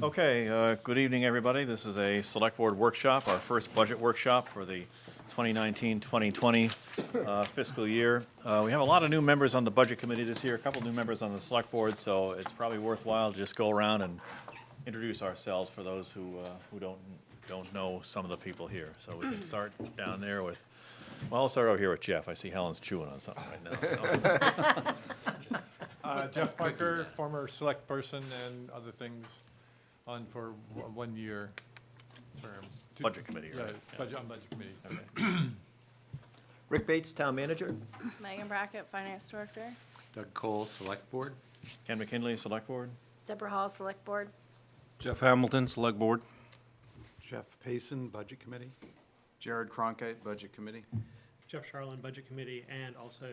Okay, good evening, everybody. This is a Select Board workshop, our first budget workshop for the 2019-2020 fiscal year. We have a lot of new members on the Budget Committee this year, a couple new members on the Select Board, so it's probably worthwhile to just go around and introduce ourselves for those who don't know some of the people here. So we can start down there with, well, I'll start over here with Jeff. I see Helen's chewing on something right now. So. Jeff Parker, former select person and other things on for 1 year term. Budget committee, right? Yeah, budget committee. Rick Bates, Town Manager. Megan Brackett, Finance Director. Doug Cole, Select Board. Ken McKinley, Select Board. Deborah Hall, Select Board. Jeff Hamilton, Select Board. Jeff Payson, Budget Committee. Jared Cronkite, Budget Committee. Jeff Charlin, Budget Committee, and also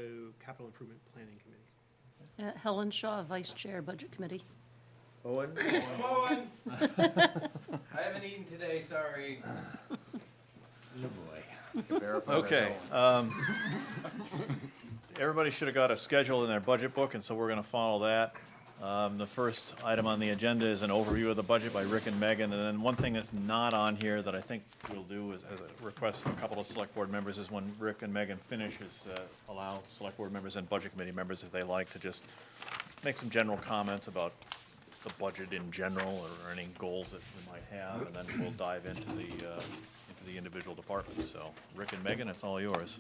Capital Improvement Planning Committee. Helen Shaw, Vice Chair, Budget Committee. Owen. I haven't eaten today, sorry. Okay. Everybody should have got a schedule in their budget book, and so we're going to follow that. The first item on the agenda is an overview of the budget by Rick and Megan, and then one thing that's not on here that I think we'll do is, as a request from a couple of Select Board members, is when Rick and Megan finish, is allow Select Board members and Budget Committee members, if they like, to just make some general comments about the budget in general or any goals that we might have, and then we'll dive into the individual departments. So, Rick and Megan, it's all yours.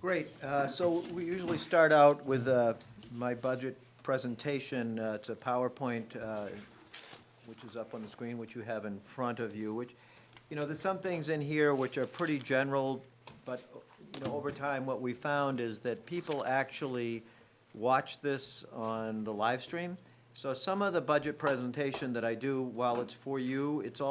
Great. So we usually start out with my budget presentation. It's a PowerPoint, which is up on the screen, which you have in front of you, which, there's some things in here which are pretty general, but, over time, what we found is that people actually watch this on the live stream. So some of the budget presentation that I do, while it's for you, it's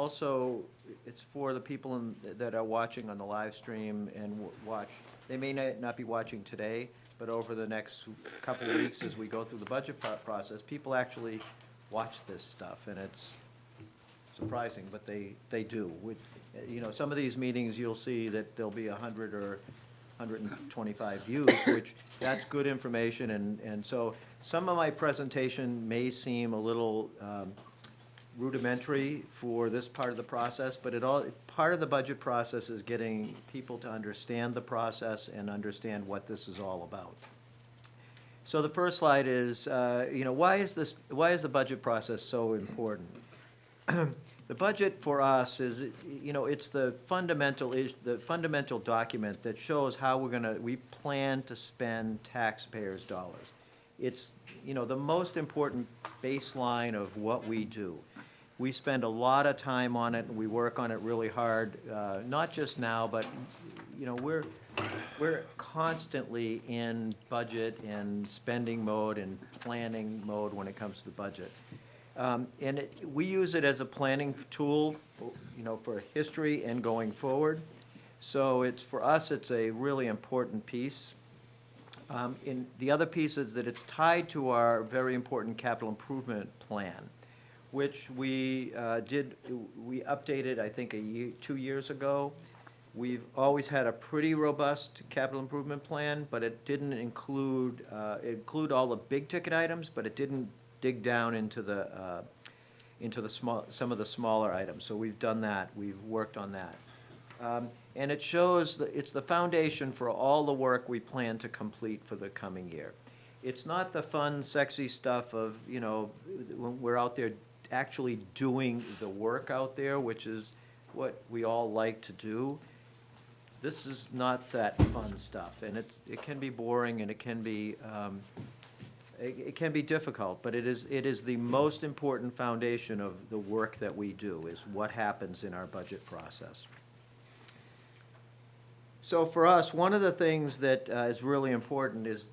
for the people that are watching on the live stream and watch. They may not be watching today, but over the next couple of weeks as we go through the budget process, people actually watch this stuff, and it's surprising, but they do. Some of these meetings, you'll see that there'll be 100 or 125 views, which that's good information, and so some of my presentation may seem a little rudimentary for this part of the process, but part of the budget process is getting people to understand the process and understand what this is all about. So the first slide is, why is the budget process so important? The budget for us is, it's the fundamental document that shows how we plan to spend taxpayers' dollars. It's, the most important baseline of what we do. We spend a lot of time on it, and we work on it really hard, not just now, but, we're constantly in budget and spending mode and planning mode when it comes to the budget. And we use it as a planning tool, for history and going forward. So for us, it's a really important piece. And the other piece is that it's tied to our very important capital improvement plan, which we updated, I think, 2 years ago. We've always had a pretty robust capital improvement plan, but it didn't include all the big ticket items, but it didn't dig down into some of the smaller items. So we've done that. We've worked on that. And it shows that it's the foundation for all the work we plan to complete for the coming year. It's not the fun, sexy stuff of, when we're out there actually doing the work out there, which is what we all like to do. This is not that fun stuff, and it can be boring, and it can be difficult, but it is the most important foundation of the work that we do, is what happens in our budget process. So for us, one of the things that is really important is,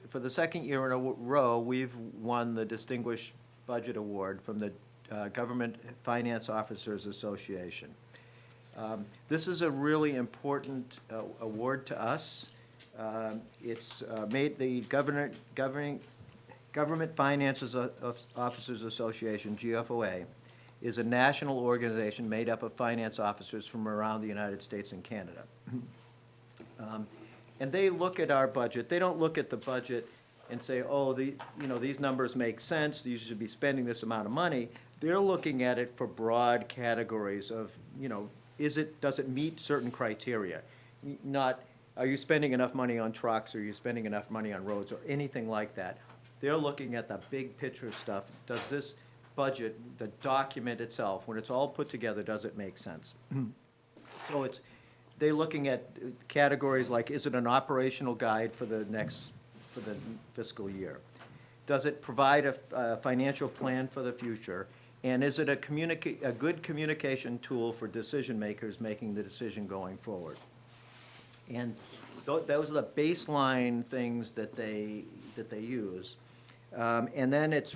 for the second year in a row, we've won the Distinguished Budget Award from the Government Finance Officers Association. This is a really important award to us. It's made the Government Finance Officers Association, GFOA, is a national organization made up of finance officers from around the United States and Canada. And they look at our budget. They don't look at the budget and say, oh, these numbers make sense, you should be spending this amount of money. They're looking at it for broad categories of, does it meet certain criteria? Not, are you spending enough money on trucks, or are you spending enough money on roads, or anything like that. They're looking at the big picture stuff. Does this budget, the document itself, when it's all put together, does it make sense? So they're looking at categories like, is it an operational guide for the fiscal year? Does it provide a financial plan for the future? And is it a good communication tool for decision makers making the decision going forward? And those are the baseline things that they use. And then it's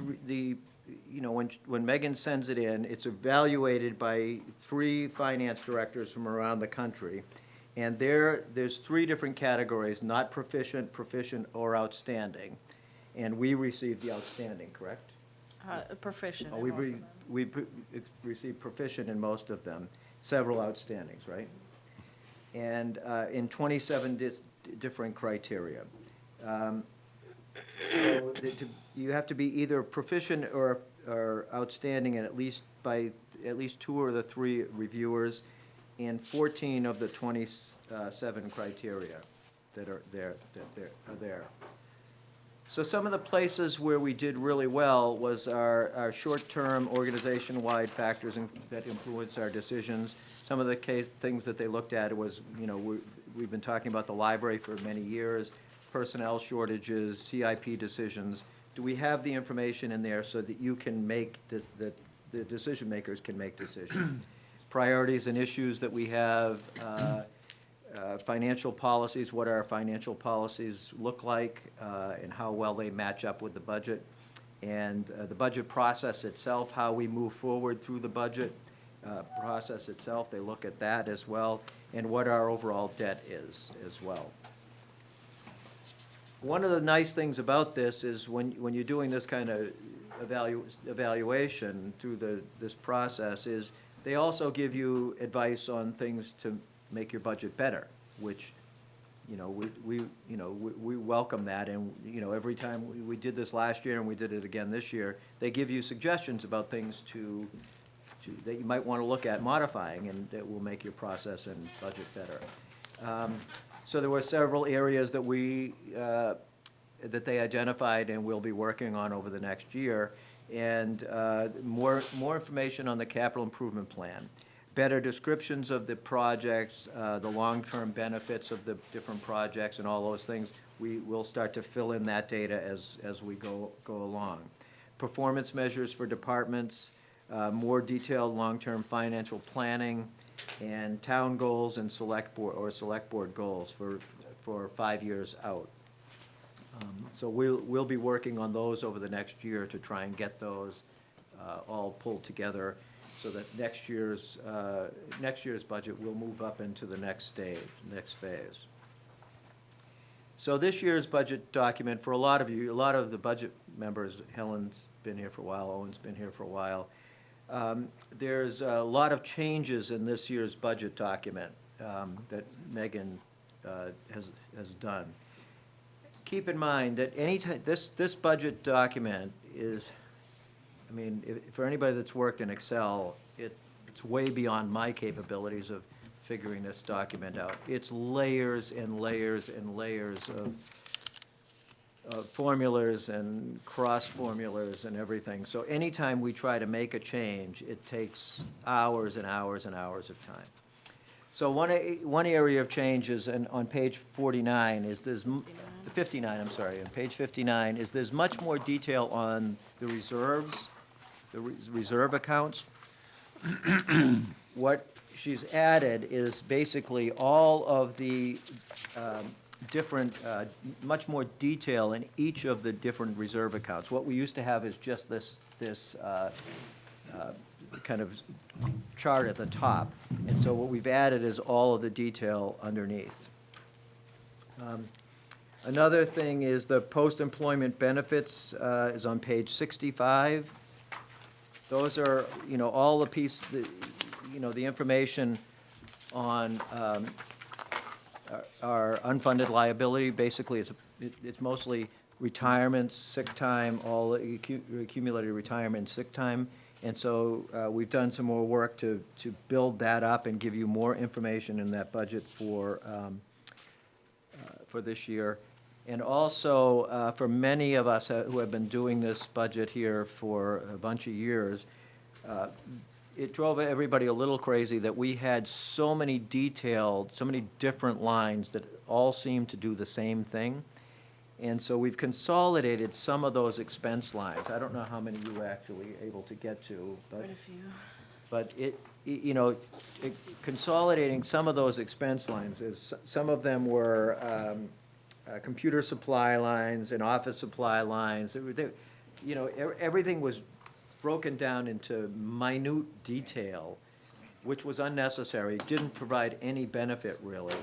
when Megan sends it in, it's evaluated by 3 finance directors from around the country. And there's 3 different categories: not proficient, proficient, or outstanding. And we received the outstanding, correct? Proficient Oh, in most of them. we received proficient in most of them, several outstandings, right? And in 27 different criteria. So you have to be either proficient or outstanding in by at least 2 of the 3 reviewers, and 14 of the 27 criteria that are there. So some of the places where we did really well was our short-term organization-wide factors that influence our decisions. Some of the things that they looked at was, we've been talking about the library for many years, personnel shortages, CIP decisions. Do we have the information in there so that you can make, the decision makers can make decisions? Priorities and issues that we have, financial policies, what our financial policies look like, and how well they match up with the budget. And the budget process itself, how we move forward through the budget process itself, they look at that as well, and what our overall debt is as well. One of the nice things about this is when you're doing this kind of evaluation through this process is they also give you advice on things to make your budget better, which, we welcome that. And, every time we did this last year and we did it again this year, they give you suggestions about things that you might want to look at modifying, and that will make your process and budget better. So there were several areas that that they identified and we'll be working on over the next year. And more information on the capital improvement plan, better descriptions of the projects, the long-term benefits of the different projects and all those things. We will start to fill in that data as we go along. Performance measures for departments, more detailed long-term financial planning, and town goals and select board goals for 5 years out. So we'll be working on those over the next year to try and get those all pulled together so that next year's budget will move up into the next phase. So this year's budget document, for a lot of you, a lot of the budget members, Helen's been here for a while, Owen's been here for a while, there's a lot of changes in this year's budget document that Megan has done. Keep in mind that this budget document is, for anybody that's worked in Excel, it's way beyond my capabilities of figuring this document out. It's layers and layers and layers of formulas and cross formulas and everything. So anytime we try to make a change, it takes hours and hours and hours of time. So one area of change is on page 49 is there's 59, I'm sorry, on page 59 is there's much more detail on the reserves, the reserve accounts. What she's added is basically all of the different, much more detail in each of the different reserve accounts. What we used to have is just this kind of chart at the top. And so what we've added is all of the detail underneath. Another thing is the post-employment benefits is on page 65. Those are, all the the information on our unfunded liability. Basically, it's mostly retirements, sick time, all accumulated retirement, sick time. And so we've done some more work to build that up and give you more information in that budget for this year. And also, for many of us who have been doing this budget here for a bunch of years, it drove everybody a little crazy that we had so many different lines that all seemed to do the same thing. And so we've consolidated some of those expense lines. I don't know how many you were actually able to get to, but consolidating some of those expense lines is, some of them were computer supply lines and office supply lines. Everything was broken down into minute detail, which was unnecessary, didn't provide any benefit really.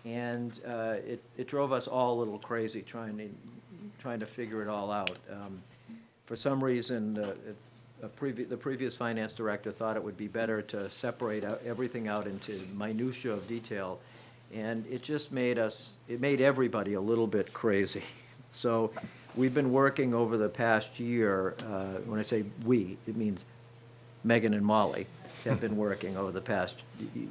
And it drove us all a little crazy trying to figure it all out. For some reason, the previous finance director thought it would be better to separate everything out into minutia of detail, and it just made everybody a little bit crazy. So we've been working over the past year, when I say we, it means Megan and Molly have been working over the past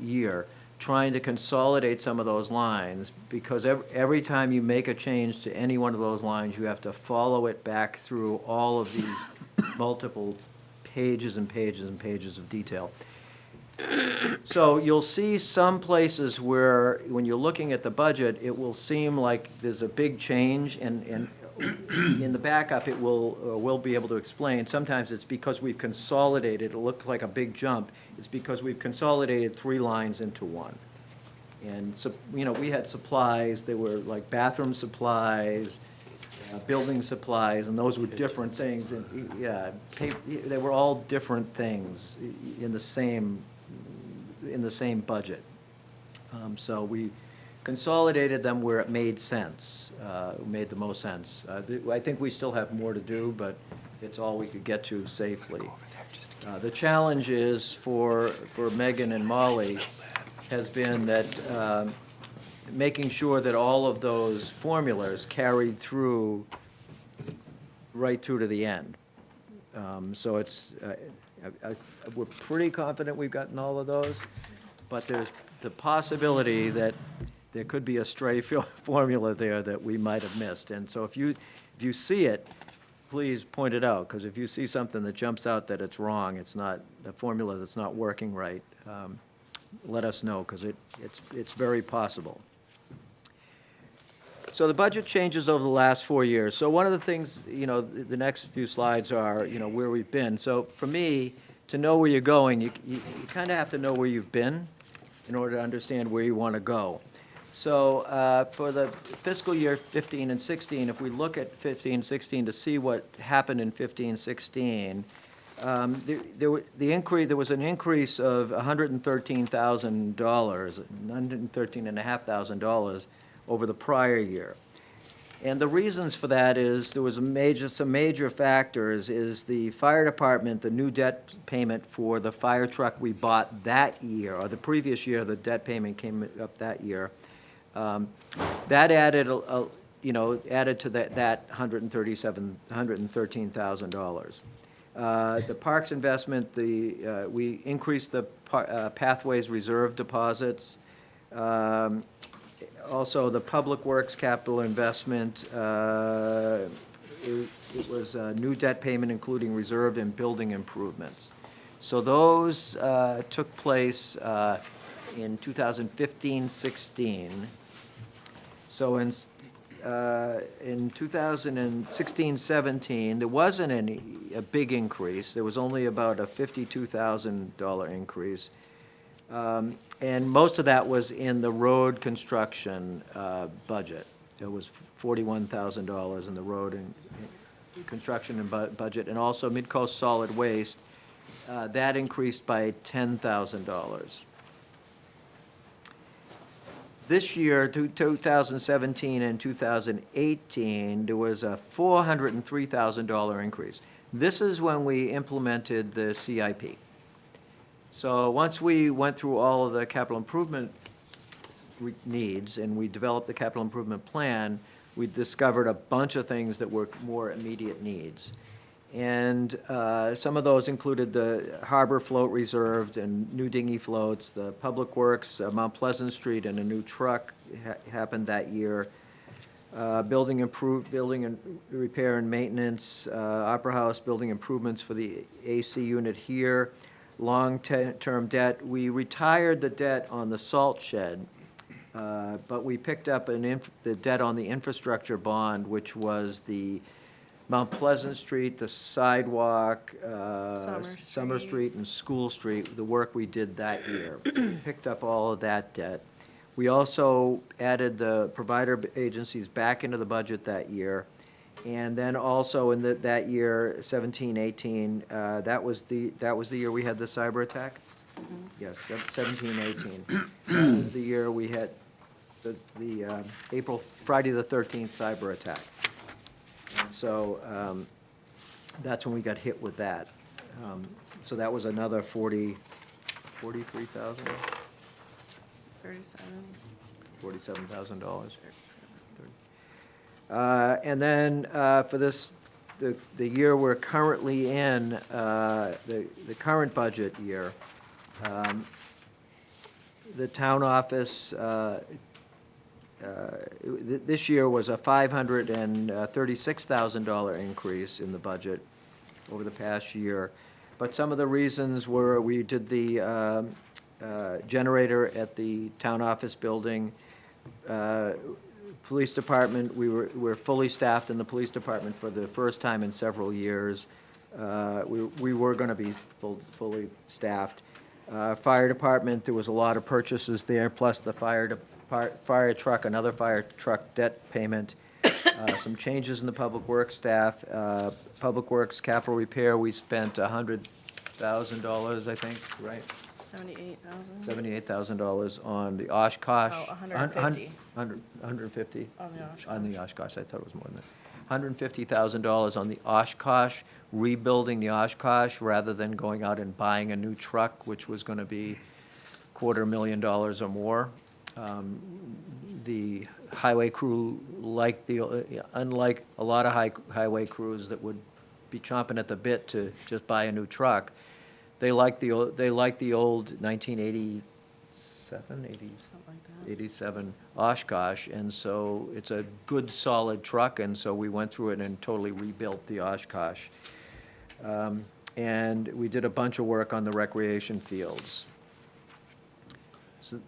year, trying to consolidate some of those lines, because every time you make a change to any one of those lines, you have to follow it back through all of these multiple pages and pages and pages of detail. So you'll see some places where, when you're looking at the budget, it will seem like there's a big change, and in the backup, we'll be able to explain. Sometimes it's because we've consolidated, it looks like a big jump. It's because we've consolidated 3 lines into one. And so, we had supplies, they were like bathroom supplies, building supplies, and those were different things. And, they were all different things in the same budget. So we consolidated them where it made sense, made the most sense. I think we still have more to do, but it's all we could get to safely. The challenge is for Megan and Molly has been that making sure that all of those formulas carried through right through to the end. So it's, we're pretty confident we've gotten all of those, but there's the possibility that there could be a stray formula there that we might have missed. And so if you see it, please point it out, because if you see something that jumps out that it's wrong, it's not, a formula that's not working right, let us know, because it's very possible. So the budget changes over the last 4 years. So one of the things, the next few slides are, where we've been. So for me, to know where you're going, you kind of have to know where you've been in order to understand where you want to go. So for the fiscal year 15 and 16, if we look at 15 and 16 to see what happened in 15 16, there was an increase of $113,000, $113,500 over the prior year. And the reasons for that is there was some major factors. Is the fire department, the new debt payment for the fire truck we bought that year, or the previous year, the debt payment came up that year. That added, added to that $113,000. The parks investment, we increased the Pathways Reserve deposits. Also, the Public Works capital investment, it was a new debt payment including reserve and building improvements. So those took place in 2015-16. So in 2016-17, there wasn't a big increase. There was only about a $52,000 increase. And most of that was in the road construction budget. It was $41,000 in the road and construction and budget, and also Midcoast Solid Waste, that increased by $10,000. This year, 2017 and 2018, there was a $403,000 increase. This is when we implemented the CIP. So once we went through all of the capital improvement needs and we developed the capital improvement plan, we discovered a bunch of things that were more immediate needs. And some of those included the harbor float reserved and new dinghy floats, the Public Works, Mount Pleasant Street, and a new truck happened that year. Building and repair and maintenance, Opera House building improvements for the AC unit here. Long-term debt, we retired the debt on the salt shed, but we picked up the debt on the infrastructure bond, which was the Mount Pleasant Street, the sidewalk, Summer Street and School Street, the work we did that year. Picked up all of that debt. We also added the provider agencies back into the budget that year. And then also in that year, 17, 18, that was the year we had the cyber attack? Yes, 17, 18. That was the year we had the Friday the 13th cyber attack. And so that's when we got hit with that. So that was another 43,000, 37. $47,000. And then for the year we're currently in, the current budget year, the town office, this year was a $536,000 increase in the budget over the past year. But some of the reasons were we did the generator at the town office building. Police department, we're fully staffed in the police department for the first time in several years. We were going to be fully staffed. Fire department, there was a lot of purchases there, plus the fire truck, another fire truck debt payment. Some changes in the public works staff. Public works capital repair, we spent $100,000, I think, right? $78,000. $78,000 on the Oshkosh. Oh, 150. 150? On the Oshkosh. On the Oshkosh, I thought it was more than that. $150,000 on the Oshkosh, rebuilding the Oshkosh rather than going out and buying a new truck, which was gonna be $250,000 or more. The highway crew, unlike a lot of highway crews that would be chomping at the bit to just buy a new truck, they like the old 1987, 87 Oshkosh, and so it's a good, solid truck, and so we went through it and totally rebuilt the Oshkosh. And we did a bunch of work on the recreation fields. So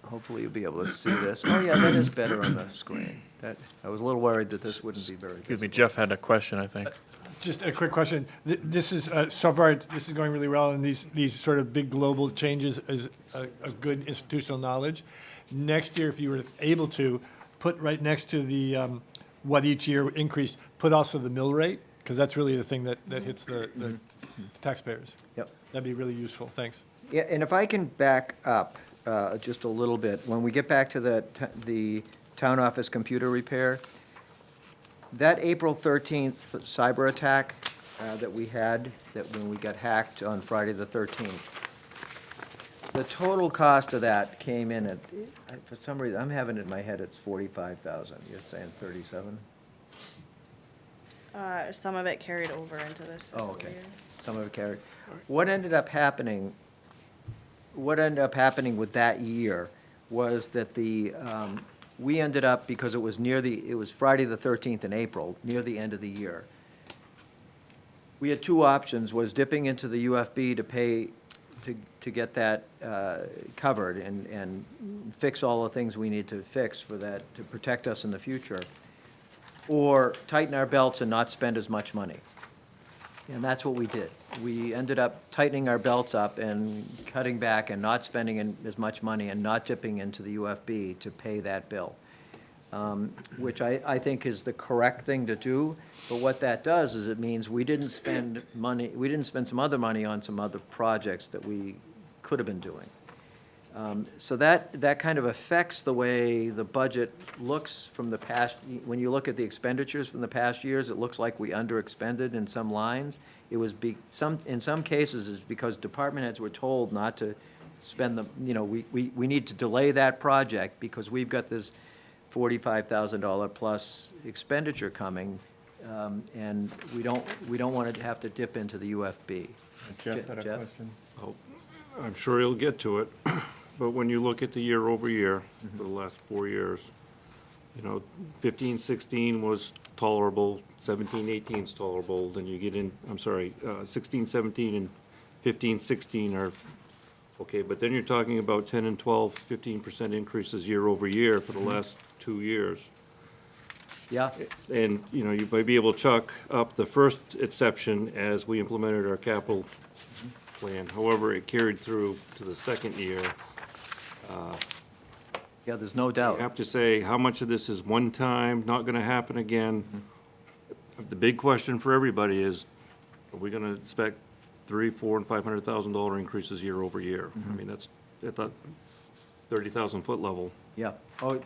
hopefully you'll be able to see this. Oh, yeah, that is better on the screen. I was a little worried that this wouldn't be very Excuse me, visible. Jeff had a question, I think. Just a quick question. This is, so far, this is going really well, and these sort of big global changes is a good institutional knowledge. Next year, if you were able to, put right next to the, what each year increased, put also the mill rate, because that's really the thing that hits the taxpayers. Yep. That'd be really useful. Thanks. Yeah, and if I can back up just a little bit, when we get back to the town office computer repair, that April 13th cyber attack that we had, that when we got hacked on Friday the 13th, the total cost of that came in at, for some reason, I'm having it in my head, it's 45,000. You're saying 37? Some of it carried over into this Oh, fiscal okay. year. Some of it carried. What ended up happening with that year was that we ended up, because it was Friday the 13th in April, near the end of the year. We had two options, was dipping into the UFB to pay, to get that covered and fix all the things we need to fix for that, to protect us in the future, or tighten our belts and not spend as much money. And that's what we did. We ended up tightening our belts up and cutting back and not spending as much money and not dipping into the UFB to pay that bill, which I think is the correct thing to do. But what that does is it means we didn't spend some other money on some other projects that we could have been doing. So that kind of affects the way the budget looks from the past. When you look at the expenditures from the past years, it looks like we underexpended in some lines. It was in some cases, it's because department heads were told not to spend we need to delay that project because we've got this $45,000 plus expenditure coming, and we don't want to have to dip into the UFB. Jeff had a Jeff? question? I'm sure you'll get to it, but when you look at the year over year, for the last 4 years, you know, 15, 16 was tolerable, 17, 18 is tolerable, then you get in, 16, 17, and 15, 16 are okay, but then you're talking about 10 and 12, 15% increases year over year for the last 2 years. Yeah, And, you know, you might be able to chalk up the first exception as we implemented our capital plan. However, it carried through to the second year. yeah, there's no You doubt. have to say, how much of this is one time, not gonna happen again? The big question for everybody is, are we gonna expect $300,000, $400,000, and $500,000 increases year over year? I mean, that's at the 30,000 foot level. Yeah, oh,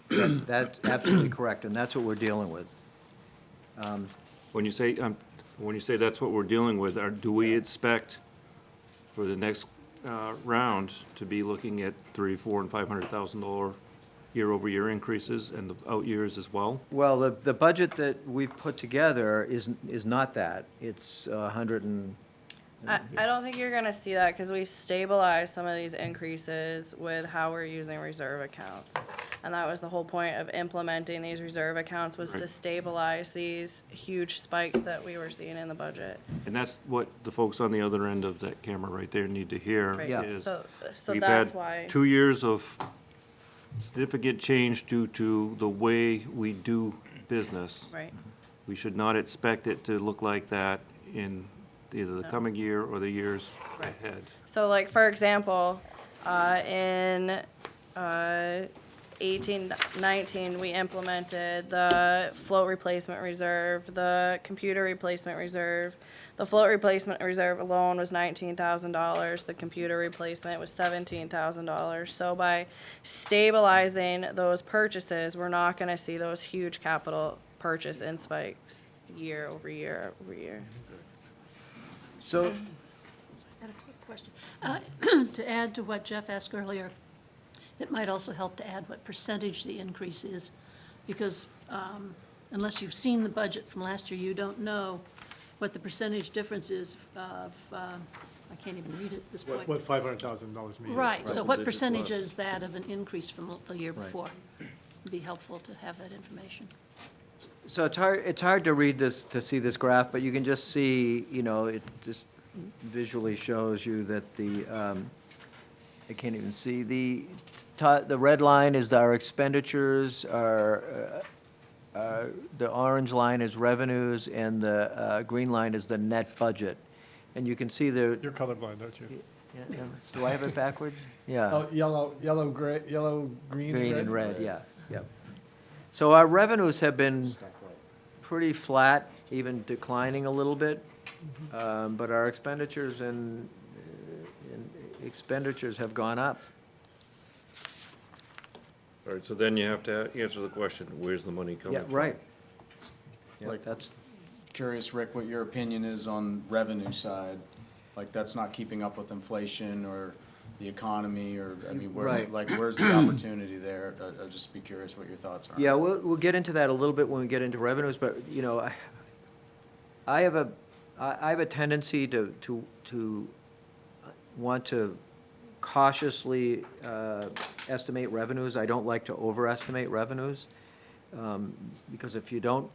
that's absolutely correct, and that's what we're dealing with. When you say, that's what we're dealing with, do we expect for the next round to be looking at $300,000, $400,000, and $500,000 year-over-year increases and the out years as well? Well, the budget that we've put together is not that. It's 100 and, I don't think you're gonna see that, cause we stabilized some of these increases with how we're using reserve accounts. And that was the whole point of implementing these reserve accounts, was to Right. stabilize these huge spikes that we were seeing in the budget. And that's what the folks on the other end of that camera right there need to hear Right, Yeah. is so we've that's had why. 2 years of significant change due to the way we do business. Right, We should not expect it to look like that in either the No. coming year or the years Right. ahead. so like, for example, in, 18, 19, we implemented the float replacement reserve, the computer replacement reserve. The float replacement reserve alone was $19,000, the computer replacement was $17,000. So by stabilizing those purchases, we're not gonna see those huge capital purchase in spikes year over year over year. so, I had a quick question. To add to what Jeff asked earlier, it might also help to add what percentage the increase is, because unless you've seen the budget from last year, you don't know what the percentage difference is of, I can't even read it at this point. What $500,000 means. Right, so what Double-digit percentage plus. is that of an increase from the year before? It'd be helpful to have that information. so it's hard to read this, to see this graph, but you can just see, you know, it just visually shows you that the, I can't even see, the red line is our expenditures, the orange line is revenues, and the green line is the net budget. And you can see the, You're colorblind, aren't you? do I have it backwards? Yeah. Oh, yellow, gray, yellow, green, Green and red, yeah, yep. So our revenues have been pretty flat, even declining a little bit. But our expenditures and expenditures have gone up. All right, so then you have to answer the question, where's the money coming Yeah, from? right. Yeah, Like- that's, Curious, Rick, what your opinion is on revenue side? Like, that's not keeping up with inflation or the economy, or, I mean, where, Right. like, where's the opportunity there? I'll just be curious what your thoughts are. yeah, we'll get into that a little bit when we get into revenues, but, you know, I have a tendency to want to cautiously estimate revenues. I don't like to overestimate revenues, because if you don't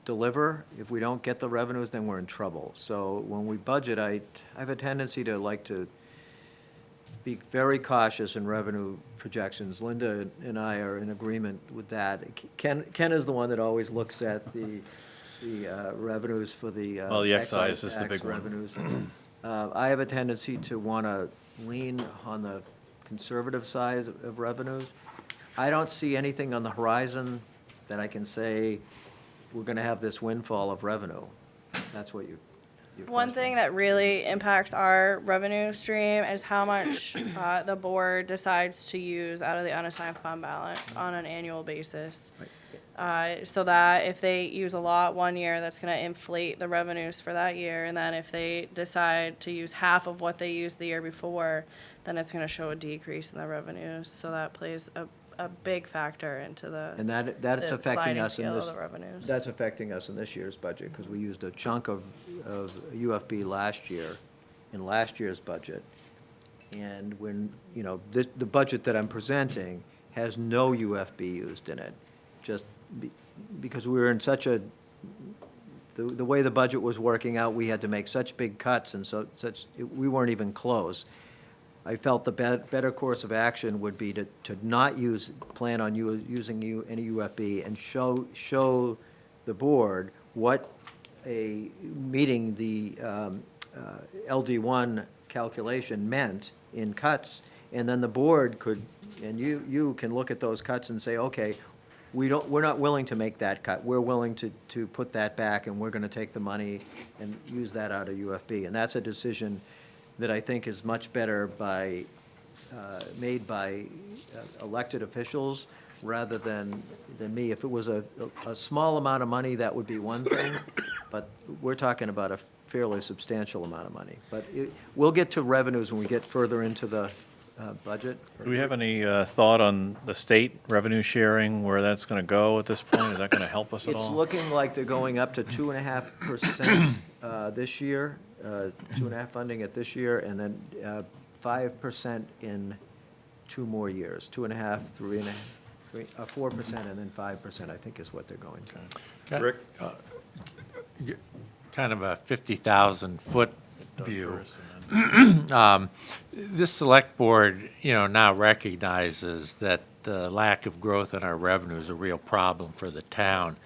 deliver, if we don't get the revenues, then we're in trouble. So when we budget, I have a tendency to like to be very cautious in revenue projections. Linda and I are in agreement with that. Ken is the one that always looks at the revenues for the Well, the excise is the tax big one. revenues. I have a tendency to want to lean on the conservative side of revenues. I don't see anything on the horizon that I can say, we're going to have this windfall of revenue. That's what your One question. thing that really impacts our revenue stream is how much the board decides to use out of the unassigned fund balance on an annual basis. So that if they use a lot one year, that's gonna inflate the revenues for that year, and then if they decide to use half of what they used the year before, then it's gonna show a decrease in the revenues, so that plays a big factor into the, And that's the affecting sliding us in scale of this, the revenues. that's affecting us in this year's budget, because we used a chunk of UFB last year, in last year's budget. And when, you know, the budget that I'm presenting has no UFB used in it, just because we were in such a, the way the budget was working out, we had to make such big cuts, and we weren't even close. I felt the better course of action would be to not plan on using any UFB and show the board what meeting the LD1 calculation meant in cuts, and then the board could, and you can look at those cuts and say, okay, we're not willing to make that cut. We're willing to put that back, and we're gonna take the money and use that out of UFB. And that's a decision that I think is much better made by elected officials rather than me. If it was a small amount of money, that would be one thing, but we're talking about a fairly substantial amount of money. But we'll get to revenues when we get further into the budget. Do we have any thought on the state revenue sharing, where that's going to go at this point? Is that going to help us at all? It's looking like they're going up to 2.5% this year, 2.5 funding at this year, and then 5% in 2 more years, 2.5, 3.5, 4%, and then 5%, I think is what they're going to. Rick? Kind of a 50,000-foot Doug view. first, and then- This select board, now recognizes that the lack of growth in our revenue is a real problem for the town.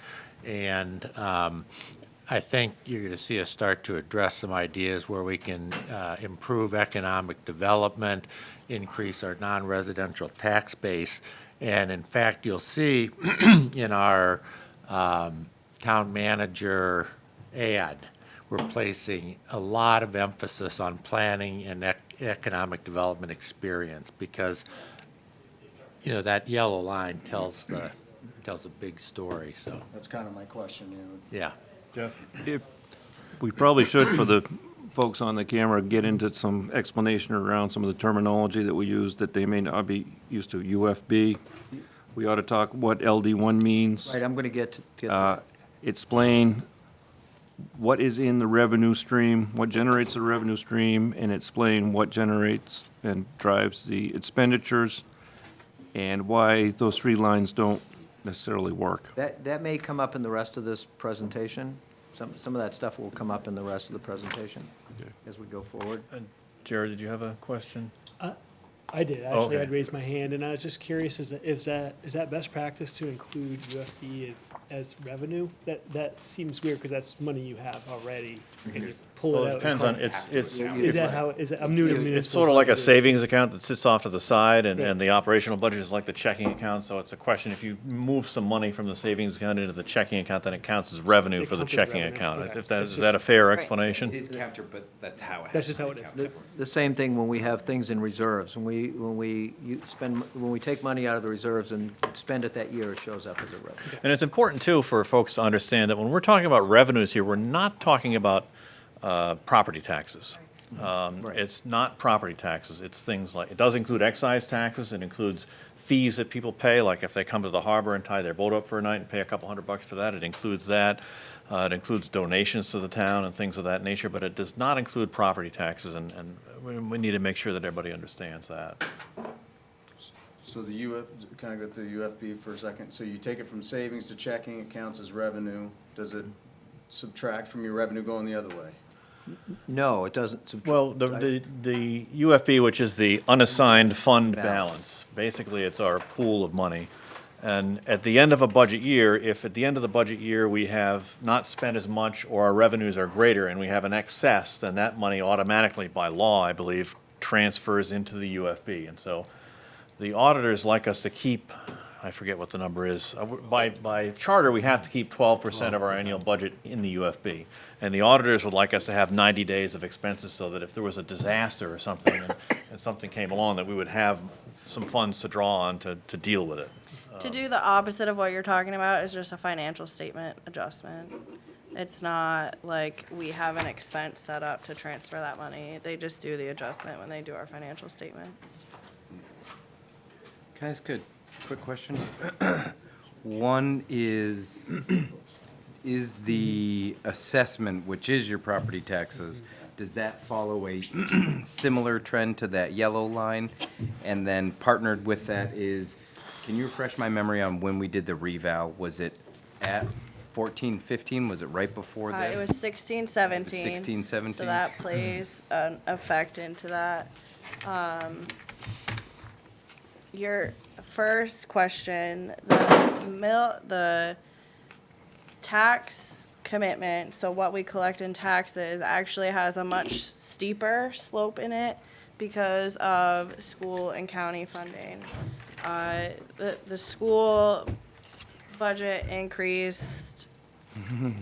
And I think you're going to see us start to address some ideas where we can improve economic development, increase our non-residential tax base. And in fact, you'll see in our town manager ad, we're placing a lot of emphasis on planning and economic development experience, because, that yellow line tells a big story, so, That's kind of my question, yeah. Jeff? We probably should, for the folks on the camera, get into some explanation around some of the terminology that we use that they may not be used to. UFB, we ought to talk what LD1 means. Right, I'm going to get to that. Explain what is in the revenue stream, what generates the revenue stream, and explain what generates and drives the expenditures, and why those 3 lines don't necessarily work. That may come up in the rest of this presentation. Some of that stuff will come up in the rest of the presentation as we go forward. Jared, did you have a question? I did, actually, Okay. I'd raised my hand, and I was just curious, is that best practice to include UFB as revenue? That seems weird, because that's money you have already, and you pull Well, it it out. depends on, it's, Is that how, I'm new to municipal. it's sort of like a budget. savings account that sits off to the side, and Right. the operational budget is like the checking account, so it's a question, if you move some money from the savings account into the checking account, then it counts as revenue It for the counts as checking revenue, account. okay. If that, It's is that a fair explanation? It is counter, but that's how it has. That's just to how be it is. counted for. The same thing when we have things in reserves. When we take money out of the reserves and spend it that year, it shows up as a revenue. And it's important, too, for folks to understand that when we're talking about revenues here, we're not talking about property taxes. It's not property taxes. It's things like, it does include excise taxes. It includes fees that people pay, like if they come to the harbor and tie their boat up for a night and pay a couple $100 for that. It includes that. It includes donations to the town and things of that nature, but it does not include property taxes, and we need to make sure that everybody understands that. So can I go to UFB for a second? So you take it from savings to checking, it counts as revenue. Does it subtract from your revenue going the other way? No, it doesn't. Well, the UFB, which is the unassigned fund balance, basically it's our pool of money. And at the end of a budget year, if at the end of the budget year we have not spent as much or our revenues are greater and we have an excess, then that money automatically, by law, I believe, transfers into the UFB. And so the auditors like us to keep, I forget what the number is, by charter, we have to keep 12% of our annual budget in the UFB. And the auditors would like us to have 90 days of expenses, so that if there was a disaster or something and something came along, that we would have some funds to draw on to deal with it. To do the opposite of what you're talking about is just a financial statement adjustment. It's not like we have an expense set up to transfer that money. They just do the adjustment when they do our financial statements. Can I ask a quick question. One is the assessment, which is your property taxes, does that follow a similar trend to that yellow line? And then partnered with that is, can you refresh my memory on when we did the reval? Was it at 14, 15? Was it right before this? It was 16, 17. 16, 17? So that plays an effect into that. Your first question, the tax commitment, so what we collect in taxes actually has a much steeper slope in it because of school and county funding. The school budget increased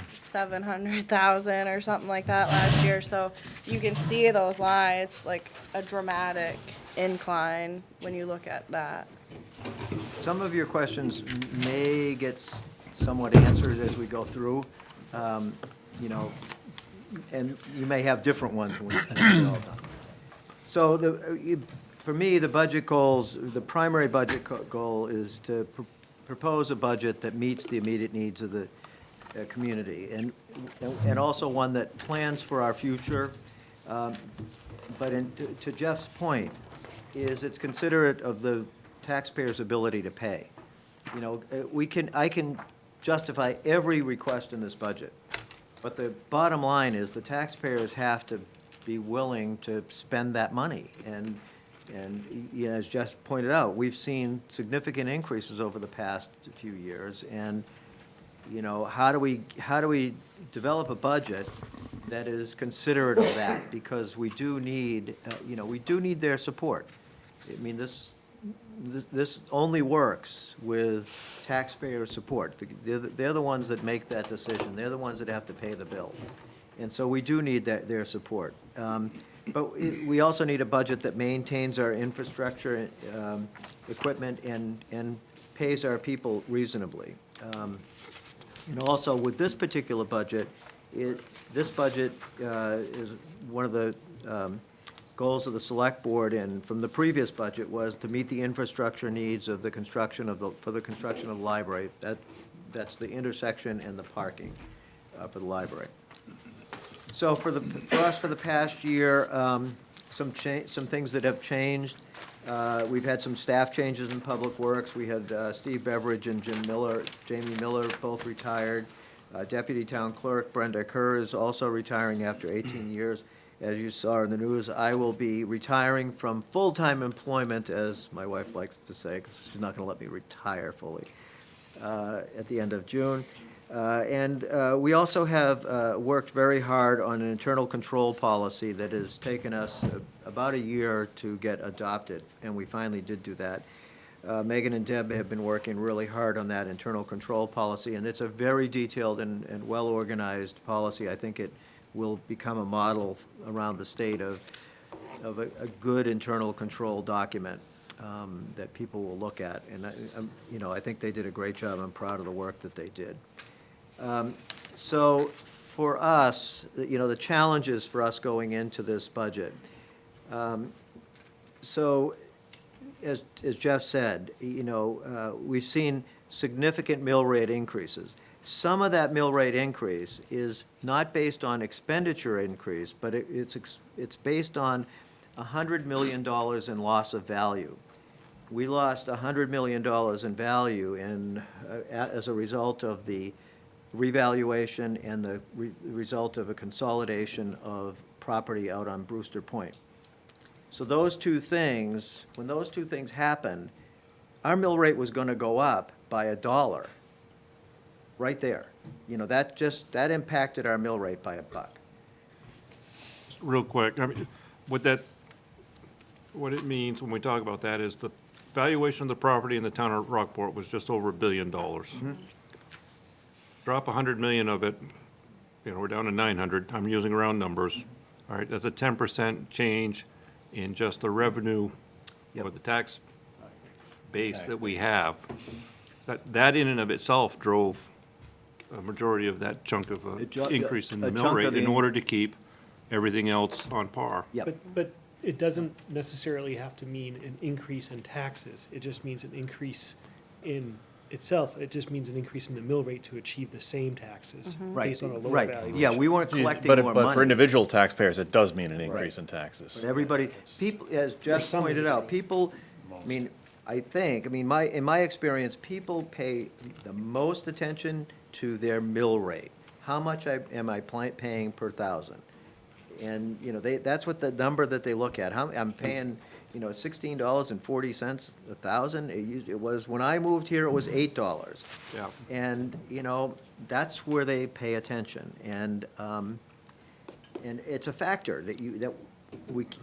700,000 or something like that last year, so you can see those lines, like a dramatic incline when you look at that. Some of your questions may get somewhat answered as we go through, you know, and you may have different ones when it's all done. So for me, the budget goals, the primary budget goal is to propose a budget that meets the immediate needs of the community, and also one that plans for our future. But to Jeff's point, is it's considerate of the taxpayer's ability to pay. You know, I can justify every request in this budget, but the bottom line is the taxpayers have to be willing to spend that money. And you know, as Jeff pointed out, we've seen significant increases over the past few years, and you know, how do we develop a budget that is considerate of that? Because we do need, you know, we do need their support. I mean, this only works with taxpayer support. They're the ones that make that decision. They're the ones that have to pay the bill. And so we do need their support. But we also need a budget that maintains our infrastructure, equipment, and pays our people reasonably. And also, with this particular budget, this budget is one of the goals of the Select Board, and from the previous budget, was to meet the infrastructure needs of the construction of for the construction of the library. That's the intersection and the parking for the library. So for us, for the past year, some things that have changed. We've had some staff changes in Public Works. We had Steve Beveridge and Jamie Miller both retired. Deputy Town Clerk Brenda Kerr is also retiring after 18 years. As you saw in the news, I will be retiring from full-time employment, as my wife likes to say, because she's not going to let me retire fully, at the end of June. And we also have worked very hard on an internal control policy that has taken us about a year to get adopted, and we finally did do that. Megan and Deb have been working really hard on that internal control policy, and it's a very detailed and well-organized policy. I think it will become a model around the state of a good internal control document that people will look at. And you know, I think they did a great job. I'm proud of the work that they did. So for us, you know, the challenges for us going into this budget. So as Jeff said, you know, we've seen significant mill rate increases. Some of that mill rate increase is not based on expenditure increase, but it's based on $100 million in loss of value. We lost $100 million in value as a result of the revaluation and the result of a consolidation of property out on Brewster Point. So those two things, when those two things happened, our mill rate was going to go up by $1. Right there. You know, that impacted our mill rate by $1. Real quick, I mean, what it means when we talk about that is the valuation of the property in the town of Rockport was just over $1 billion. Mm-hmm. Drop 100 million of it, you know, we're down to 900. I'm using round numbers. All right, that's a 10% change in just the revenue or the tax base that we have. That in and of itself drove a majority of that chunk of increase in the mill rate in order to keep everything else on par. Yep. But it doesn't necessarily have to mean an increase in taxes. It just means an increase in itself, it just means an increase in the mill rate to achieve the same taxes Right, based on a lower right. valuation. Yeah, we weren't collecting But, more but for money. individual taxpayers, it does mean an increase in taxes. But everybody, people, as Jeff some pointed out, degree. people, I mean, in my experience, people pay the most attention to their mill rate. How much am I paying per thousand? And, you know, that's what the number that they look at. I'm paying, you know, $16.40 a thousand. It was, when I moved here, it was $8. Yeah. And, you know, that's where they pay attention. And it's a factor that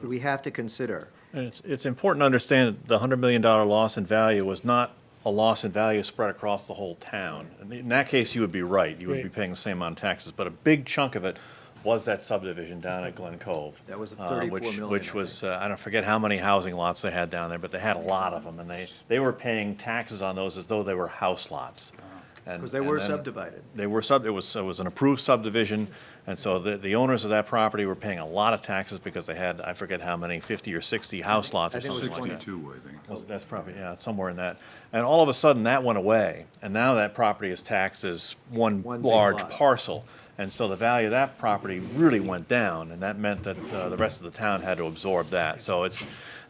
we have to consider. And it's important to understand that the $100 million loss in value was not a loss in value spread across the whole town. In that case, you would be right. You would be Right. paying the same amount of taxes. But a big chunk of it was that subdivision down at Glen Cove. That was 34 million, Which I was, I don't forget how many housing lots they had down there, but they had a lot of them. And they were paying taxes on those as though they were house lots. Because they were subdivided. They were it was an approved subdivision, and so the owners of that property were paying a lot of taxes because they had, I forget how many, 50 or 60 house lots or I think it was something like that. 22, I think. That's probably, yeah, somewhere in that. And all of a sudden, that went away, and now that property is taxed as one One big large lot. parcel. And so the value of that property really went down, and that meant that the rest of the town had to absorb that. So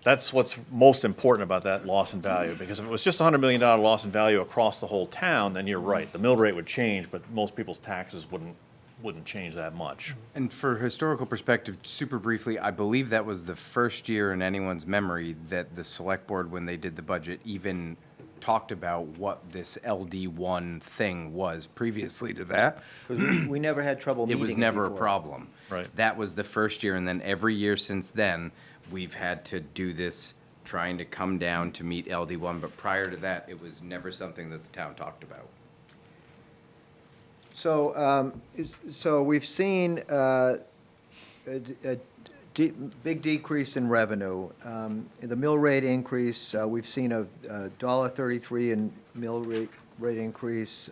that's what's most important about that loss in value, because if it was just a $100 million loss in value across the whole town, then you're right. The mill rate would change, but most people's taxes wouldn't change that much. And for historical perspective, super briefly, I believe that was the first year in anyone's memory that the select board, when they did the budget, even talked about what this LD1 thing was previously to that. 'Cause we never had trouble It meeting was never a before. problem. Right. That was the first year, and then every year since then, we've had to do this, trying to come down to meet LD1, but prior to that, it was never something that the town talked about. So we've seen a big decrease in revenue. The mill rate increase, we've seen a $1.33 in mill rate increase.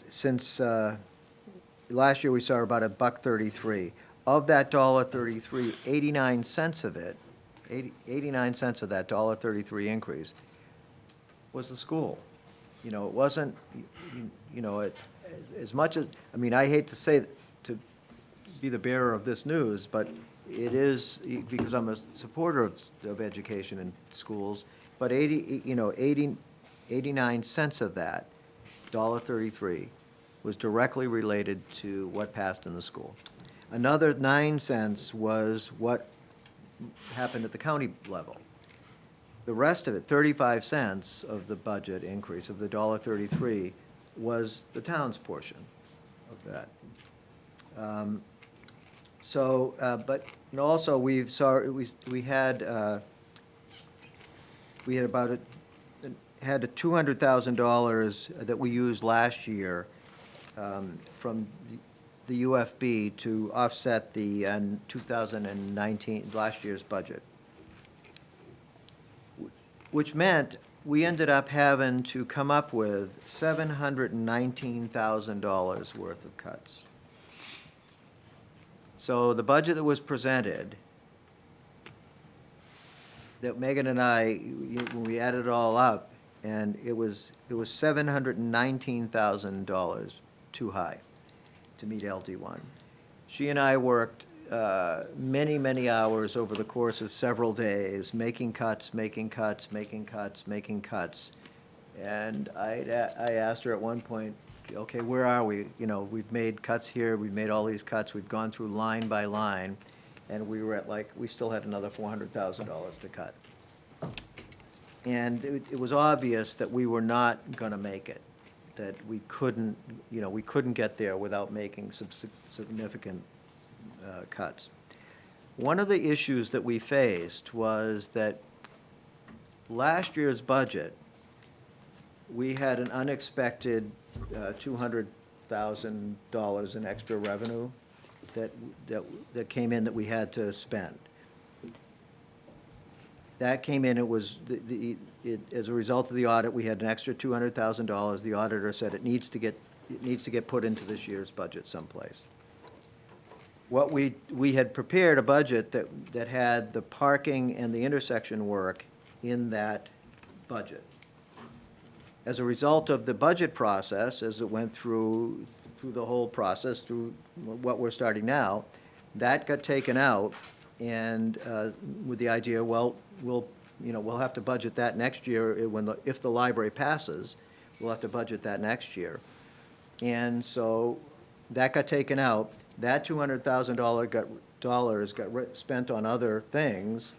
Since last year, we saw about $1.33. Of that $1.33, 89 cents of it, 89 cents of that $1.33 increase was the school. You know, it wasn't, you know, as much as, I mean, I hate to say, to be the bearer of this news, but it is, because I'm a supporter of education in schools, but 89 cents of that, $1.33, was directly related to what passed in the school. Another 9 cents was what happened at the county level. The rest of it, 35 cents of the budget increase of the $1.33, was the town's portion of that. But you know, also we had about had $200,000 that we used last year from the UFB to offset the 2019, last year's budget, which meant we ended up having to come up with $719,000 worth of cuts. So the budget that was presented, that Megan and I, when we added it all up, and it was $719,000 too high to meet LD1. She and I worked many, many hours over the course of several days, making cuts. And I asked her at one point, okay, where are we? You know, we've made cuts here, we've made all these cuts, we've gone through line by line, and we were at we still had another $400,000 to cut. And it was obvious that we were not gonna make it, that we couldn't get there without making some significant cuts. One of the issues that we faced was that last year's budget, we had an unexpected $200,000 in extra revenue that came in that we had to spend. That came in, it was, as a result of the audit, we had an extra $200,000. The auditor said it needs to get put into this year's budget someplace. What we had prepared a budget that had the parking and the intersection work in that budget. As a result of the budget process, as it went through the whole process, through what we're starting now, that got taken out, and with the idea, well, we'll have to budget that next year if the library passes, we'll have to budget that next year. And so that got taken out. That $200,000 got spent on other things,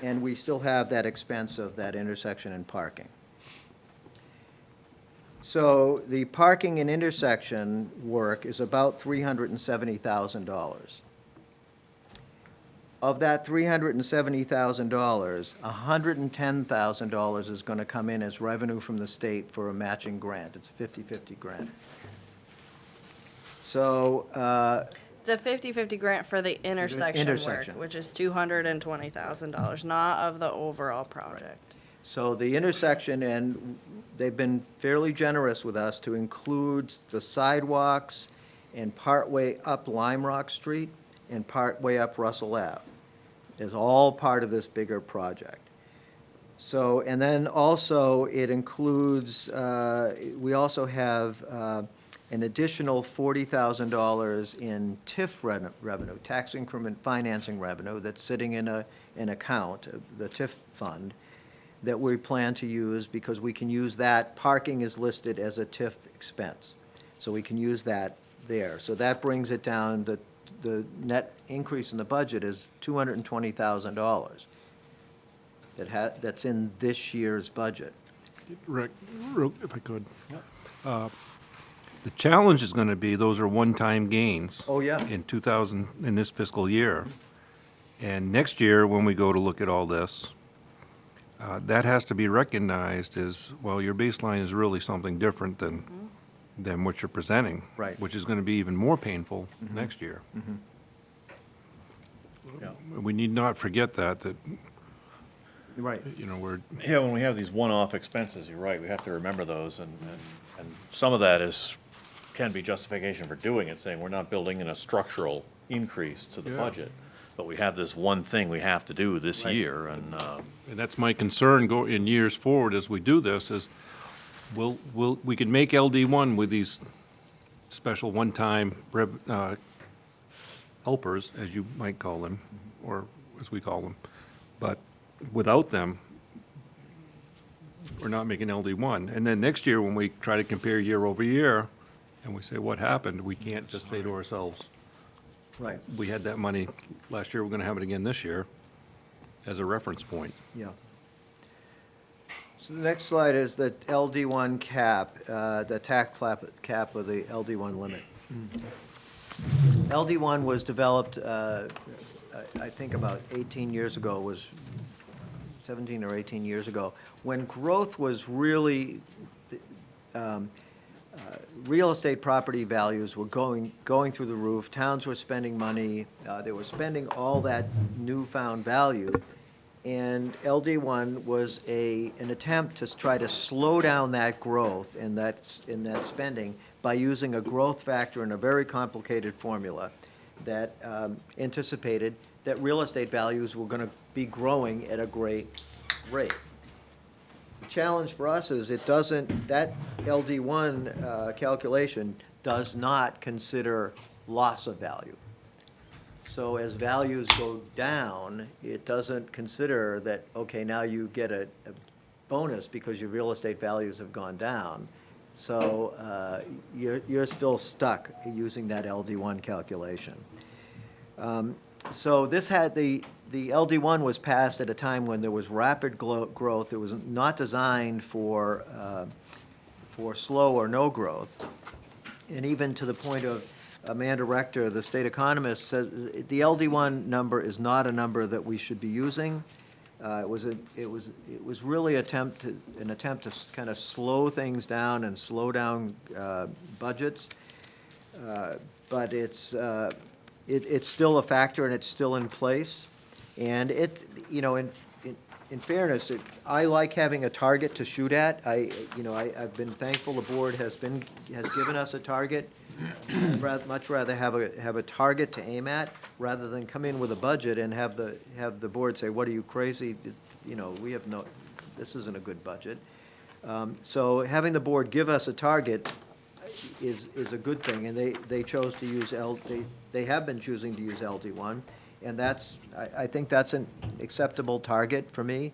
and we still have that expense of that intersection and parking. So the parking and intersection work is about $370,000. Of that $370,000, $110,000 is going to come in as revenue from the state for a matching grant. It's a 50-50 grant. So, It's a 50-50 grant for the intersection work, intersection. which is $220,000, not of the overall project. so the intersection, and they've been fairly generous with us to include the sidewalks and partway up Lime Rock Street and partway up Russell Ave. Is all part of this bigger project. So, and then also it includes, we also have an additional $40,000 in TIF revenue, tax increment financing revenue, that's sitting in an account, the TIF fund, that we plan to use because we can use that. Parking is listed as a TIF expense, so we can use that there. So that brings it down, the net increase in the budget is $220,000 that's in this year's budget. Rick, if I could. The challenge is gonna be, those are one-time gains. Oh, yeah. In this fiscal year. And next year, when we go to look at all this, that has to be recognized as, well, your baseline is really something different than what you're presenting. Right. Which is gonna be even more painful next year. Yeah. We need not forget that, Right. we're, Yeah, when we have these one-off expenses, you're right, we have to remember those, and some of that can be justification for doing it, saying we're not building in a structural increase to the Yeah. budget, but we have this one thing we have to do this Right. year, and, and that's my concern in years forward as we do this, is we can make LD1 with these special one-time helpers, as you might call them, or as we call them. But without them, we're not making LD1. And then next year, when we try to compare year over year, and we say, what happened? We can't just say to ourselves, Right, we had that money last year, we're gonna have it again this year, as a reference point. yeah. So the next slide is the LD1 cap, the tax cap of the LD1 limit. LD1 was developed, I think about 18 years ago, was 17 or 18 years ago, when growth was really, real estate property values were going through the roof, towns were spending money, they were spending all that newfound value, and LD1 was an attempt to try to slow down that growth in that spending by using a growth factor in a very complicated formula that anticipated that real estate values were going to be growing at a great rate. The challenge for us is that LD1 calculation does not consider loss of value. So as values go down, it doesn't consider that, okay, now you get a bonus because your real estate values have gone down. So you're still stuck using that LD1 calculation. So this had the LD1 was passed at a time when there was rapid growth. It was not designed for slow or no growth. And even to the point of Amanda Rector, the state economist, said the LD1 number is not a number that we should be using. It was really an attempt to kind of slow things down and slow down budgets. But it's still a factor and it's still in place. And in fairness, I like having a target to shoot at. I've been thankful the board has given us a target. I'd much rather have a target to aim at rather than come in with a budget and have the board say, "What are you, crazy?" We have this isn't a good budget. So having the board give us a target is a good thing, and they chose to use they have been choosing to use LD1, and I think that's an acceptable target for me.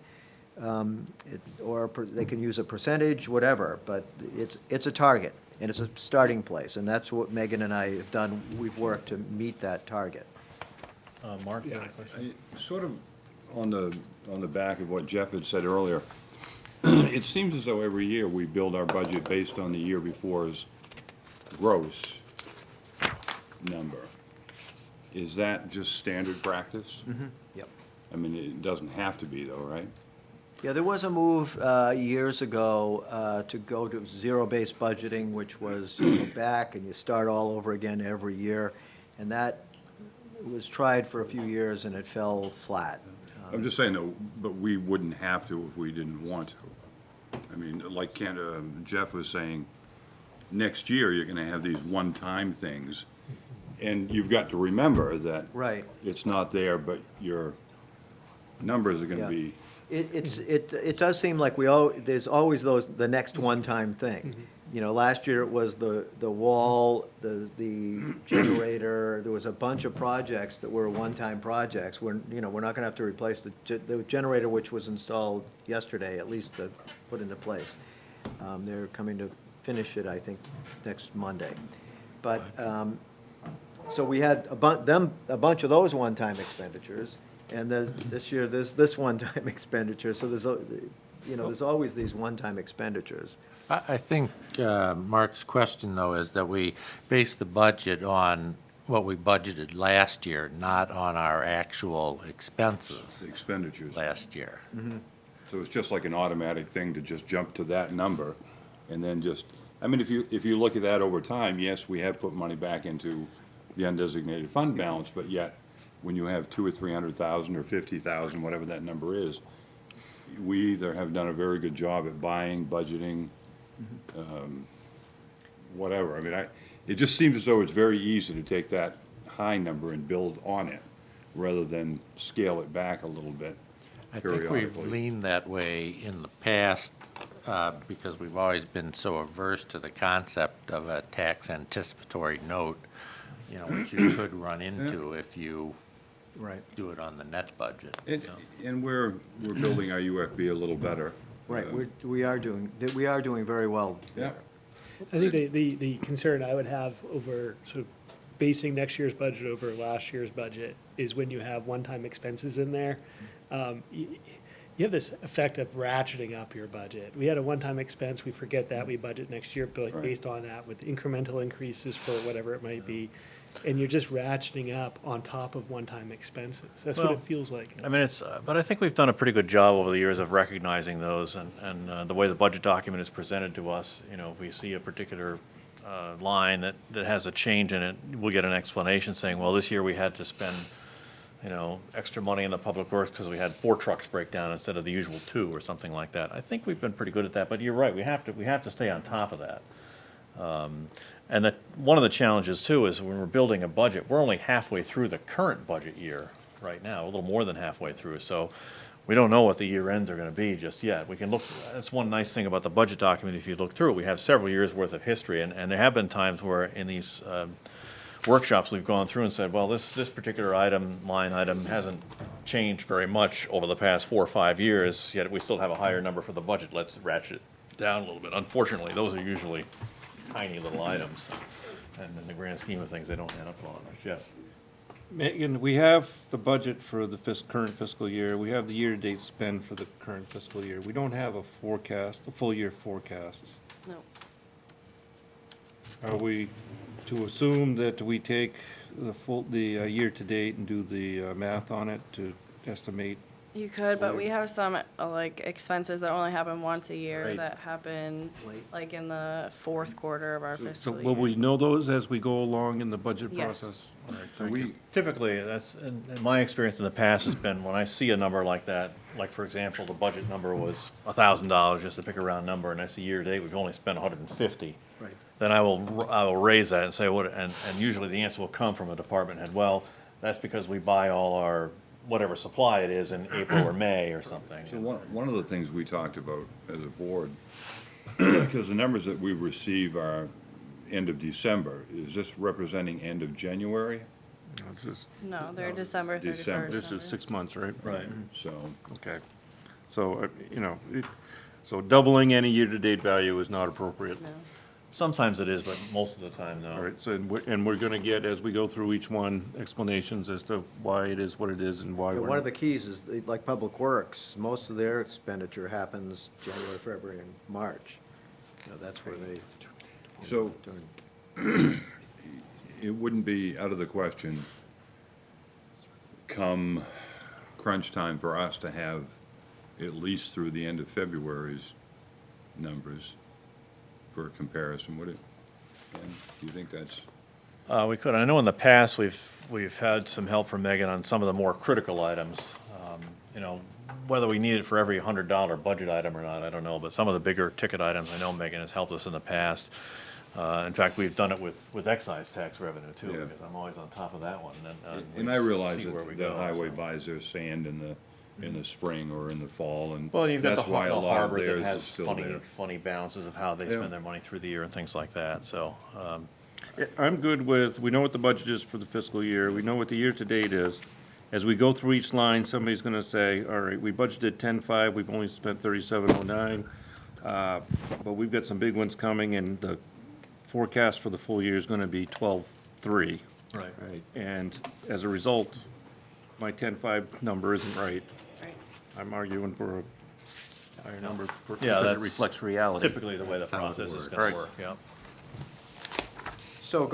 They can use a percentage, whatever, but it's a target, and it's a starting place, and that's what Megan and I have done. We've worked to meet that target. Mark, you Yeah, have a question? sort of on the back of what Jeff had said earlier, it seems as though every year we build our budget based on the year before's gross number. Is that just standard practice? Yep. I mean, it doesn't have to be though, right? Yeah, there was a move years ago to go to zero-based budgeting, which was you go back and you start all over again every year, and that was tried for a few years and it fell flat. I'm just saying though, but we wouldn't have to if we didn't want to. I mean, like Jeff was saying, next year you're gonna have these one-time things. And you've got to remember that Right. it's not there, but your numbers are Yeah. gonna be. It does seem like there's always the next one-time thing. You know, last year it was the wall, the generator, there was a bunch of projects that were one-time projects. We're not gonna have to replace the generator which was installed yesterday, at least to put into place. They're coming to finish it, I think, next Monday. But, so we had a bunch of those one-time expenditures, and then this year, there's this one-time expenditure, so there's always these one-time expenditures. I think Mark's question, though, is that we base the budget on what we budgeted last year, not on our actual expenses The expenditures. last year. So it's just like an automatic thing to just jump to that number and then just, I mean, if you look at that over time, yes, we have put money back into the undesignated fund balance, but yet, when you have 200,000 or 300,000 or 50,000, whatever that number is, we either have done a very good job at buying, budgeting, whatever. I mean, it just seems as though it's very easy to take that high number and build on it, rather than scale it back a little bit I think we've periodically. leaned that way in the past because we've always been so averse to the concept of a tax anticipatory note, which you could run into if you Right. do it on the net budget. And we're building our UFB a little better. Right, we are doing very well. Yeah. I think the concern I would have over sort of basing next year's budget over last year's budget is when you have one-time expenses in there. You have this effect of ratcheting up your budget. We had a one-time expense, we forget that, we budget next year, but Right. based on that with incremental increases for whatever it might be. And you're just ratcheting up on top of one-time expenses. That's what Well, it feels like. I mean, but I think we've done a pretty good job over the years of recognizing those, and the way the budget document is presented to us, if we see a particular line that has a change in it, we'll get an explanation saying, well, this year we had to spend, extra money in the public works because we had 4 trucks break down instead of the usual 2 or something like that. I think we've been pretty good at that, but you're right, we have to stay on top of that. And one of the challenges too is when we're building a budget, we're only halfway through the current budget year right now, a little more than halfway through. So we don't know what the year ends are gonna be just yet. We can look, that's one nice thing about the budget document, if you look through it, we have several years' worth of history. And there have been times where in these workshops, we've gone through and said, well, this particular line item hasn't changed very much over the past 4 or 5 years, yet we still have a higher number for the budget. Let's ratchet it down a little bit. Unfortunately, those are usually tiny little items, and in the grand scheme of things, they don't add up a lot. Jeff? Megan, we have the budget for the current fiscal year, we have the year-to-date spend for the current fiscal year. We don't have a forecast, a full-year forecast. No. Are we to assume that we take the year-to-date and do the math on it to estimate? You could, but we have some, expenses that only happen once a year Right. that happen, like, in the fourth quarter of our So fiscal year. will we know those as we go along in the budget Yes. process? All right, So thank you. Typically, that's, in my experience in the past has been, when I see a number like that, like, for example, the budget number was $1,000, just to pick a round number, and I see year-to-date, we've only spent 150. Right. Then I will raise that and say, and usually the answer will come from a department head, well, that's because we buy all our whatever supply it is in April or May or something. So one of the things we talked about as a board, because the numbers that we receive are end of December, is this representing end of January? It's just- No, they're December December. 31st. This is 6 months, right? Right. So, Okay. So, so doubling any year-to-date value is not appropriate. No. Sometimes it is, but most of the time, no. All right, so, and we're gonna get, as we go through each one, explanations as to why it is what it is and why Yeah, we're. one of the keys is, like Public Works, most of their expenditure happens January, February, and March. You know, that's where they. so during- it wouldn't be out of the question come crunch time for us to have at least through the end of February's numbers for comparison, would it? And do you think that's? We could. I know in the past, we've had some help from Megan on some of the more critical items. You know, whether we need it for every $100 budget item or not, I don't know, but some of the bigger ticket items, I know Megan has helped us in the past. In fact, we've done it with excise tax revenue too, Yeah. because I'm always on top of that one, And we I realize see where we that go, the highway so. buys their sand in the spring or in the fall, and Well, you've got that's the why a lot of harbor that theirs is has still funny, there. funny balances of how they Yeah. spend their money through the year and things like that, so. Yeah, I'm good with, we know what the budget is for the fiscal year, we know what the year-to-date is. As we go through each line, somebody's gonna say, all right, we budgeted 10.5, we've only spent 3709. But we've got some big ones coming, and the forecast for the full year is gonna be 12.3. Right. And as a result, my 10.5 number isn't right. Right. I'm arguing for a higher number because Yeah, it that's reflects reality. Typically, the way the process is gonna Right. work, yeah. So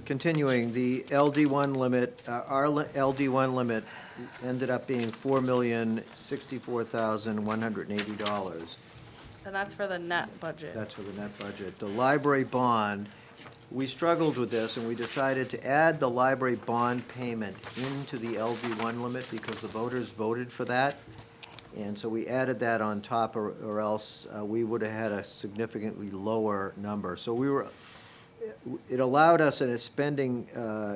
continuing, the LD1 limit, our LD1 limit ended up being $4,064,180. And that's for the net budget. That's for the net budget. The library bond, we struggled with this, and we decided to add the library bond payment into the LD1 limit because the voters voted for that. And so we added that on top, or else we would have had a significantly lower number. So it allowed us a spending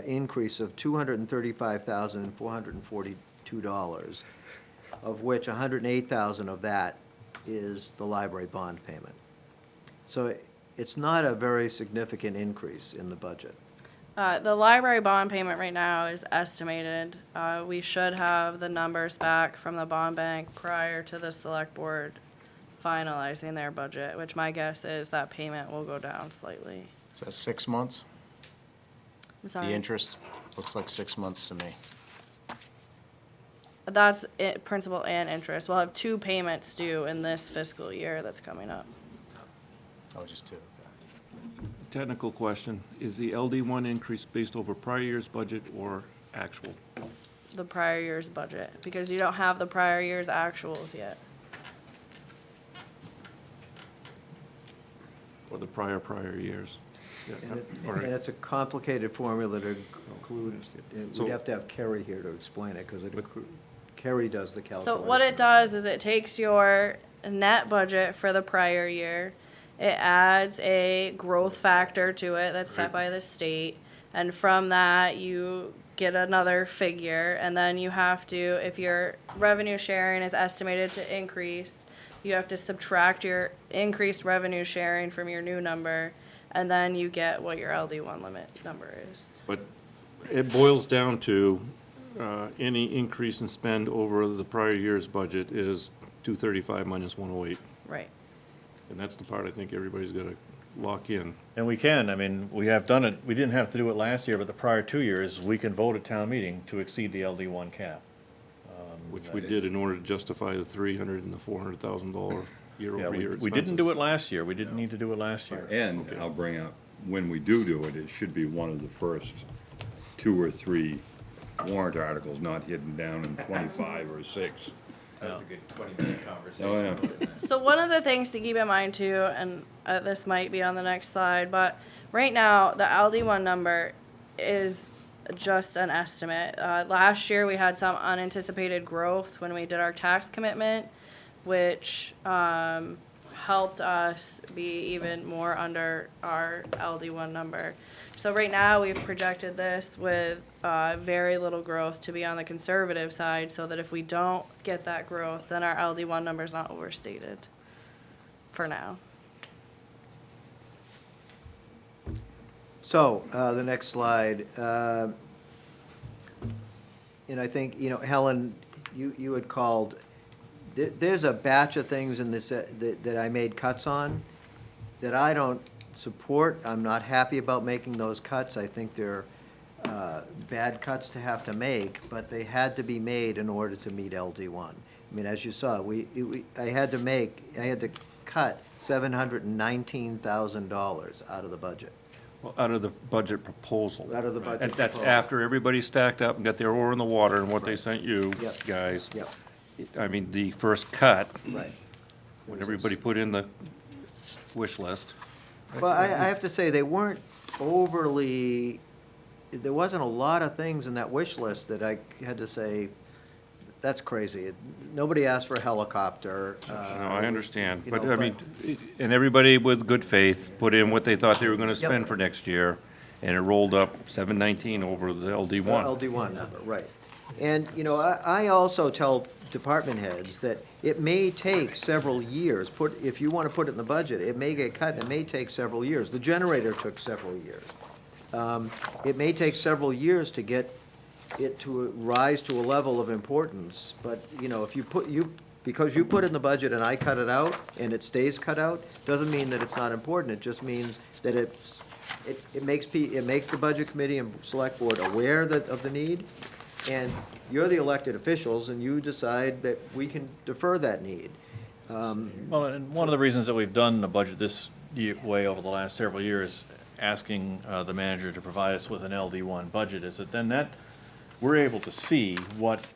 increase of $235,442, of which $108,000 of that is the library bond payment. So it's not a very significant increase in the budget. The library bond payment right now is estimated. We should have the numbers back from the bond bank prior to the select board finalizing their budget, which my guess is that payment will go down slightly. Is that 6 months? I'm The sorry. interest looks like 6 months to me. That's it, principal and interest. We'll have two payments due in this fiscal year that's coming up. Oh, just 2, okay. Technical question, is the LD1 increase based over prior year's budget or actual? The prior year's budget, because you don't have the prior year's actuals yet. Or the prior years? Yeah, all right. And it's a complicated formula to include, So- we'd have to have Kerry here to explain it, because Kerry does the So calculation. what it does is it takes your net budget for the prior year, it adds a growth factor to it that's set by the state, and from that, you get another figure, and then you have to, if your revenue sharing is estimated to increase, you have to subtract your increased revenue sharing from your new number, and then you get what your LD1 limit number is. But it boils down to, any increase in spend over the prior year's budget is 235 minus 108. Right. And that's the part I think everybody's gotta lock in. And we can, I mean, we have done it, we didn't have to do it last year, but the prior 2 years, we can vote at town meeting to exceed the LD1 cap. Which we did in order to justify the $300,000 and the $400,000 Yeah, year-over-year we didn't expenses. do it last year, we didn't need to do it last year. And I'll bring up, when we do it, it should be one of the first 2 or 3 warrant articles, not hidden down in 25 or 6. That was a good 20-minute conversation. Oh, yeah. So one of the things to keep in mind too, and this might be on the next slide, but right now, the LD1 number is just an estimate. Last year, we had some unanticipated growth when we did our tax commitment, which helped us be even more under our LD1 number. So right now, we've projected this with very little growth to be on the conservative side, so that if we don't get that growth, then our LD1 number is not overstated for now. So, the next slide, and I think, you know, Helen, you had called, there's a batch of things in this, that I made cuts on that I don't support. I'm not happy about making those cuts. I think they're bad cuts to have to make, but they had to be made in order to meet LD1. I mean, as you saw, I had to cut $719,000 out of the budget. Well, out of the budget proposal. Out of the budget And that's proposal. after everybody stacked up and got their oar in the water and what they sent you Yep. guys. Yep. I mean, the first cut, Right. when everybody put in the wish list. Well, I have to say, they weren't overly, there wasn't a lot of things in that wish list that I had to say, that's crazy. Nobody asked for a helicopter. No, I understand, you but know, I mean, and everybody with good faith put in what they thought they were gonna Yep. spend for next year, and it rolled up 719 over the LD1. LD1 number, right. And, you know, I also tell department heads that it may take several years, if you want to put it in the budget, it may get cut, it may take several years. The generator took several years. It may take several years to get it to rise to a level of importance, but, you know, if because you put it in the budget and I cut it out, and it stays cut out, doesn't mean that it's not important, it just means that it makes the budget committee and select board aware of the need, and you're the elected officials, and you decide that we can defer that need. Well, and one of the reasons that we've done the budget this way over the last several years, asking the manager to provide us with an LD1 budget, is that then we're able to see what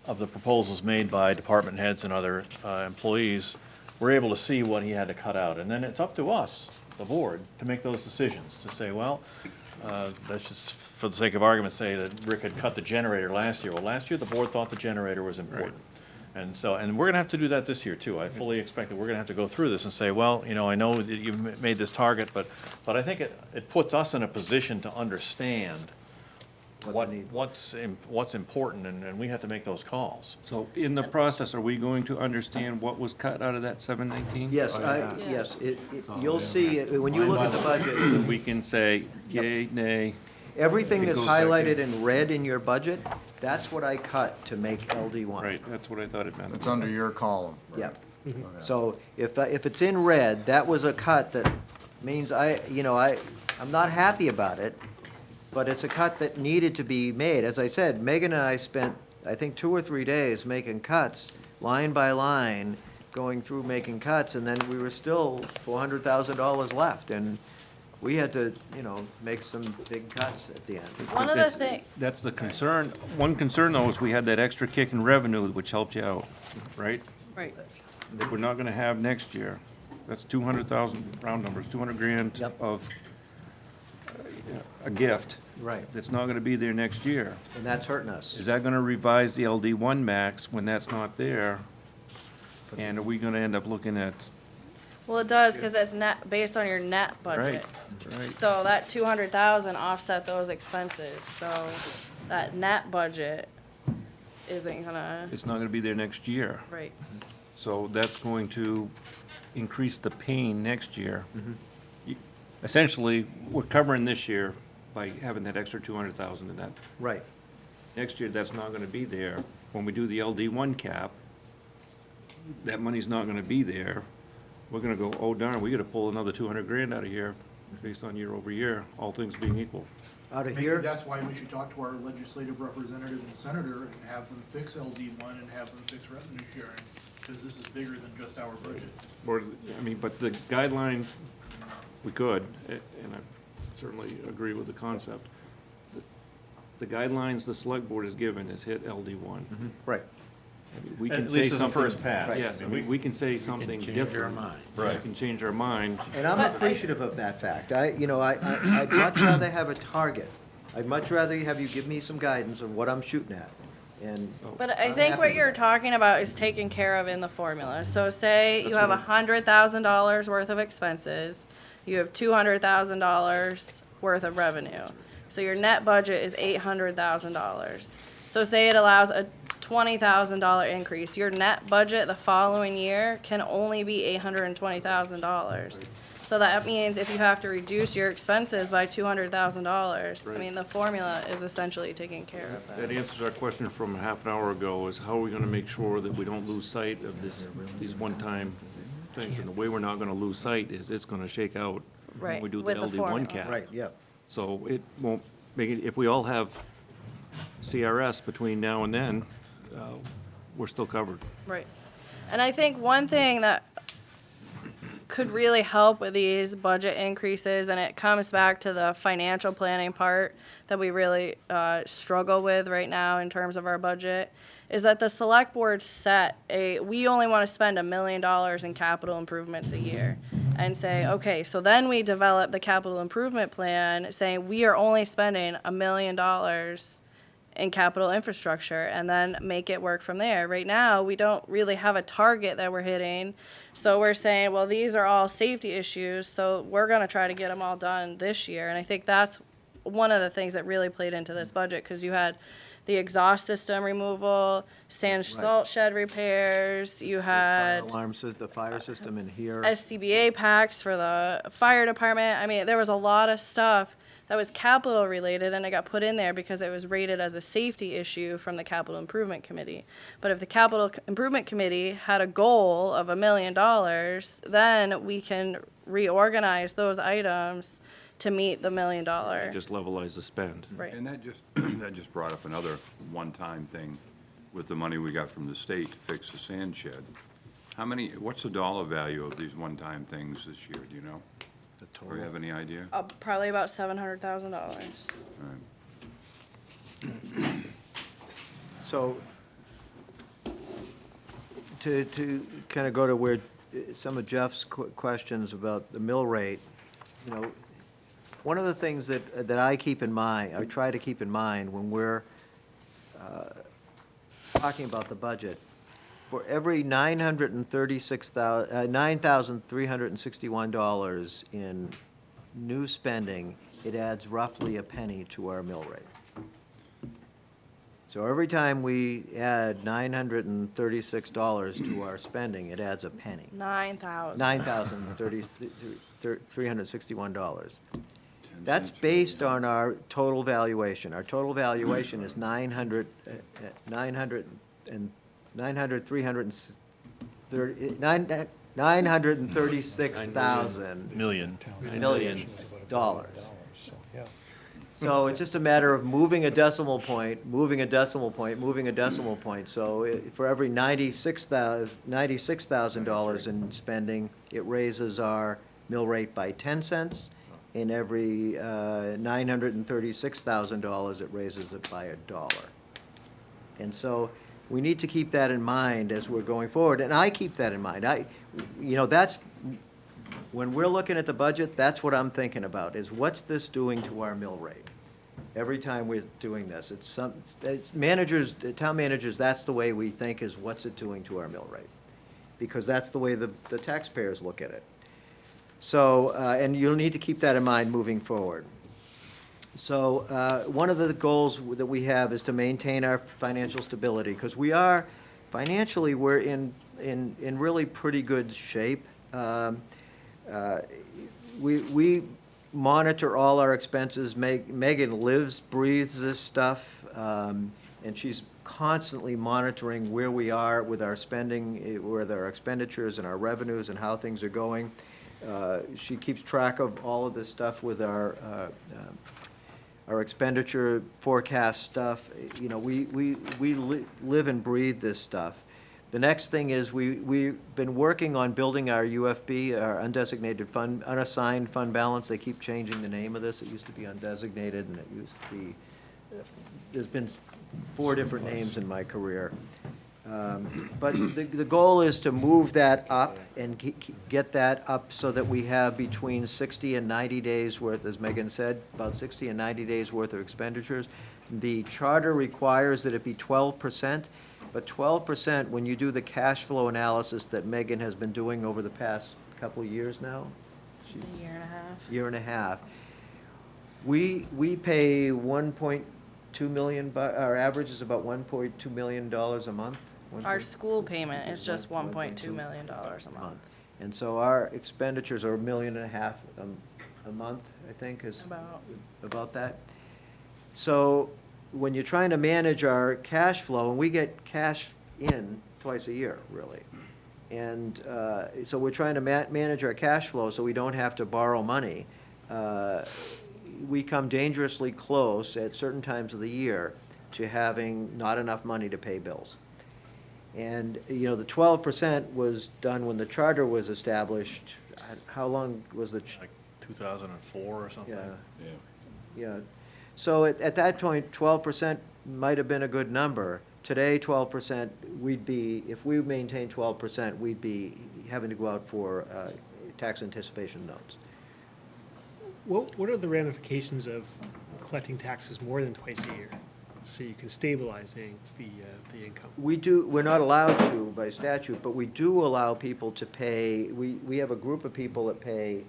of the proposals made by department heads and other employees, we're able to see what he had to cut out. And then it's up to us, the board, to make those decisions, to say, well, let's just, for the sake of argument, say that Rick had cut the generator last year. Well, last year, the board thought the generator was important. And so, and we're gonna have to do that this year too. I fully expect that we're gonna have to go through this and say, well, you know, I know that you've made this target, but I think it puts us in a position to understand what's important, and we have to make those calls. So in the process, are we going to understand what was cut out of that 719? Yes, yes, you'll see, when you look at the budget, We can say yay, nay. everything It that's goes back in. highlighted in red in your budget, that's what I cut to make LD1. Right, that's what I thought it meant. It's under your column. Yeah. So if it's in red, that was a cut that means I'm not happy about it, but it's a cut that needed to be made. As I said, Megan and I spent, I think, 2 or 3 days making cuts, line by line, going through making cuts, and then we were still $400,000 left, and we had to, make some big cuts at the end. One of the things, That's the concern. One concern, though, is we had that extra kick in revenue, which helped you out, right? right, That we're not gonna have next year. That's 200,000, round numbers, 200 grand Yep. of a gift. Right. That's not gonna be there next year. And that's hurting us. Is that gonna revise the LD1 max when that's not there? And are we gonna end up looking at, well, it does, because it's net, based on your net budget. right? So that 200,000 offset those expenses, so that net budget isn't gonna, It's not gonna be there next year. right. So that's going to increase the pain next year. You- Essentially, we're covering this year by having that extra 200,000 in that. Right. Next year, that's not gonna be there. When we do the LD1 cap, that money's not gonna be there. We're gonna go, oh darn, we gotta pull another 200 grand out of here based on year over year, all things being equal. Out of Maybe here, that's why we should talk to our legislative representative and senator and have them fix LD1 and have them fix revenue sharing, because this is bigger than just our budget. Or, I mean, but the guidelines, we could, and I certainly agree with the concept. The guidelines the select board has given is hit LD1. right. I mean, we At can say least as a something. first pass. Yes, and we can say something change our different. mind. We can change our mind. And I'm appreciative of that fact. I'd much rather have a target. I'd much rather have you give me some guidance on what I'm shooting at. And But I I'm think happy what with you're that. talking about is taken care of in the formula. So say you have $100,000 worth of expenses, you have $200,000 worth of revenue. So your net budget is $800,000. So say it allows a $20,000 increase, your net budget the following year can only be $820,000. So that means if you have to reduce your expenses by $200,000, I mean, the formula is essentially taking care of That that. answers our question from a half an hour ago, is how are we gonna make sure that we don't lose sight of these one-time things? And the way we're not gonna lose sight is it's gonna shake out when Right, we do the with the LD formula. one cap. Right, yeah. So it won't make it, if we all have CRS between now and then, we're still covered. Right. And I think one thing that could really help with these budget increases, and it comes back to the financial planning part that we really struggle with right now in terms of our budget, is that the select board we only want to spend $1 million in capital improvements a year. And say, okay, so then we develop the capital improvement plan saying we are only spending $1 million in capital infrastructure, and then make it work from there. Right now, we don't really have a target that we're hitting, so we're saying, well, these are all safety issues, so we're gonna try to get them all done this year. And I think that's one of the things that really played into this budget, because you had the exhaust system removal, sand salt shed repairs, you had The fire system in here. SCBA packs for the fire department. I mean, there was a lot of stuff that was capital related, and it got put in there because it was rated as a safety issue from the Capital Improvement Committee. But if the Capital Improvement Committee had a goal of $1 million, then we can reorganize those items to meet the $1 million. Just levelize the spend. Right. And that just brought up another one-time thing with the money we got from the state to fix the sand shed. What's the dollar value of these one-time things this year, do you know? Do you have any idea? Probably about $700,000. All right. So, to kind of go to where some of Jeff's questions about the mill rate, you know, one of the things that I keep in mind, I try to keep in mind when we're talking about the budget, for every $9,361 in new spending, it adds roughly a penny to our mill rate. So every time we add $936 to our spending, it adds a penny. 9,000. $9,361. That's based on our total valuation. Our total valuation is $936,000 Million. dollars. So it's just a matter of moving a decimal point, moving a decimal point, moving a decimal point. So for every $96,000 in spending, it raises our mill rate by 10 cents. In every $936,000, it raises it by $1. And so we need to keep that in mind as we're going forward, and I keep that in mind. That's, when we're looking at the budget, that's what I'm thinking about, is what's this doing to our mill rate? Every time we're doing this, it's managers, town managers, that's the way we think, is what's it doing to our mill rate? Because that's the way the taxpayers look at it. So, and you'll need to keep that in mind moving forward. So, one of the goals that we have is to maintain our financial stability, because financially, we're in really pretty good shape. We monitor all our expenses. Megan lives, breathes this stuff, and she's constantly monitoring where we are with our spending, with our expenditures and our revenues and how things are going. She keeps track of all of this stuff with our expenditure forecast stuff. You know, we live and breathe this stuff. The next thing is we've been working on building our UFB, our undesignated fund, unassigned fund balance. They keep changing the name of this. It used to be undesignated, and it used to be, there's been 4 different names in my career. But the goal is to move that up and get that up so that we have between 60 and 90 days worth, as Megan said, about 60 and 90 days worth of expenditures, The charter requires that it be 12%, but 12%, when you do the cash flow analysis that Megan has been doing over the past couple of years now, A year and a half. year and a half, we pay 1.2 million, our average is about $1.2 million a month. Our school payment is just One- $1.2 1.2 million a month. And so our expenditures are $1.5 million a month, I think, is about that. So when you're trying to manage our cash flow, and we get cash in twice a year, really. And so we're trying to manage our cash flow so we don't have to borrow money. We come dangerously close at certain times of the year to having not enough money to pay bills. And, you know, the 12% was done when the charter was established. How long was the? Like 2004 or something? Yeah. Yeah. So at that point, 12% might have been a good number. Today, 12%, we'd be, if we maintain 12%, we'd be having to go out for tax anticipation notes. What are the ramifications of collecting taxes more than twice a year? So you can stabilizing the income? We're not allowed to by statute, but we do allow people to pay, we have a group of people that pay.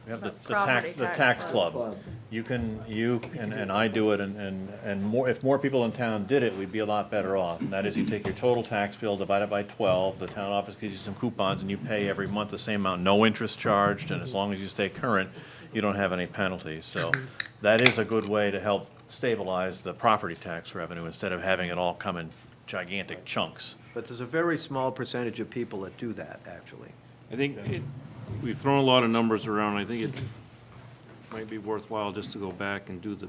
We have the Property the tax tax club. club. You and I do it, and more, if more people in town did it, we'd be a lot better off. And that is, you take your total tax bill, divide it by 12, the town office gives you some coupons, and you pay every month the same amount, no interest charged, and as long as you stay current, you don't have any penalties. So that is a good way to help stabilize the property tax revenue instead of having it all come in gigantic chunks. But there's a very small percentage of people that do that, actually. I think we've thrown a lot of numbers around. I think it might be worthwhile just to go back and do the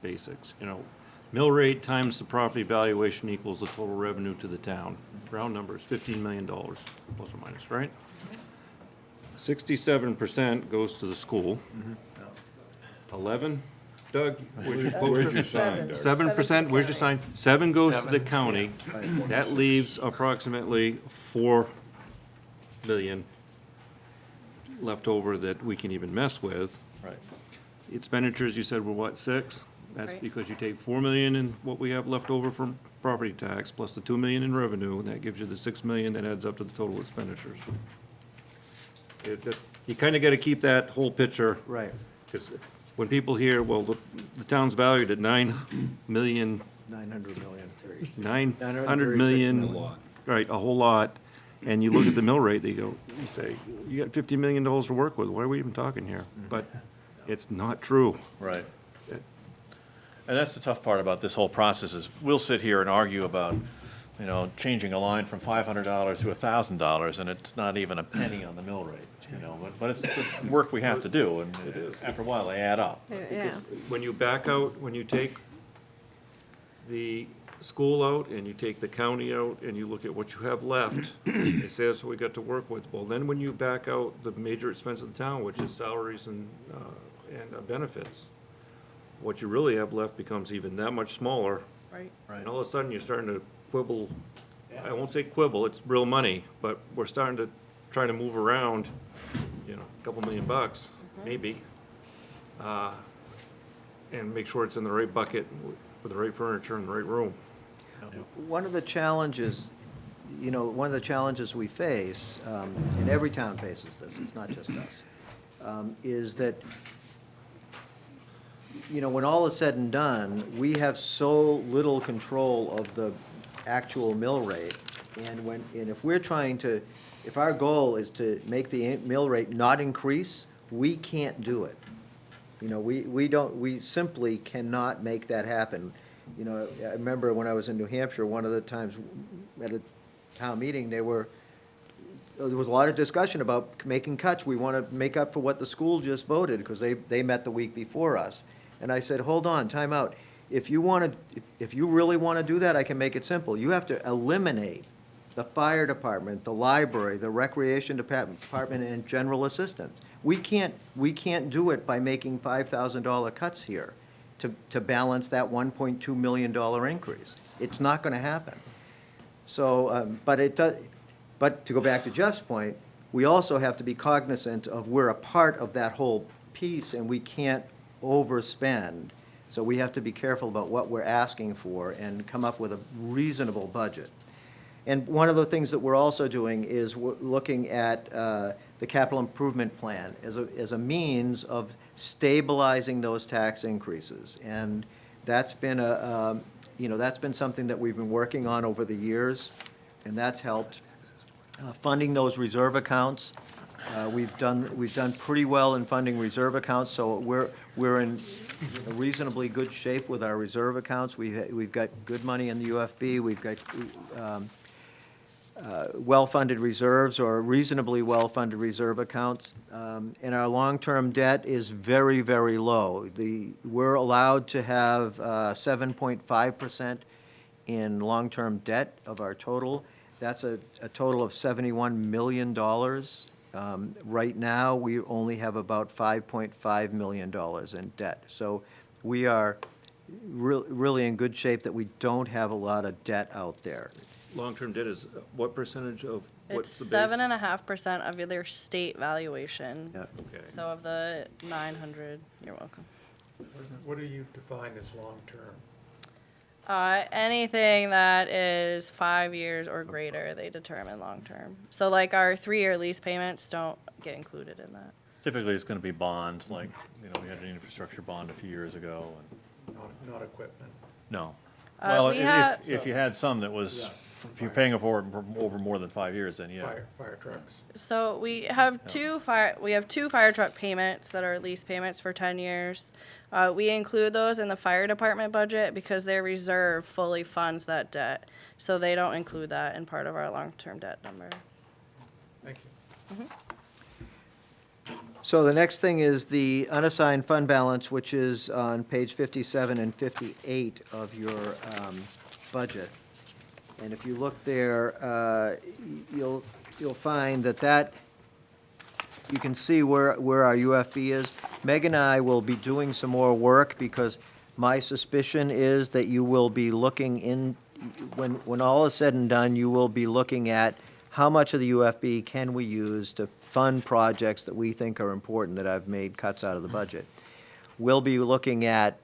basics. You know, mill rate times the property valuation equals the total revenue to the town. Round numbers, $15 million, plus or minus, right? 67% goes to the school. 11, Doug, where's your Where's your poster? sign, Doug? 7%, where's your sign? 7 goes to the county. That leaves approximately 4 million left over that we can even mess with. Right. Expenditures, you said were what, 6? That's Right. because you take 4 million in what we have left over from property tax, plus the 2 million in revenue, and that gives you the 6 million that adds up to the total expenditures. You kinda gotta keep that whole picture. Right. Because when people hear, well, the town's valued at 9 million, 900 million. 900 million. A lot. Right, a whole lot, and you look at the mill rate, you say, you got $50 million to work with, why are we even talking here? But it's not true. Right. And that's the tough part about this whole process is we'll sit here and argue about, you know, changing a line from $500 to $1,000, and it's not even a penny on the mill rate, you know, but it's the work we have to do, and after a while, they add up. Yeah. When you back out, when you take the school out and you take the county out and you look at what you have left, it says what we got to work with. Well, then when you back out the major expense of the town, which is salaries and benefits, what you really have left becomes even that much smaller. Right. And all of a sudden, you're starting to quibble, I won't say quibble, it's real money, but we're starting to try to move around, you know, a couple $1 million, maybe, and make sure it's in the right bucket with the right furniture in the right room. One of the challenges, you know, one of the challenges we face, and every town faces this, it's not just us, is that, you know, when all is said and done, we have so little control of the actual mill rate. And if we're trying to, if our goal is to make the mill rate not increase, we can't do it. You know, we simply cannot make that happen. You know, I remember when I was in New Hampshire, one of the times at a town meeting, there was a lot of discussion about making cuts. We want to make up for what the school just voted, because they met the week before us. And I said, hold on, time out. If you really want to do that, I can make it simple. You have to eliminate the fire department, the library, the recreation department, and general assistance. We can't do it by making $5,000 cuts here to balance that $1.2 million increase. It's not going to happen. So, but to go back to Jeff's point, we also have to be cognizant of we're a part of that whole piece, and we can't overspend So we have to be careful about what we're asking for and come up with a reasonable budget. And one of the things that we're also doing is we're looking at the capital improvement plan as a means of stabilizing those tax increases. And that's been that's been something that we've been working on over the years, and that's helped. Funding those reserve accounts, we've done pretty well in funding reserve accounts, so we're in a reasonably good shape with our reserve accounts. We've got good money in the UFB, we've got well-funded reserves or reasonably well-funded reserve accounts. And our long-term debt is very, very low. We're allowed to have 7.5% in long-term debt of our total. That's a total of $71 million. Right now, we only have about $5.5 million in debt. So we are really in good shape that we don't have a lot of debt out there. Long-term debt is what percentage of, what's It's the base? 7.5% of their state valuation. Yeah. Okay. So of the 900, you're welcome. What do you define as long-term? Anything that is 5 years or greater, they determine long-term. So like our 3-year lease payments don't get included in that. Typically, it's going to be bonds, like, we had an infrastructure bond a few years ago, and, Not equipment. no. Uh, Well, we have- if you had some that was, Yeah. if you're paying over more than 5 years, then yeah. Fire trucks. So we have two fire truck payments that are lease payments for 10 years. We include those in the fire department budget because their reserve fully funds that debt. So they don't include that in part of our long-term debt number. Thank you. So the next thing is the unassigned fund balance, which is on page 57 and 58 of your budget. And if you look there, you'll find that you can see where our UFB is. Meg and I will be doing some more work because my suspicion is that you will be looking in, when all is said and done, you will be looking at how much of the UFB can we use to fund projects that we think are important that I've made cuts out of the budget. We'll be looking at,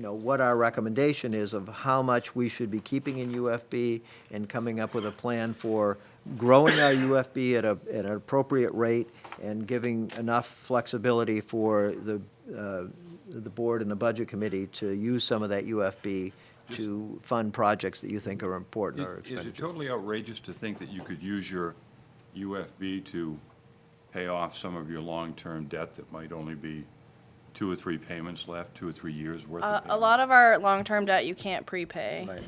what our recommendation is of how much we should be keeping in UFB and coming up with a plan for growing our UFB at an appropriate rate and giving enough flexibility for the board and the budget committee to use some of that UFB to fund projects that you think are important or Is it expenditures. totally outrageous to think that you could use your UFB to pay off some of your long-term debt that might only be 2 or 3 payments left, 2 or 3 years worth of payments? A lot of our long-term debt you can't prepay. Right.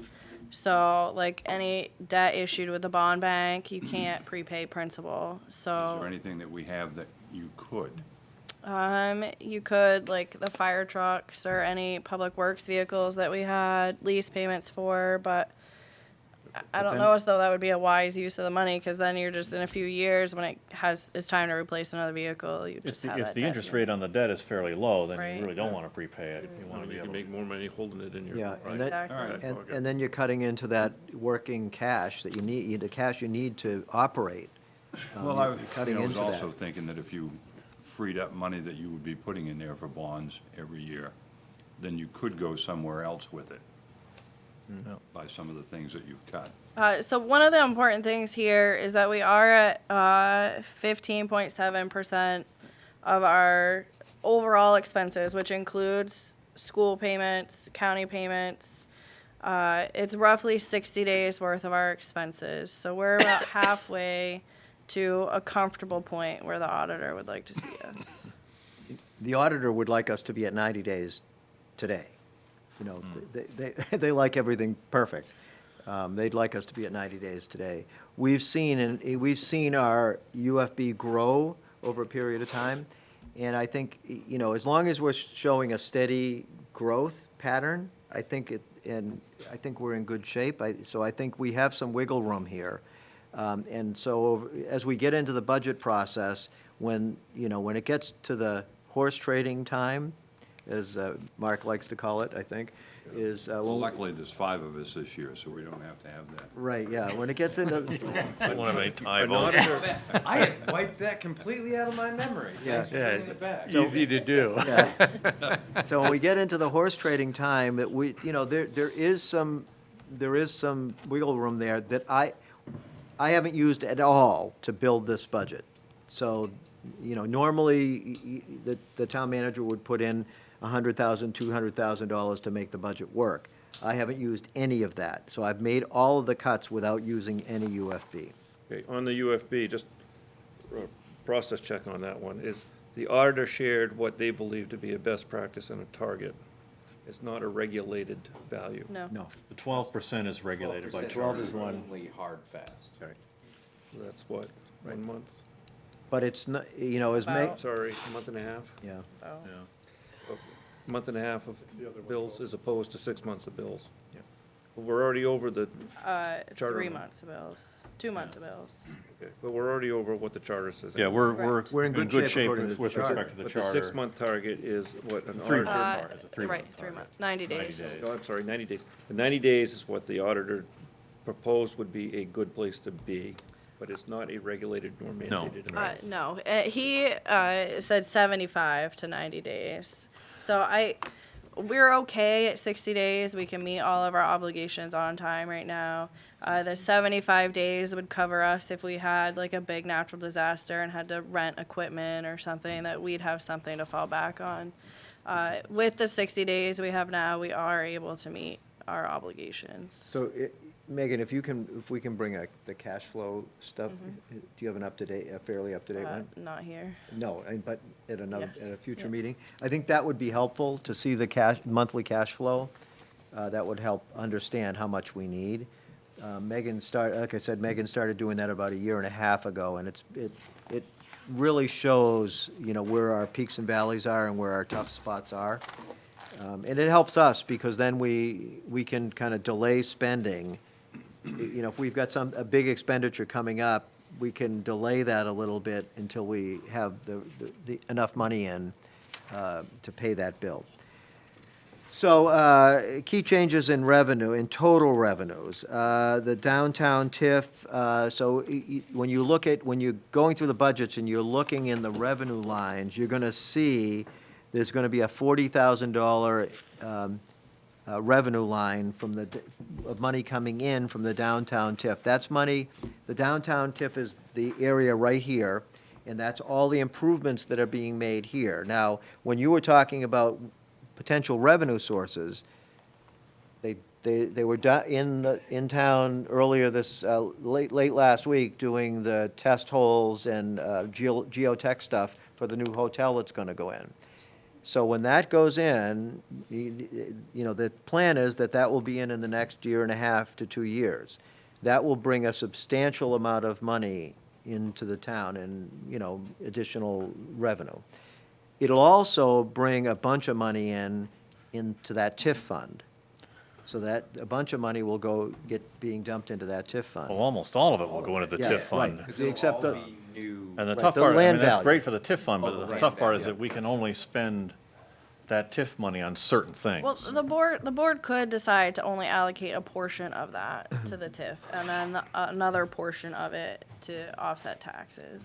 So like any debt issued with the bond bank, you can't prepay principal. Is So there anything that we have that you could? you could, like the fire trucks or any public works vehicles that we had lease payments for, but I don't then- know as though that would be a wise use of the money, because then you're just in a few years when it's time to replace another vehicle, you If just the, have if that the debt interest here. rate on the debt is fairly low, then Right. you really don't want to prepay it. You want to be You able can to. make more money holding it in your. Yeah, right. and that, Exactly. All right. and then you're cutting into that working cash that you need, the cash you need to operate. Well, I You're cutting was into also that. thinking that if you freed up money that you would be putting in there for bonds every year, then you could go somewhere else with it. By some of the things that you've cut. So one of the important things here is that we are at 15.7% of our overall expenses, which includes school payments, county payments. It's roughly 60 days worth of our expenses. So we're about halfway to a comfortable point where the auditor would like to see us. The auditor would like us to be at 90 days today. They like everything perfect. They'd like us to be at 90 days today. We've seen our UFB grow over a period of time, and I think, as long as we're showing a steady growth pattern, I think we're in good shape. So I think we have some wiggle room here. And so as we get into the budget process, when it gets to the horse trading time, as Mark likes to call it, I think, is, Luckily, there's 5 of us this year, so we don't have to have that. right, yeah, when it gets into, I don't have any tie votes. I had wiped that completely out of my memory. Yeah. Thanks for bringing it back. Easy to do. yeah. So when we get into the horse trading time, that we, you know, there is some wiggle room there that I haven't used at all to build this budget. So, you know, normally, the town manager would put in $100,000, $200,000 to make the budget work. I haven't used any of that, so I've made all of the cuts without using any UFB. Okay, on the UFB, just a process check on that one, is the auditor shared what they believe to be a best practice and a target. It's not a regulated value. No. No, The 12% is regulated by 12 is one. Only hard fast. So that's what, 1 month? but it's not, you know, as Meg, About- Sorry, a month and a half? yeah. Oh. Month and a half of bills as opposed to 6 months of bills. Yeah. But we're already over the, Charter 3 amount. months of bills, 2 months of bills. okay, but we're already over what the charter says. Yeah, we're We're in good shape according to the with charter. respect to the But the charter. 6-month target is what an Three auditor. months. Sorry, it's a 3 Right, month 3 target. months, 90 days. days. Oh, I'm sorry, 90 days. The 90 days is what the auditor proposed would be a good place to be, but it's not a regulated nor No. mandated amount. No, he said 75 to 90 days. So we're okay at 60 days. We can meet all of our obligations on time right now. The 75 days would cover us if we had like a big natural disaster and had to rent equipment or something, that we'd have something to fall back on. With the 60 days we have now, we are able to meet our obligations. So, Megan, if we can bring the cash flow stuff, do you have a fairly up-to-date one? Not here. No, but at Yes, at a future yeah. meeting? I think that would be helpful to see the monthly cash flow. That would help understand how much we need. Like I said, Megan started doing that about a year and a half ago, and it really shows, you know, where our peaks and valleys are and where our tough spots are. And it helps us, because then we can kind of delay spending. You know, if we've got a big expenditure coming up, we can delay that a little bit until we have the enough money in to pay that bill. So, key changes in revenue, in total revenues. The downtown TIF, so when you're going through the budgets and you're looking in the revenue lines, you're gonna see there's gonna be a $40,000 revenue line of money coming in from the downtown TIF. That's money, the downtown TIF is the area right here, and that's all the improvements that are being made here. Now, when you were talking about potential revenue sources, they were in town earlier late last week, doing the test holes and geotech stuff for the new hotel that's gonna go in. So when that goes in, you know, the plan is that will be in the next year and a half to 2 years. That will bring a substantial amount of money into the town and, you know, additional revenue. It'll also bring a bunch of money into that TIF fund. So that a bunch of money will being dumped into that TIF fund. Well, almost all of it will go into the Yeah, TIF fund. right. Except the, And the Right, tough the part, I land mean, that's value. great for the TIF fund, Oh, but the the land tough part is value. that we can only spend that TIF money on certain things. Well, the board could decide to only allocate a portion of that to the TIF, and then another portion of it to offset taxes.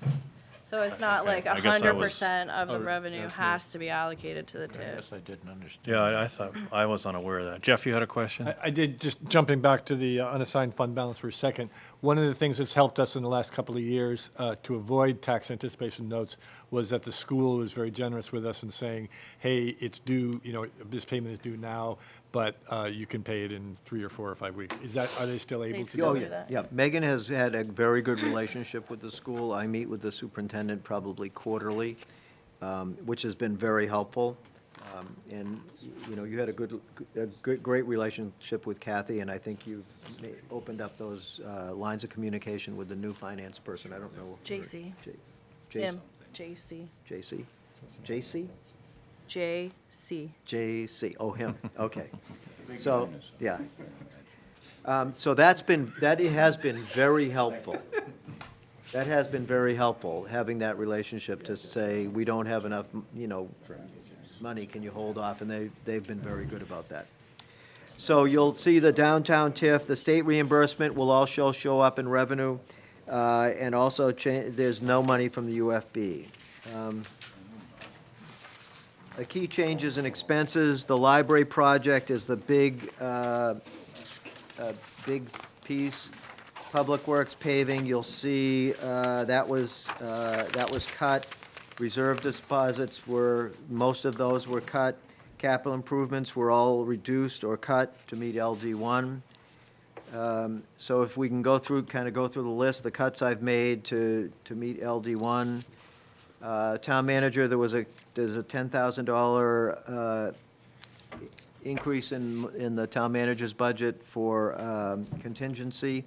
So it's not Okay, like I guess I was- 100% of the revenue has to be allocated to the I TIF. guess I didn't understand. Yeah, I thought, I was unaware of that. Jeff, you had a question? I did, just jumping back to the unassigned fund balance for a second. One of the things that's helped us in the last couple of years to avoid tax anticipation notes was that the school was very generous with us in saying, hey, it's due, you know, this payment is due now, but you can pay it in 3 or 4 or 5 weeks. Are they still able to do still that? do that. yeah, Megan has had a very good relationship with the school. I meet with the superintendent probably quarterly, which has been very helpful. And, you know, you had a great relationship with Kathy, and I think you've opened up those lines of communication with the new finance person. I don't know. JC. Jason? JC. JC? JC? JC. JC, oh, him, okay. So, yeah. So that has been very helpful. That has been very helpful, having that relationship to say, we don't have enough, you know, money, can you hold off? And they've been very good about that. So you'll see the downtown TIF, the state reimbursement will also show up in revenue, and also there's no money from the UFB. The key changes in expenses, the library project is the big piece. Public Works paving, you'll see, that was cut. Reserve deposits most of those were cut. Capital improvements were all reduced or cut to meet LD one. So if we can go through the list, the cuts I've made to meet LD one. Town manager, there's a $10,000 increase in the town manager's budget for contingency.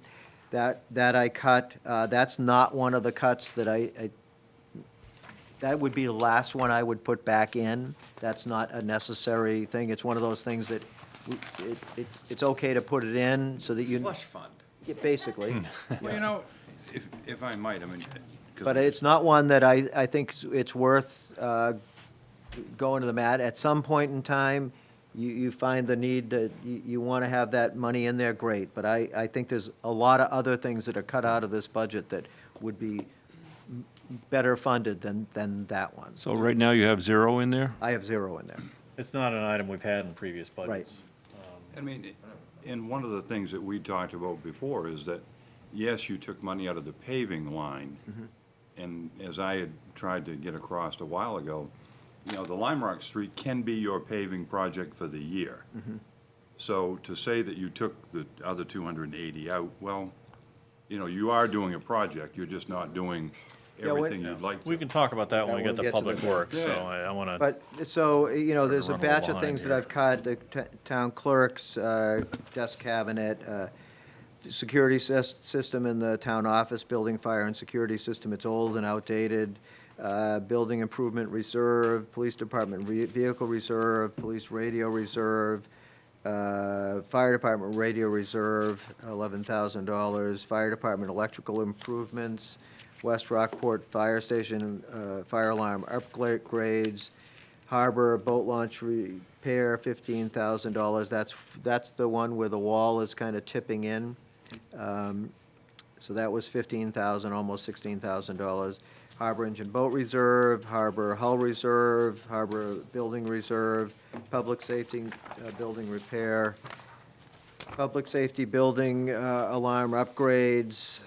That I cut. That's not one of the cuts that that would be the last one I would put back in. That's not a necessary thing. It's one of those things that it's okay to put it in so that you. Slush fund. Yeah, basically. Well, you know, if I might, I mean. 'cause But it's not one that I think it's worth going to the mat. At some point in time, you find the need that you want to have that money in there, great. But I think there's a lot of other things that are cut out of this budget that would be better funded than that one. So right now you have 0 in there? I have 0 in there. It's not an item we've had in previous budgets. I mean, and one of the things that we talked about before is that, yes, you took money out of the paving line, and as I had tried to get across a while ago, you know, the Lime Rock Street can be your paving project for the year. So to say that you took the other 280 out, well, you know, you are doing a project, you're just not doing Yeah, when- everything you'd like to. We can talk about that when we get to Public Works, so Yeah. I want to. But, so, there's a Run a little batch of behind things that here. I've cut, the town clerk's desk cabinet, security system in the town office building, fire and security system, it's old and outdated. Building improvement reserve, police department vehicle reserve, police radio reserve, fire department radio reserve, $11,000. Fire department electrical improvements, West Rockport Fire Station, fire alarm upgrades, harbor boat launch repair, $15,000. That's the one where the wall is kind of tipping in. So that was $15,000, almost $16,000. Harbor engine boat reserve, harbor hull reserve, harbor building reserve, public safety building repair, public safety building alarm upgrades.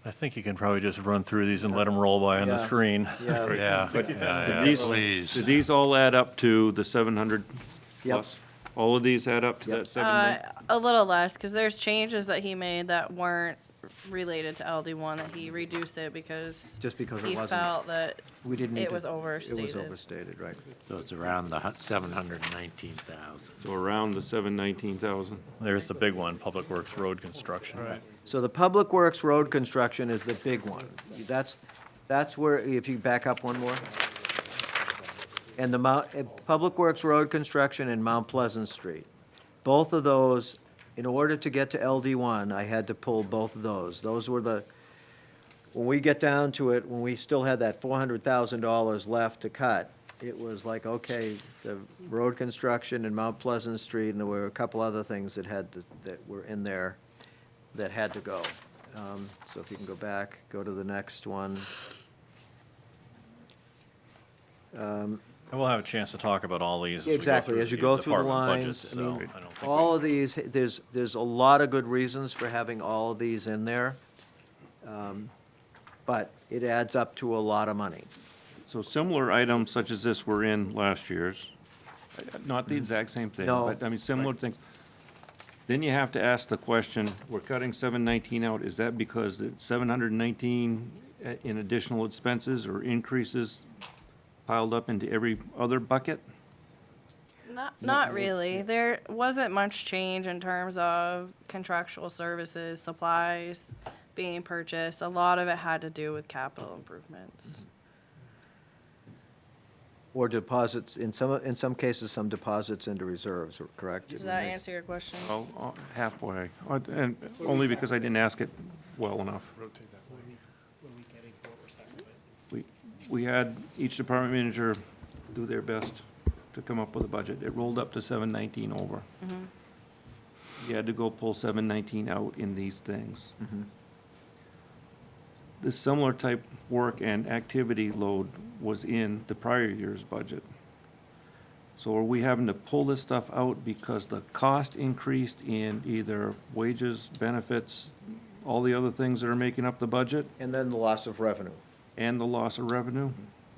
I think you can probably just run through these and let them roll by on the Yeah. screen. Yeah, Did yeah, these- please. Did these all add up to the 700 Yep. plus? All of these add up to Yep. that 700? A little less, because there's changes that he made that weren't related to LD one, that he reduced it because Just because it he wasn't, felt that we didn't need it to- was It overstated. was overstated, right. So it's around the 719,000. So around the 719,000? There's the big one, Public Works Road Construction. So the Public Works road construction is the big one. That's where, if you back up one more. And the Public Works road construction in Mount Pleasant Street. Both of those, in order to get to LD one, I had to pull both of those. Those were when we get down to it, when we still had that $400,000 left to cut, it was like, okay, the road construction in Mount Pleasant Street, and there were a couple other things that were in there that had to go. So if you can go back, go to the next one. And we'll have a chance to talk about all these. Exactly, as you go through the department lines, budgets, I so mean, I don't think all of these, there's a lot of good reasons for having all of these in there. But it adds up to a lot of money. So similar items such as this were in last year's, not the exact same thing, No. but I mean, similar things. Then you have to ask the question, we're cutting 719 out, is that because the 719 in additional expenses or increases piled up into every other bucket? Not really. There wasn't much change in terms of contractual services, supplies being purchased. A lot of it had to do with capital improvements. Or deposits, in some cases, some deposits into reserves, correct? Does that answer your question? Well, halfway, and only because I didn't ask it well enough. We had each department manager do their best to come up with a budget. It rolled up to 719 over. You had to go pull 719 out in these things. This similar type work and activity load was in the prior year's budget. So are we having to pull this stuff out because the cost increased in either wages, benefits, all the other things that are making up the budget, And then the loss of revenue. and the loss of revenue?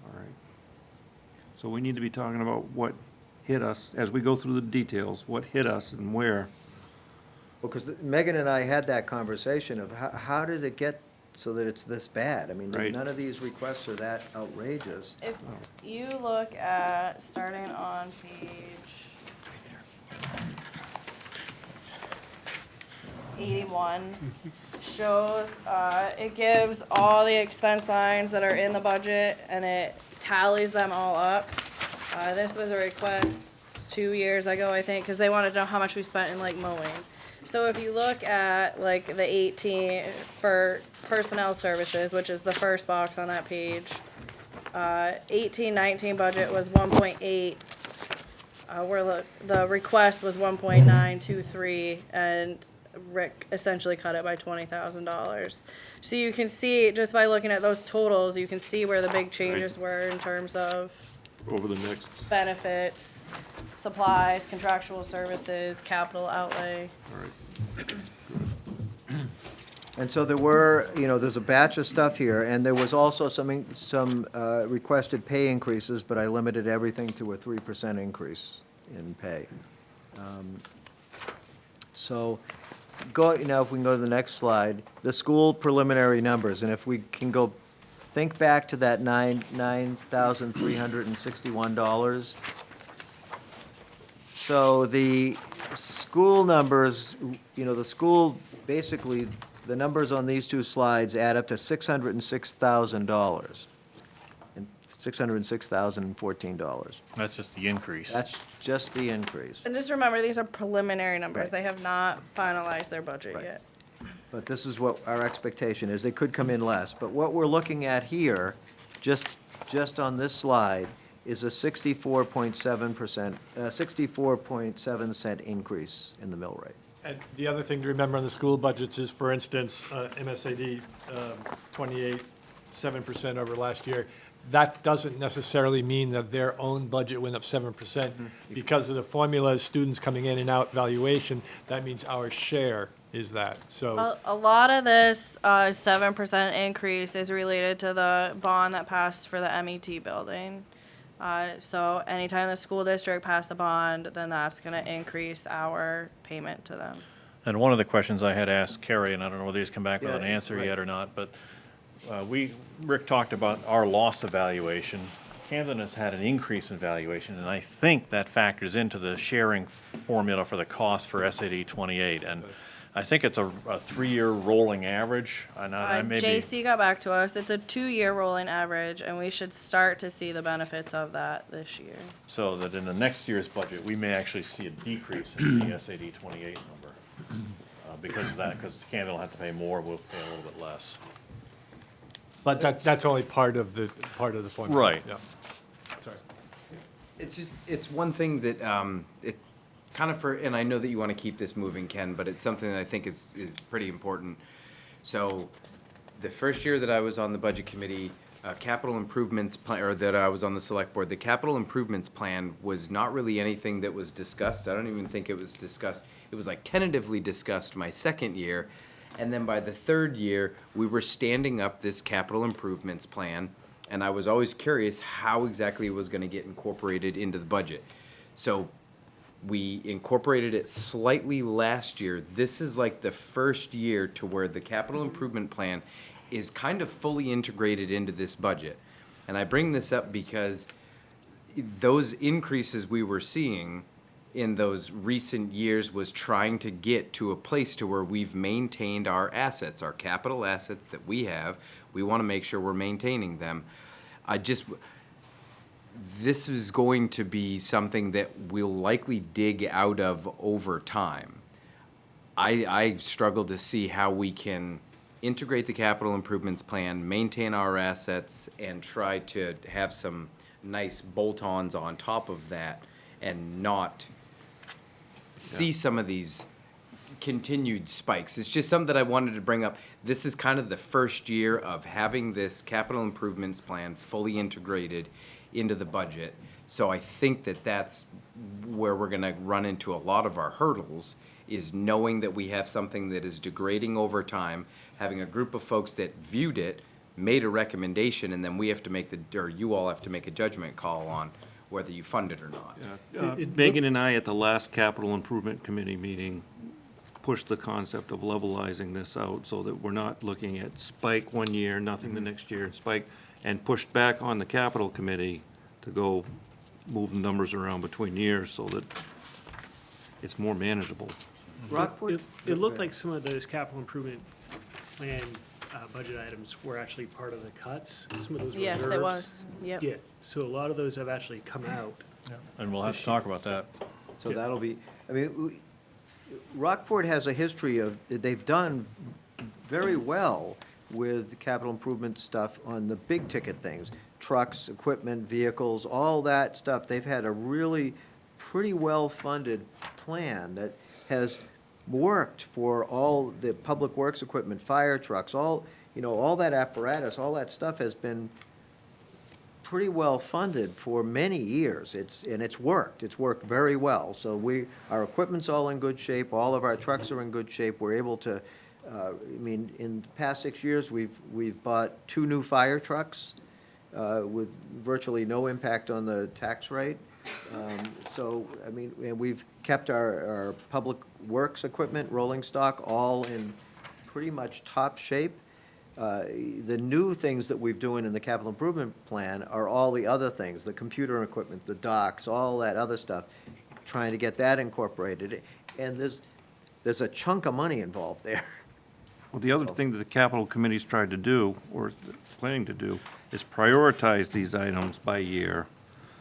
All right. So we need to be talking about what hit us, as we go through the details, what hit us and where. Because Megan and I had that conversation of how does it get so that it's this bad? I mean, Right. none of these requests are that outrageous. If you look at, starting on page 81, shows, it gives all the expense lines that are in the budget, and it tallies them all up. This was a request 2 years ago, I think, because they wanted to know how much we spent in like mowing. So if you look at like the 18 for personnel services, which is the first box on that page, 18-19 budget was 1.8. Where the request was 1.923, and Rick essentially cut it by $20,000. So you can see, just by looking at those totals, you can see where the big changes were in terms of Over the next, benefits, supplies, contractual services, capital outlay. all right. And so there were, there's a batch of stuff here, and there was also some requested pay increases, but I limited everything to a 3% increase in pay. So, now if we can go to the next slide, the school preliminary numbers, and if we can go, think back to that $9,361. So the school numbers, the school, basically, the numbers on these two slides add up to $606,000 and $606,014. That's just the increase. That's just the increase. And just remember, these are preliminary numbers. Right. They have not finalized their budget Right. yet. But this is what our expectation is. They could come in less. But what we're looking at here, just on this slide, is a 64.7%, 64.7 cent increase in the mill rate. And the other thing to remember on the school budgets is, for instance, MSAD, 7% over last year. That doesn't necessarily mean that their own budget went up 7%. Because of the formula, students coming in and out valuation, that means our share is that, so. A lot of this 7% increase is related to the bond that passed for the MET building. So anytime the school district passed a bond, then that's gonna increase our payment to them. And one of the questions I had asked Carrie, and I don't know whether he's come back with an Yeah, answer right. yet or not, but Rick talked about our loss evaluation. Camden has had an increase in valuation, and I think that factors into the sharing formula for the cost for SAD 28. And I think it's a 3-year rolling average, and I may be. JC got back to us. It's a 2-year rolling average, and we should start to see the benefits of that this year. So that in the next year's budget, we may actually see a decrease in the SAD 28 number. Because of that, because Camden will have to pay more, we'll pay a little bit less. But that's only part of the formula. Right. Yeah. Sorry. It's one thing that, it kind of and I know that you want to keep this moving, Ken, but it's something that I think is pretty important. So, the first year that I was on the budget committee, capital improvements plan, or that I was on the select board, the capital improvements plan was not really anything that was discussed. I don't even think it was discussed. It was like tentatively discussed my second year. And then by the third year, we were standing up this capital improvements plan. And I was always curious how exactly it was going to get incorporated into the budget. So we incorporated it slightly last year. This is like the first year to where the capital improvement plan is kind of fully integrated into this budget. And I bring this up because those increases we were seeing in those recent years was trying to get to a place to where we've maintained our assets, our capital assets that we have. We want to make sure we're maintaining them. This is going to be something that we'll likely dig out of over time. I struggle to see how we can integrate the capital improvements plan, maintain our assets, and try to have some nice bolt-ons on top of that and not see some of these continued spikes. It's just something that I wanted to bring up. This is kind of the first year of having this capital improvements plan fully integrated into the budget. So I think that that's where we're gonna run into a lot of our hurdles, is knowing that we have something that is degrading over time, having a group of folks that viewed it, made a recommendation, and then we have to make or you all have to make a judgment call on whether you fund it or not. Megan and I, at the last capital improvement committee meeting, pushed the concept of levelizing this out so that we're not looking at spike one year, nothing the next year, and spike, and pushed back on the capital committee to go move the numbers around between years so that it's more manageable. Rockport? It looked like some of those capital improvement plan budget items were actually part of the cuts, some of those reserves. Yes, it was, yep. Yeah, so a lot of those have actually come out. And we'll have to talk about that. So that'll be, I mean, Rockport has a history of, they've done very well with capital improvement stuff on the big ticket things, trucks, equipment, vehicles, all that stuff. They've had a really pretty well-funded plan that has worked for all the public works equipment, fire trucks, all, you know, all that apparatus, all that stuff has been pretty well funded for many years. It's worked very well. So our equipment's all in good shape, all of our trucks are in good shape. We're able to, I mean, in the past 6 years, we've bought 2 new fire trucks with virtually no impact on the tax rate. So, I mean, and we've kept our public works equipment, rolling stock, all in pretty much top shape. The new things that we're doing in the capital improvement plan are all the other things, the computer equipment, the docks, all that other stuff, trying to get that incorporated. And there's a chunk of money involved there. Well, the other thing that the capital committee's tried to do, or is planning to do, is prioritize these items by year,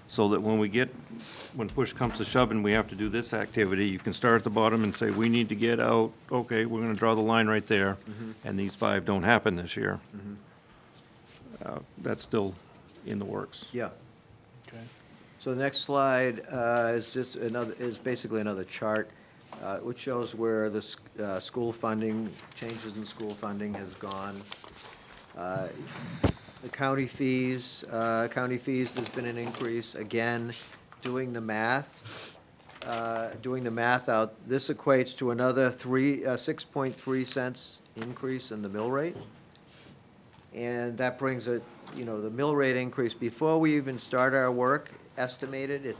so that when push comes to shove and we have to do this activity, you can start at the bottom and say, we need to get out, okay, we're gonna draw the line right there, and these 5 don't happen this year. That's still in the works. Yeah. So the next slide is basically another chart, which shows where the school funding, changes in school funding has gone. The county fees, there's been an increase. Again, doing the math out, this equates to another 6.3 cents increase in the mill rate. And that brings it, you know, the mill rate increase, before we even start our work, estimated,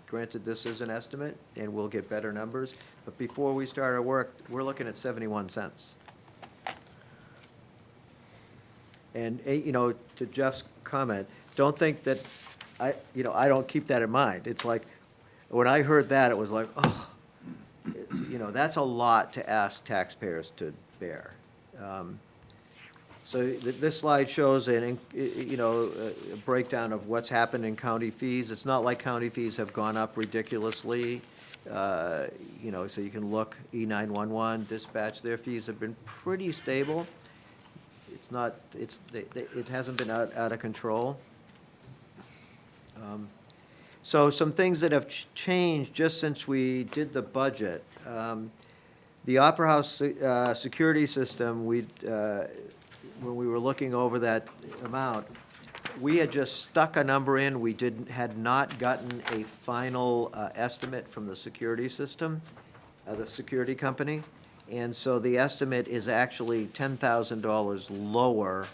granted this is an estimate, and we'll get better numbers, but before we start our work, we're looking at 71 cents. And, you know, to Jeff's comment, don't think that, I don't keep that in mind. It's like, when I heard that, it was like, oh, you know, that's a lot to ask taxpayers to bear. So this slide shows a breakdown of what's happened in county fees. It's not like county fees have gone up ridiculously. You know, so you can look, E911, dispatch, their fees have been pretty stable. It's not, it hasn't been out of control. So some things that have changed just since we did the budget. The Opera House security system, when we were looking over that amount, we had just stuck a number in. We had not gotten a final estimate from the security system, the security company. And so the estimate is actually $10,000 lower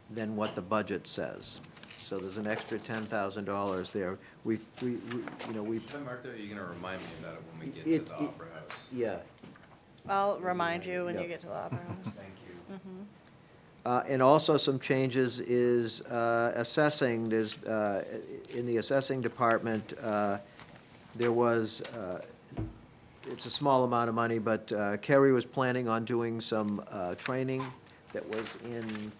than what the budget says. So there's an extra $10,000 there. Martha, are you gonna remind me about it when we get to the Opera House? Yeah. I'll remind you when you Yep. get to the Opera House. Thank you. And also some changes is assessing. There's, in the assessing department, there was, it's a small amount of money, but Kerry was planning on doing some training that was in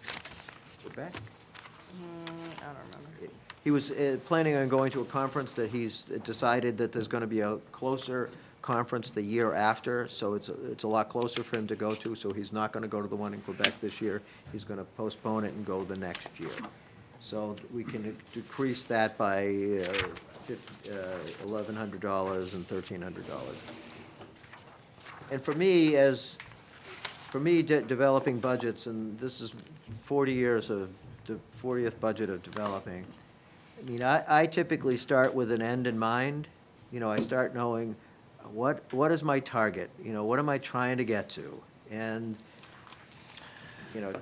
Quebec. I don't remember. He was planning on going to a conference that he's decided that there's gonna be a closer conference the year after, so it's a lot closer for him to go to, so he's not gonna go to the one in Quebec this year. He's gonna postpone it and go the next year. So we can decrease that by $1,100 and $1,300. And for me, developing budgets, and this is 40 years of, the 40th budget of developing, I mean, I typically start with an end in mind. You know, I start knowing what is my target? You know, what am I trying to get to? And, you know,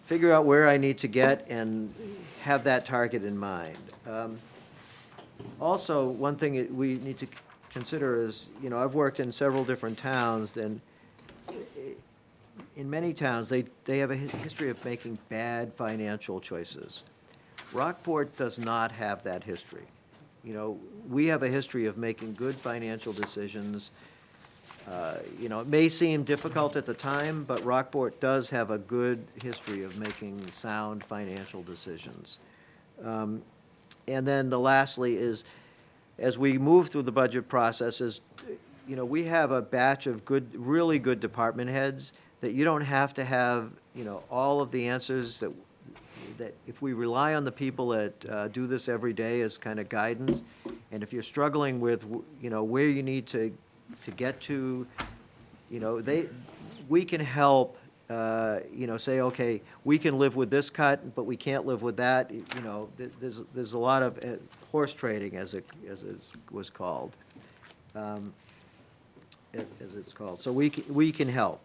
figure out where I need to get and have that target in mind. Also, one thing that we need to consider is, you know, I've worked in several different towns, and in many towns, they have a history of making bad financial choices. Rockport does not have that history. You know, we have a history of making good financial decisions. You know, it may seem difficult at the time, but Rockport does have a good history of making sound financial decisions. And then lastly is, as we move through the budget processes, you know, we have a batch of good, really good department heads that you don't have to have, you know, all of the answers that if we rely on the people that do this every day as kind of guidance, and if you're struggling with, you know, where you need to get to, you know, we can help, you know, say, okay, we can live with this cut, but we can't live with that. You know, there's a lot of horse trading, as it was called, as it's called. So we can help.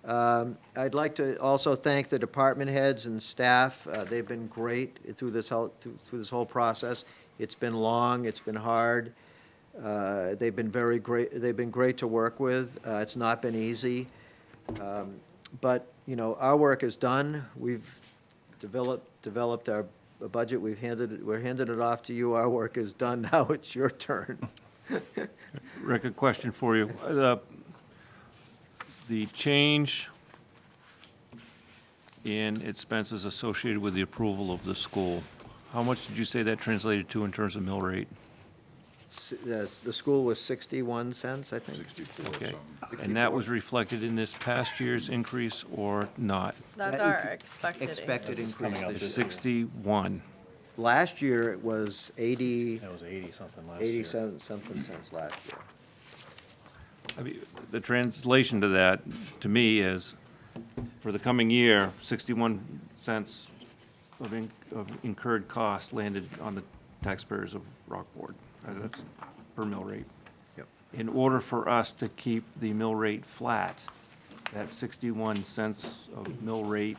I'd like to also thank the department heads and staff. They've been great through this whole process. It's been long, it's been hard. They've been very great. They've been great to work with. It's not been easy. But, you know, our work is done. We've developed our budget. We're handing it off to you. Our work is done. Now it's your turn. Rick, a question for you. The change in expenses associated with the approval of the school, how much did you say that translated to in terms of mill rate? The school was 61 cents, I think. 64 Okay. something. And that was reflected in this past year's increase or not? That's our expected Expected increase. increase coming up this this year. 61. Last year, it was 80, That was 80-something last year. something cents last year. I mean, the translation to that, to me, is for the coming year, 61 cents of incurred cost landed on the taxpayers of Rockport. That's per mill rate. Yep. In order for us to keep the mill rate flat, that 61 cents of mill rate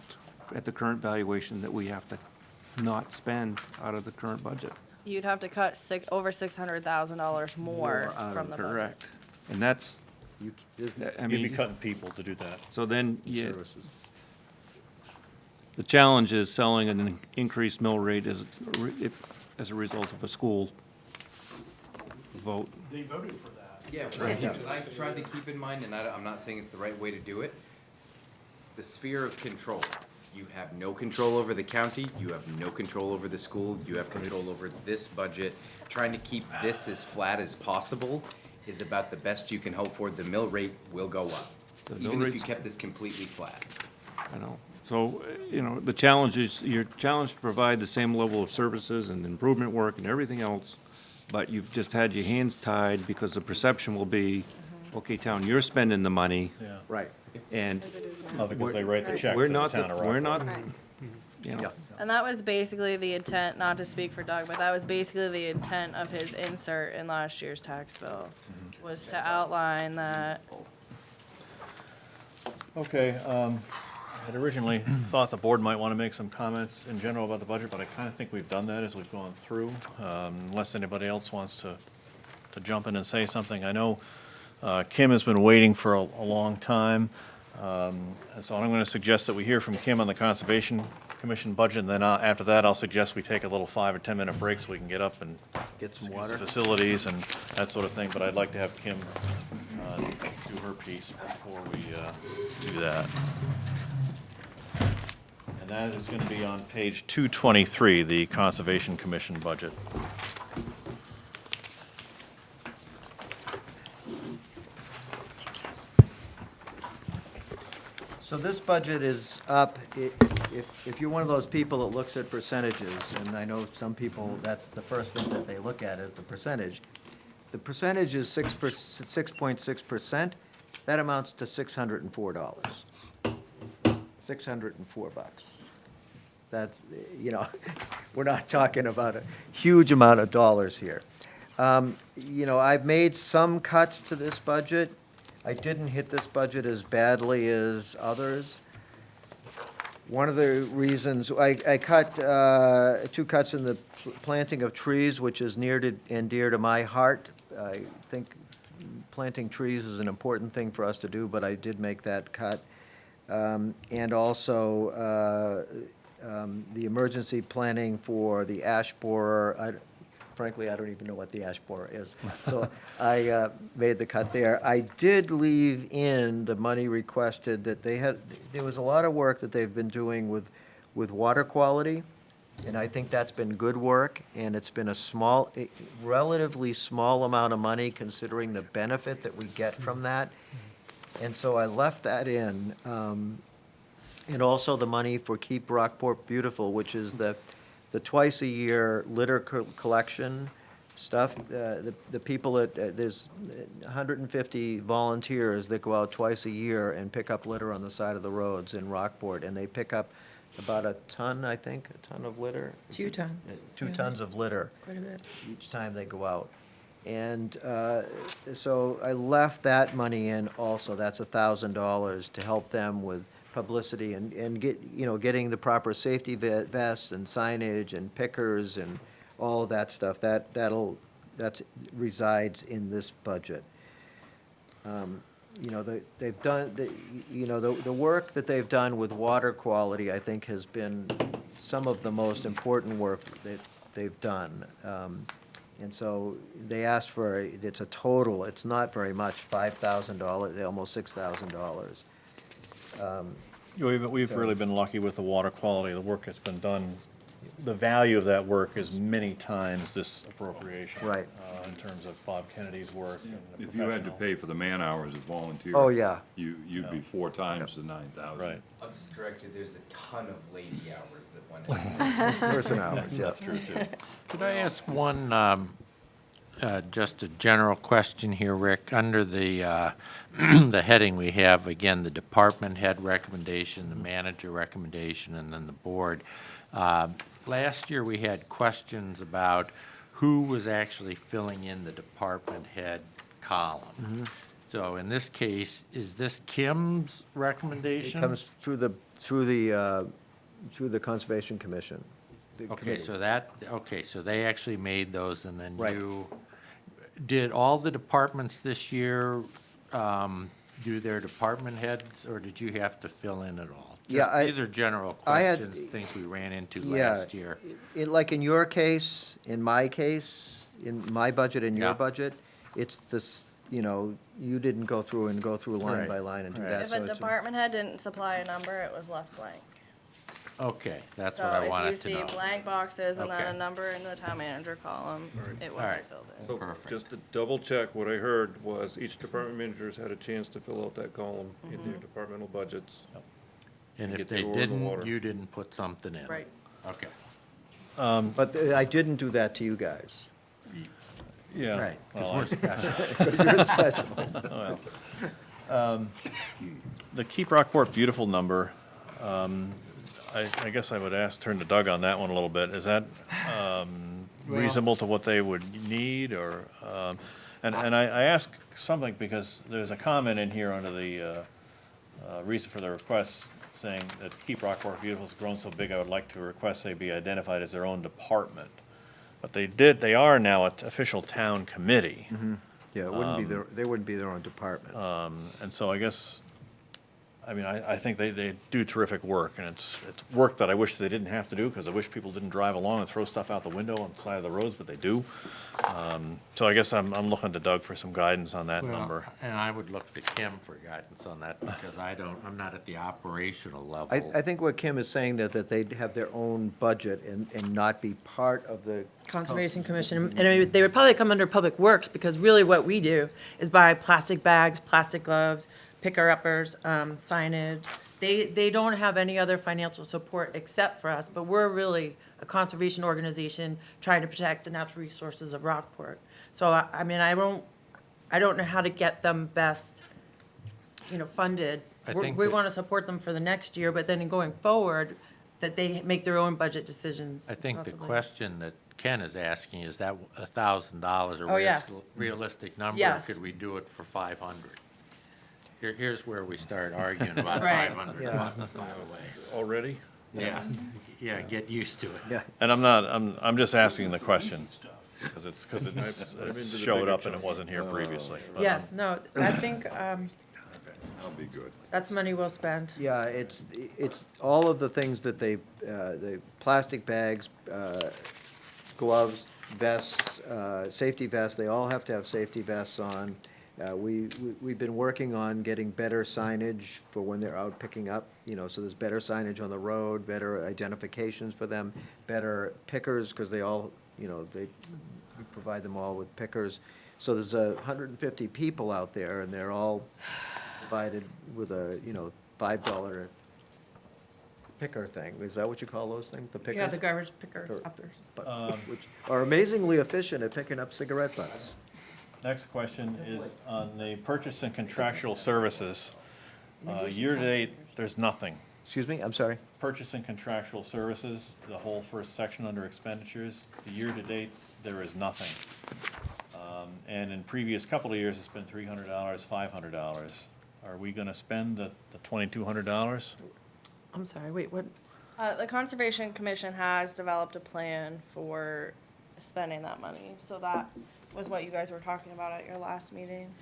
at the current valuation that we have to not spend out of the current budget. You'd have to cut over $600,000 more out from the budget. Correct. And that's, I You'd be mean, cutting people to do that. so then, yeah, Services. the challenge is selling an increased mill rate as a result of a school vote. They voted for that. Yeah, what I tried to keep in mind, and I'm not saying it's the right way to do it, the sphere of control. You have no control over the county, you have no control over the school, you have control over this budget. Trying to keep this as flat as possible is about the best you can hope for. The mill rate will go up, The mill even if you rate's- kept this completely flat. I know. So, you know, the challenge is, you're challenged to provide the same level of services and improvement work and everything else, but you've just had your hands tied because the perception will be, okay, town, you're spending the money, Yeah. Right. and As it is now. Oh, because they write the check we're to the not, town of we're Rockport. not, Right. you know. And that was basically the intent, not to speak for Doug, but that was basically the intent of his insert in last year's tax bill, was to outline that. Okay, I'd originally thought the board might want to make some comments in general about the budget, but I kind of think we've done that as we've gone through, unless anybody else wants to jump in and say something. I know Kim has been waiting for a long time, so I'm going to suggest that we hear from Kim on the Conservation Commission budget, and then after that, I'll suggest we take a little 5 or 10 minute break so we can get up and Get some use water. the facilities and that sort of thing, but I'd like to have Kim do her piece before we do that. And that is going to be on page 223, the Conservation Commission budget. So this budget is up, if you're one of those people that looks at percentages, and I know some people, that's the first thing that they look at is the percentage. The percentage is 6.6%. That amounts to $604. $604. That's, we're not talking about a huge amount of dollars here. I've made some cuts to this budget. I didn't hit this budget as badly as others. One of the reasons, I cut, 2 cuts in the planting of trees, which is near to and dear to my heart. I think planting trees is an important thing for us to do, but I did make that cut. And also, the emergency planning for the ash borer. Frankly, I don't even know what the ash borer is. So I made the cut there. I did leave in the money requested that there was a lot of work that they've been doing with water quality, and I think that's been good work, and it's been a relatively small amount of money considering the benefit that we get from that. And so I left that in. And also the money for Keep Rockport Beautiful, which is the twice-a-year litter collection stuff. The people there's 150 volunteers that go out twice a year and pick up litter on the side of the roads in Rockport, and they pick up about a ton of litter. 2 tons. 2 tons of litter. Quite a bit. Each time they go out. And so I left that money in also. That's $1,000 to help them with publicity and getting the proper safety vests and signage and pickers and all of that stuff. That resides in this budget. They've done, the work that they've done with water quality, I think, has been some of the most important work that they've done. And so they asked for, it's a total, it's not very much, $5,000, almost $6,000. We've really been lucky with the water quality, the work that's been done. The value of that work is many times this appropriation. Right. In terms of Bob Kennedy's work and the If you had to professional- pay for the man-hours of volunteer. Oh, yeah. You'd be 4 times the 9,000. Right. I'll just correct you, there's a ton of lady hours that went into Person hours, yeah. That's true, too. Could I ask one, just a general question here, Rick? Under the, the heading we have, again, the department head recommendation, the manager recommendation, and then the board. Last year, we had questions about who was actually filling in the department head column. So in this case, is this Kim's It recommendation? comes through the Conservation Commission. the Okay, committee. so they actually made those, and then Right. did all the departments this year do their department heads, or did you have to fill in at all? Yeah, Just- These are general I had- questions, things we ran into Yeah, last year. Like in your case, in my case, in my budget and your Yeah. budget, it's this, you didn't go through line Right. by line and do Right. that. If so a it's department head didn't supply a number, it was left blank. Okay, that's what I wanted to So if you know. see blank boxes and then Okay. a number in the town manager column, it All wasn't right. filled in. So Perfect. just to double check, what I heard was each department manager's had a chance to fill out that column in their departmental budgets. And if get they the oar in the water. didn't, you didn't put something in? Right. Okay, But I didn't do that to you guys. Yeah. right, because Well, we're special. You're special. The Keep Rockport Beautiful number, I guess I would turn to Doug on that one a little bit. Is that reasonable to what they would need, or, and I ask something because there's a comment in here under the reason for the request saying that Keep Rockport Beautiful has grown so big, I would like to request they be identified as their own department. But they are now an official town committee. Yeah, it wouldn't be they wouldn't be their own department. And so I guess, I think they do terrific work, and it's work that I wish they didn't have to do, because I wish people didn't drive along and throw stuff out the window on the side of the roads, but they do. So I guess I'm looking to Doug for some guidance on that Well, number. And I would look to Kim for guidance on that, because I'm not at the operational level. I think what Kim is saying that they'd have their own budget and not be part of the. Conservation Commission, and they would probably come under Public Works, because really what we do is buy plastic bags, plastic gloves, picker-uppers, signage, They don't have any other financial support except for us, but we're really a conservation organization trying to protect the natural resources of Rockport. So, I mean, I don't know how to get them best, funded. I think We that- want to support them for the next year, but then going forward, that they make their own budget decisions. I think the possibly. question that Ken is asking, is that $1,000 a Oh, yes. realistic number? Yes. Or could we do it for 500? Here's where we start arguing about Right. 500 Yeah. bucks, by the way. Already? Yeah, yeah, get used to it. Yeah. And I'm just asking the question, because it's showed up and it wasn't here previously. But, Yes, no, I think That'll be good. that's money well spent. Yeah, it's all of the things that the plastic bags, gloves, vests, safety vests, they all have to have safety vests on. We've been working on getting better signage for when they're out picking up, so there's better signage on the road, better identifications for them, better pickers, because they all, we provide them all with pickers. So there's 150 people out there, and they're all provided with a, $5 picker thing. Is that what you call those things, the pickers? Yeah, the garbage picker Or- uppers. Which are amazingly efficient at picking up cigarette butts. Next question is on the purchase and contractual services. Year-to-date, there's nothing. Excuse me, I'm sorry? Purchase and contractual services, the whole first section under expenditures, the year-to-date, there is nothing. And in previous couple of years, it's been $300, $500. Are we gonna spend the $2,200? I'm sorry, wait, what? The Conservation Commission has developed a plan for spending that money, so that was what you guys were talking about at your last meeting.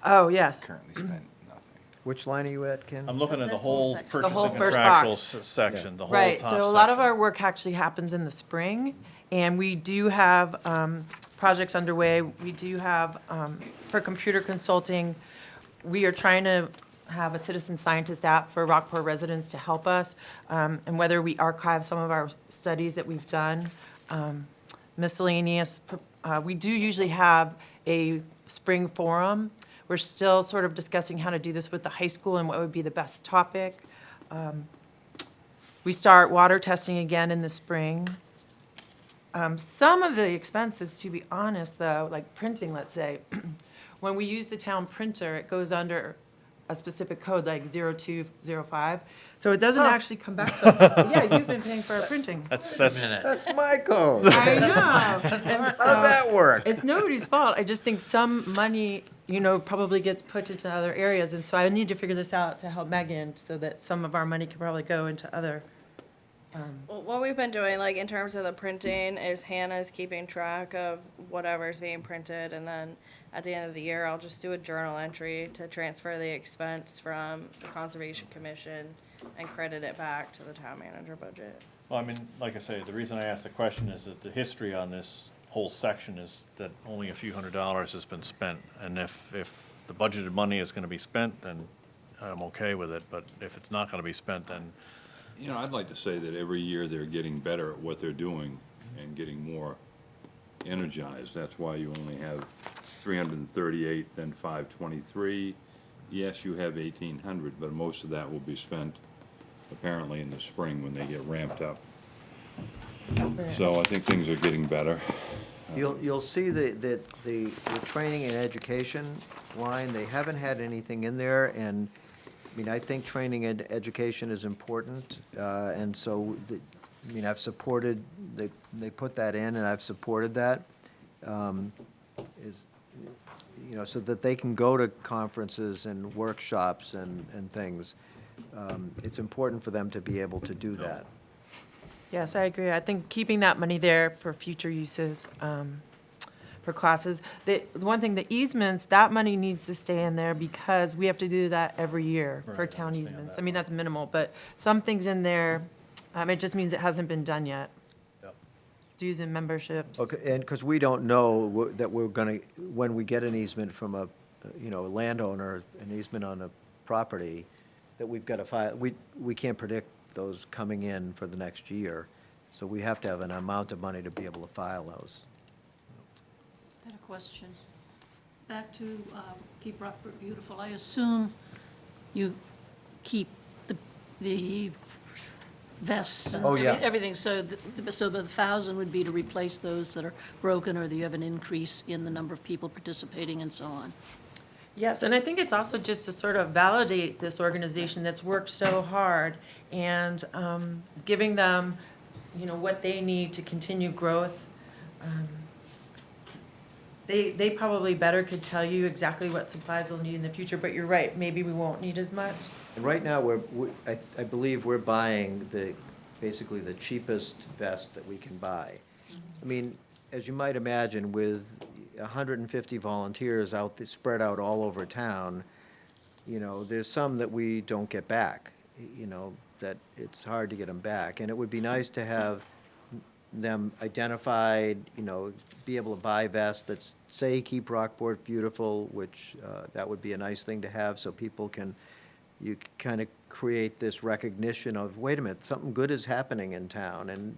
Oh, yes. Currently spent nothing. Which line are you at, Ken? I'm looking at the This whole whole section. purchase whole and first contractual box. section, the whole top Right, so a lot of section. our work actually happens in the spring, and we do have projects underway. We do have, for computer consulting, we are trying to have a citizen scientist app for Rockport residents to help us, and whether we archive some of our studies that we've done, miscellaneous. We do usually have a spring forum. We're still sort of discussing how to do this with the high school and what would be the best topic. We start water testing again in the spring. Some of the expenses, to be honest, though, like printing, let's say, when we use the town printer, it goes under a specific code, like 0205. So it doesn't actually come back to us. Yeah, you've been paying for our printing. That's, That's my code. I know. And How'd so that work? it's nobody's fault. I just think some money, probably gets put into other areas. And so I need to figure this out to help Megan so that some of our money can probably go into other. Well, what we've been doing, like in terms of the printing, is Hannah's keeping track of whatever's being printed, and then at the end of the year, I'll just do a journal entry to transfer the expense from the Conservation Commission and credit it back to the town manager budget. well, I mean, like I say, the reason I asked the question is that the history on this whole section is that only a few $100s has been spent. And if the budgeted money is gonna be spent, then I'm okay with it, but if it's not gonna be spent, then I'd like to say that every year they're getting better at what they're doing and getting more energized. That's why you only have 338, then 523. Yes, you have 1,800, but most of that will be spent apparently in the spring when they get ramped up. So I think things are getting better. You'll see that the training and education line, they haven't had anything in there, and, I mean, I think training and education is important, and so, I've supported, they put that in, and I've supported that, so that they can go to conferences and workshops and things. It's important for them to be able to do that. Yes, I agree. I think keeping that money there for future uses, for classes. The one thing, the easements, that money needs to stay in there because we have to do that every year for Right, I town understand easements. that. I mean, that's minimal, but some things in there, it just means it hasn't been done yet. Yep. Dues and memberships. Okay, and because we don't know that we're gonna, when we get an easement from a landowner, an easement on a property, that we've got to file, we can't predict those coming in for the next year. So we have to have an amount of money to be able to file those. I had a question. Back to Keep Rockport Beautiful. I assume you keep the the vests and Oh, yeah. everything. So so the 1,000 would be to replace those that are broken or that you have an increase in the number of people participating and so on. Yes, and I think it's also just to sort of validate this organization that's worked so hard and giving them, you know, what they need to continue growth. They probably better could tell you exactly what supplies they'll need in the future, but you're right, maybe we won't need as much. And right now, I believe we're buying basically the cheapest vest that we can buy. I mean, as you might imagine, with 150 volunteers spread out all over town, you know, there's some that we don't get back, you know, that it's hard to get them back. And it would be nice to have them identified, you know, be able to buy vests that say Keep Rockport Beautiful, which, that would be a nice thing to have, so people can, you kind of create this recognition of, wait a minute, something good is happening in town, and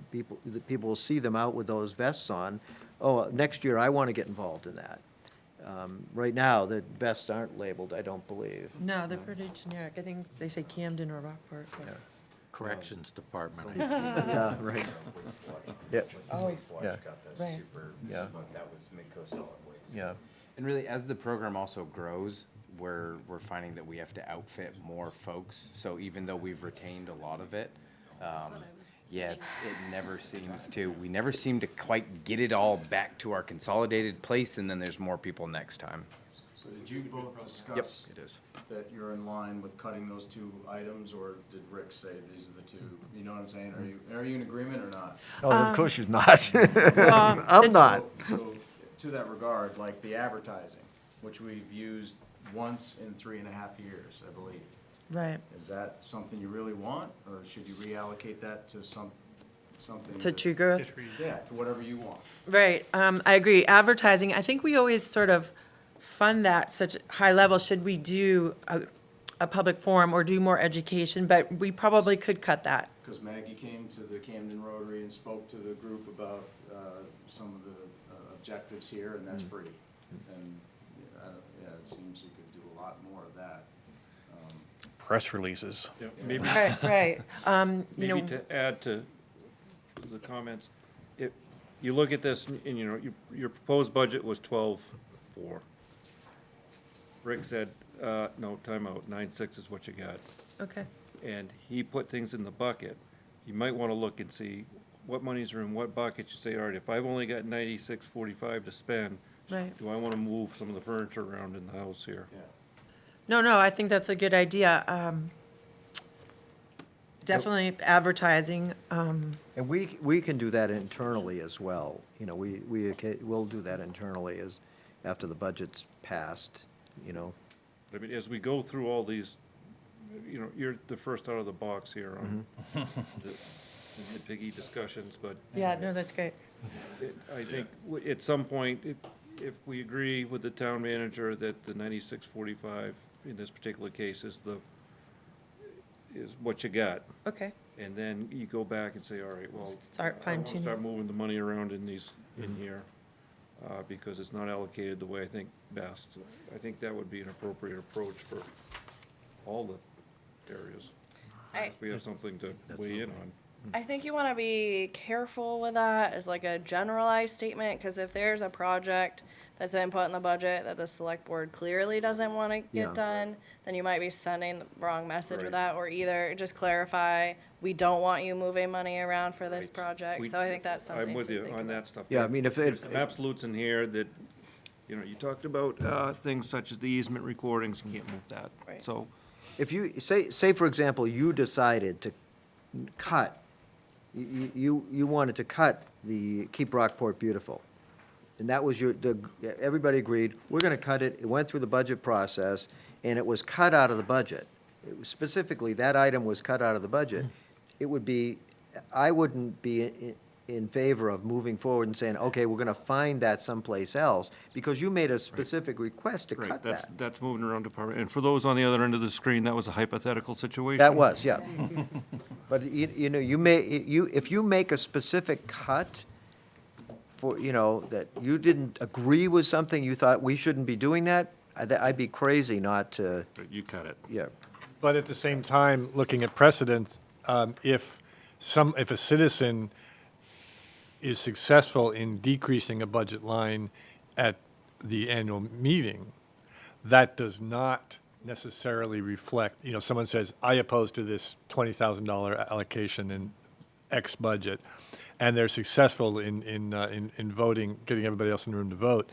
people will see them out with those vests on. Oh, next year I want to get involved in that. Right now, the vests aren't labeled, I don't believe. No, they're pretty generic. I think they say Camden or Rockport. but- Corrections Department. Yeah, right. Yeah. Oh, Yeah. right. Yeah. That was Midco Solid Waste. Yeah. And really, as the program also grows, we're finding that we have to outfit more folks. So even though we've retained a lot of it, yeah, it never seems to, we never seem to quite get it all back to our consolidated place, and then there's more people next time. So did you both discuss It is. that you're in line with cutting those two items, or did Rick say these are the two? You know what I'm saying? Are you in agreement or not? Oh, of course she's not. I'm not. So, to that regard, like the advertising, which we've used once in 3.5 years, I believe. Right. Is that something you really want, or should you reallocate that to something? To that- true growth? Yeah, to whatever you want. Right, I agree. Advertising, I think we always sort of fund that such high level. Should we do a public forum or do more education? But we probably could cut that. Because Maggie came to the Camden Rotary and spoke to the group about some of the objectives here, and that's free. And, yeah, it seems you could do a lot more of that. Press releases. Yeah, maybe, Right, right. You maybe know, to add to the comments, if you look at this and, you know, your proposed budget was 12.4. Rick said, no, timeout, 9.6 is what you got. okay, And he put things in the bucket. You might want to look and see what monies are in what buckets. You say, all right, if I've only got 96.45 to spend, right. do I want to move some of the furniture around in the house here? Yeah. No, I think that's a good idea. Definitely advertising. And we can do that internally as well. You know, we'll do that internally after the budget's passed, you know. I mean, as we go through all these, you know, you're the first out of the box here on the nitpicky discussions, but Yeah, no, that's great. I think at some point, if we agree with the town manager that the 96.45 in this particular case is what you got, Okay, and then you go back and say, all right, well, start I want to fine start tuning. moving the money around in here, because it's not allocated the way I think best. I think that would be an appropriate approach for all the areas. I- If we have something to weigh in on. I think you want to be careful with that as like a generalized statement, because if there's a project that's been put in the budget that the select board clearly doesn't want to Yeah. get done, then you might be sending the wrong message Right. with that, or either just clarify, we don't want you moving money around for this Right. project, We- so I think that's something I'm with to you think on about. that stuff. Yeah, I mean, if There's it, some absolutes in here that, you know, you talked about things such as the easement recordings, you can't move that. Right. So, if you, say, for example, you decided to cut, you wanted to cut the Keep Rockport Beautiful, and that was everybody agreed, we're gonna cut it, it went through the budget process, and it was cut out of the budget. Specifically, that item was cut out of the budget. It would be, I wouldn't be in favor of moving forward and saying, okay, we're gonna find that someplace else, because you made a specific request to right, cut that. that's moving around department. And for those on the other end of the screen, that was a hypothetical situation. That was, yeah. But you know, if you make a specific cut for, you know, that you didn't agree with something, you thought we shouldn't be doing that, I'd be crazy not to, But you cut it. yeah. But at the same time, looking at precedents, if a citizen is successful in decreasing a budget line at the annual meeting, that does not necessarily reflect, someone says, I oppose to this $20,000 allocation in X budget, and they're successful in voting, getting everybody else in the room to vote.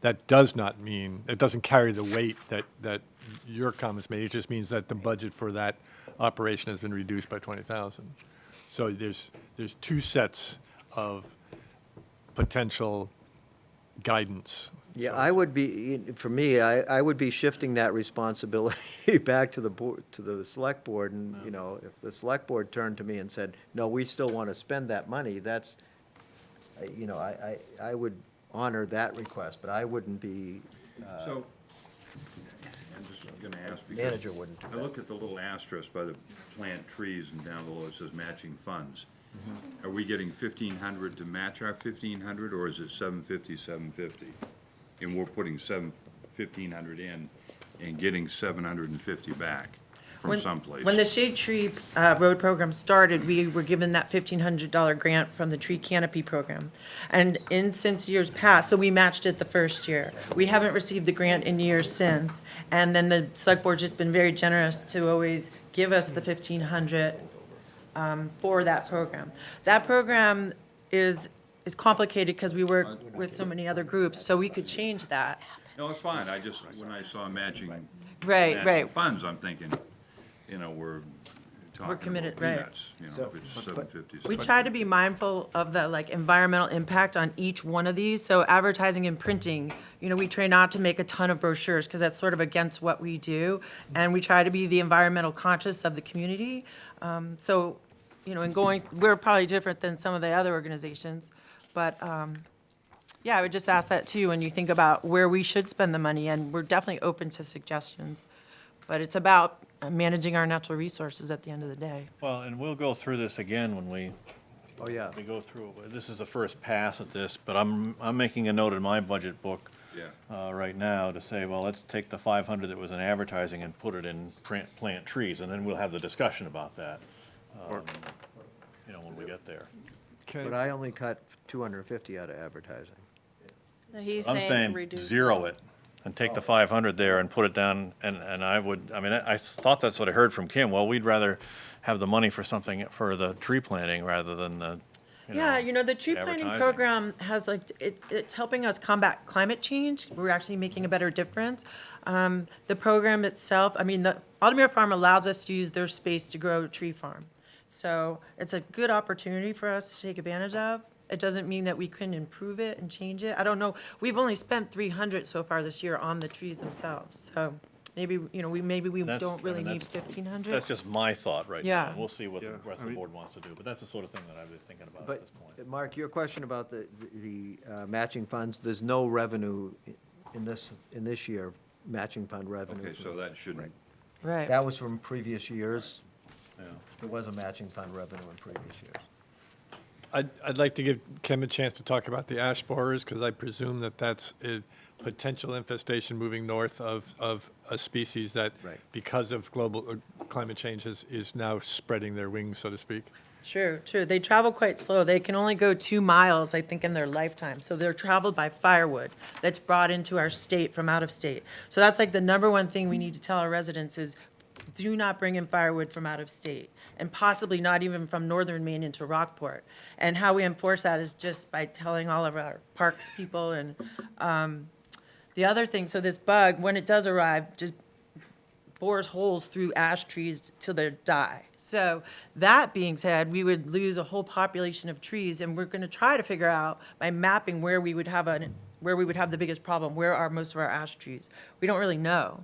That does not mean, it doesn't carry the weight that your comments made. It just means that the budget for that operation has been reduced by 20,000. So there's two sets of potential guidance. Yeah, I would be, for me, I would be shifting that responsibility back to the board, to the select board, and, if the select board turned to me and said, no, we still want to spend that money, that's, I would honor that request, but I wouldn't be, So, I'm just gonna ask because. Manager wouldn't do I that. looked at the little asterisk by the plant trees and down below it says matching funds. Mm-hmm. Are we getting 1,500 to match our 1,500, or is it 750? And we're putting 1,500 in and getting 750 back from someplace? When the Shade Tree Road Program started, we were given that $1,500 grant from the Tree Canopy Program. And since years past, so we matched it the first year. We haven't received the grant in years since. And then the select board's just been very generous to always give us the $1,500 for that program. That program is complicated because we work with so many other groups, so we could change that. No, it's fine, when I saw matching. Right, matching right. funds, I'm thinking, we're talking about committed, right. peanuts, if it's 750. We try to be mindful of the environmental impact on each one of these. So advertising and printing, we try not to make a ton of brochures because that's sort of against what we do. And we try to be the environmental conscious of the community. We're probably different than some of the other organizations. But, I would just ask that too when you think about where we should spend the money. And we're definitely open to suggestions. But it's about managing our natural resources at the end of the day. Well, and we'll go through this again when we Oh, yeah. go through. This is the first pass at this, but I'm making a note in my budget book Yeah. right now to say, well, let's take the 500 that was in advertising and put it in plant trees, and then we'll have the discussion about that, when we get there. But I only cut 250 out of advertising. No, he's I'm saying saying reduce. zero it and take the 500 there and put it down, and I thought that's what I heard from Kim. Well, we'd rather have the money for something, for the tree planting rather than the, the tree planting advertising. program has it's helping us combat climate change. We're actually making a better difference. The program itself, the Altamira Farm allows us to use their space to grow a tree farm. So it's a good opportunity for us to take advantage of. It doesn't mean that we couldn't improve it and change it. I don't know. We've only spent 300 so far this year on the trees themselves. So maybe, we That's- don't really need that's 1,500. That's just my thought right now. Yeah. We'll see what the Yeah, rest of the board wants to do, but that's the sort of thing that I've been thinking about at But, this point. Mark, your question about the matching funds, there's no revenue in this year, matching fund revenue. Okay, so that shouldn't, Right. That was from previous years. Yeah. There was a matching fund revenue in previous years. I'd like to give Kim a chance to talk about the ash borers, because I presume that that's a potential infestation moving north of a species that, Right. because of global climate change, is now spreading their wings, so to speak. True. They travel quite slow. They can only go 2 miles, I think, in their lifetime. So they're traveled by firewood that's brought into our state from out of state. So that's the number one thing we need to tell our residents is do not bring in firewood from out of state, and possibly not even from northern Maine into Rockport. And how we enforce that is just by telling all of our parks people. And the other thing, so this bug, when it does arrive, just bores holes through ash trees till they die. So that being said, we would lose a whole population of trees, and we're going to try to figure out by mapping where we would have the biggest problem. Where are most of our ash trees? We don't really know.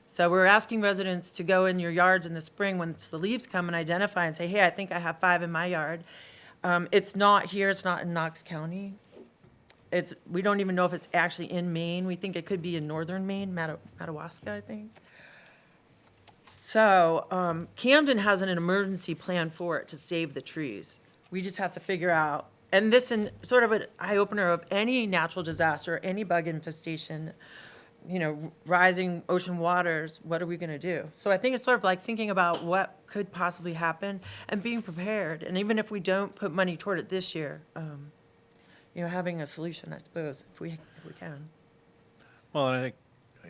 So we're asking residents to go in your yards in the spring when the leaves come and identify and say, hey, I think I have 5 in my yard. It's not here, it's not in Knox County. We don't even know if it's actually in Maine. We think it could be in northern Maine, Madawaska, I think. So Camden has an emergency plan for it to save the trees. We just have to figure out, and this is sort of an eye-opener of any natural disaster, any bug infestation, rising ocean waters, what are we gonna do? So I think it's sort of like thinking about what could possibly happen and being prepared. And even if we don't put money toward it this year, having a solution, I suppose, if we can. Well, and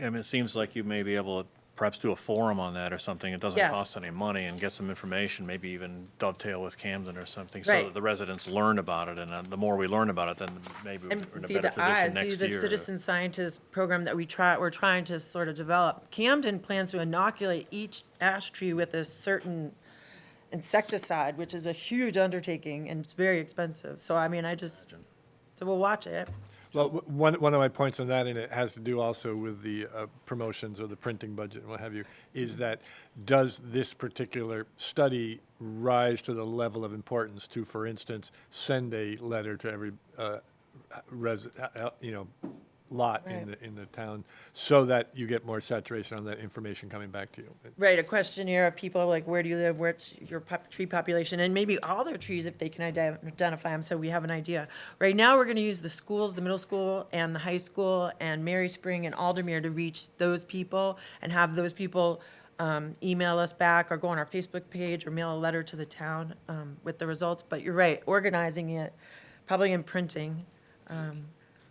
I mean, it seems like you may be able to perhaps do a forum on that or something. It doesn't Yes. cost any money, and get some information, maybe even dovetail with Camden or something, so Right. that the residents learn about it. And the more we learn about it, then maybe we're in And a be better the eyes, position be next the year. citizen scientist program that we're trying to sort of develop. Camden plans to inoculate each ash tree with a certain insecticide, which is a huge undertaking, and it's very expensive. So, I mean, so we'll watch it. Well, one of my points on that, and it has to do also with the promotions or the printing budget and what have you, is that does this particular study rise to the level of importance to, for instance, send a letter to every lot in Right. the town, so that you get more saturation on that information coming back to you? Right, a questionnaire of people, like, where do you live, where's your tree population, and maybe all their trees if they can identify them, so we have an idea. Right now, we're gonna use the schools, the middle school and the high school and Mary Spring and Aldermere to reach those people and have those people email us back or go on our Facebook page or mail a letter to the town with the results. But you're right, organizing it, probably in printing.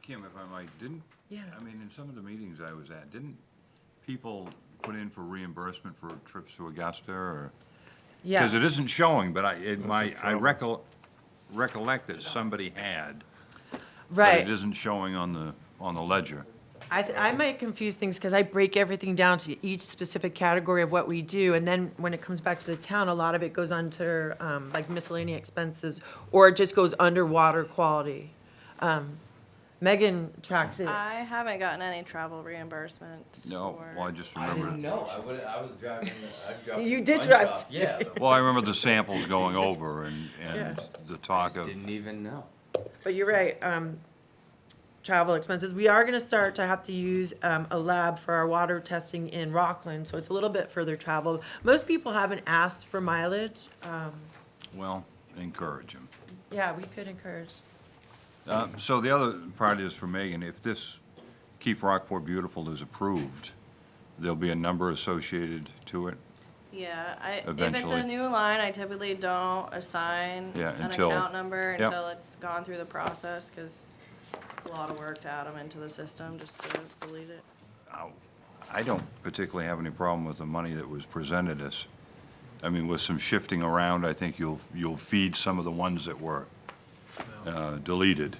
Kim, if I might, Yeah. I mean, in some of the meetings I was at, didn't people put in for reimbursement for trips to Augusta, or? Yeah. Because it isn't showing, but I recollect that somebody had. Right. But it isn't showing on the ledger. I might confuse things because I break everything down to each specific category of what we do, and then when it comes back to the town, a lot of it goes under like miscellaneous expenses, or it just goes under water quality. Megan tracks it. I haven't gotten any travel reimbursements. No, for- well, I just remember. know, I was driving, I dropped. You a did bunch drive off. to- Yeah. Well, I remember the samples going over and Yeah. the talk of. Didn't even know. But you're right, travel expenses. We are gonna start to have to use a lab for our water testing in Rockland, so it's a little bit further travel. Most people haven't asked for mileage. Well, encourage them. Yeah, we could encourage. So the other part is for Megan, if this Keep Rockport Beautiful is approved, there'll be a number associated to it? Yeah, if it's Eventually. a new line, I typically don't assign Yeah, an until- account number Yep. until it's gone through the process, because it's a lot of work to add them into the system just to delete it. I don't particularly have any problem with the money that was presented us. I mean, with some shifting around, I think you'll feed some of the ones that were deleted.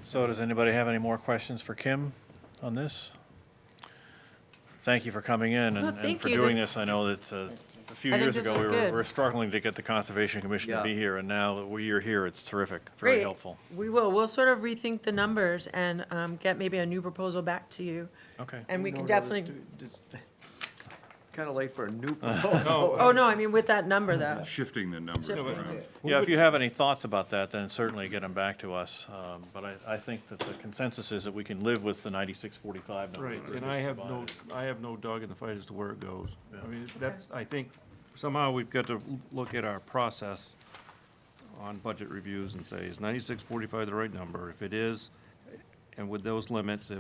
So does anybody have any more questions for Kim on this? Thank you for coming in No, and thank for you. doing This- this. I know that a few I think years this ago, was we good. were struggling to get the Conservation Commission to Yeah. be here, and now that you're here, it's terrific, very Great. helpful. We'll sort of rethink the numbers and get maybe a new proposal back to you. Okay. And we can definitely, Kind of late for a new proposal. oh, no, I mean, with that number though. Shifting the numbers Shifting. around. Yeah, if you have any thoughts about that, then certainly get them back to us. But I think that the consensus is that we can live with the 9645 number. Right, that and was I have provided. no dog in the fight as to where it goes. I mean, I think somehow we've got to look at our process on budget reviews and say, is 9645 the right number? If it is, and with those limits,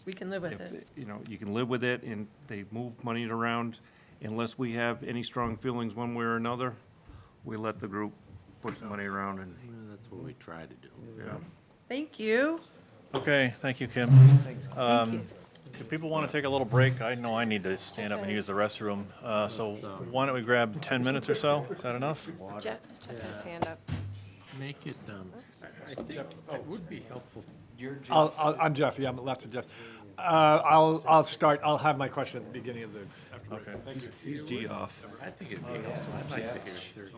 We can live with if, it. you can live with it, and they move money around, unless we have any strong feelings one way or another, we let the group push the money around and, That's what we try to do. yeah. Thank you. Okay, thank you, Kim. Thank you. If people want to take a little break, I know I need to stand up and use the restroom. So why don't we grab 10 minutes or so? Is that enough? Jeff has his hand up. Make it, I think it would be helpful. I'm Jeff, yeah, I'm left to Jeff. I'll start, I'll have my question at the beginning of the. Okay. He's G off. I think it'd be helpful. I'd like to hear.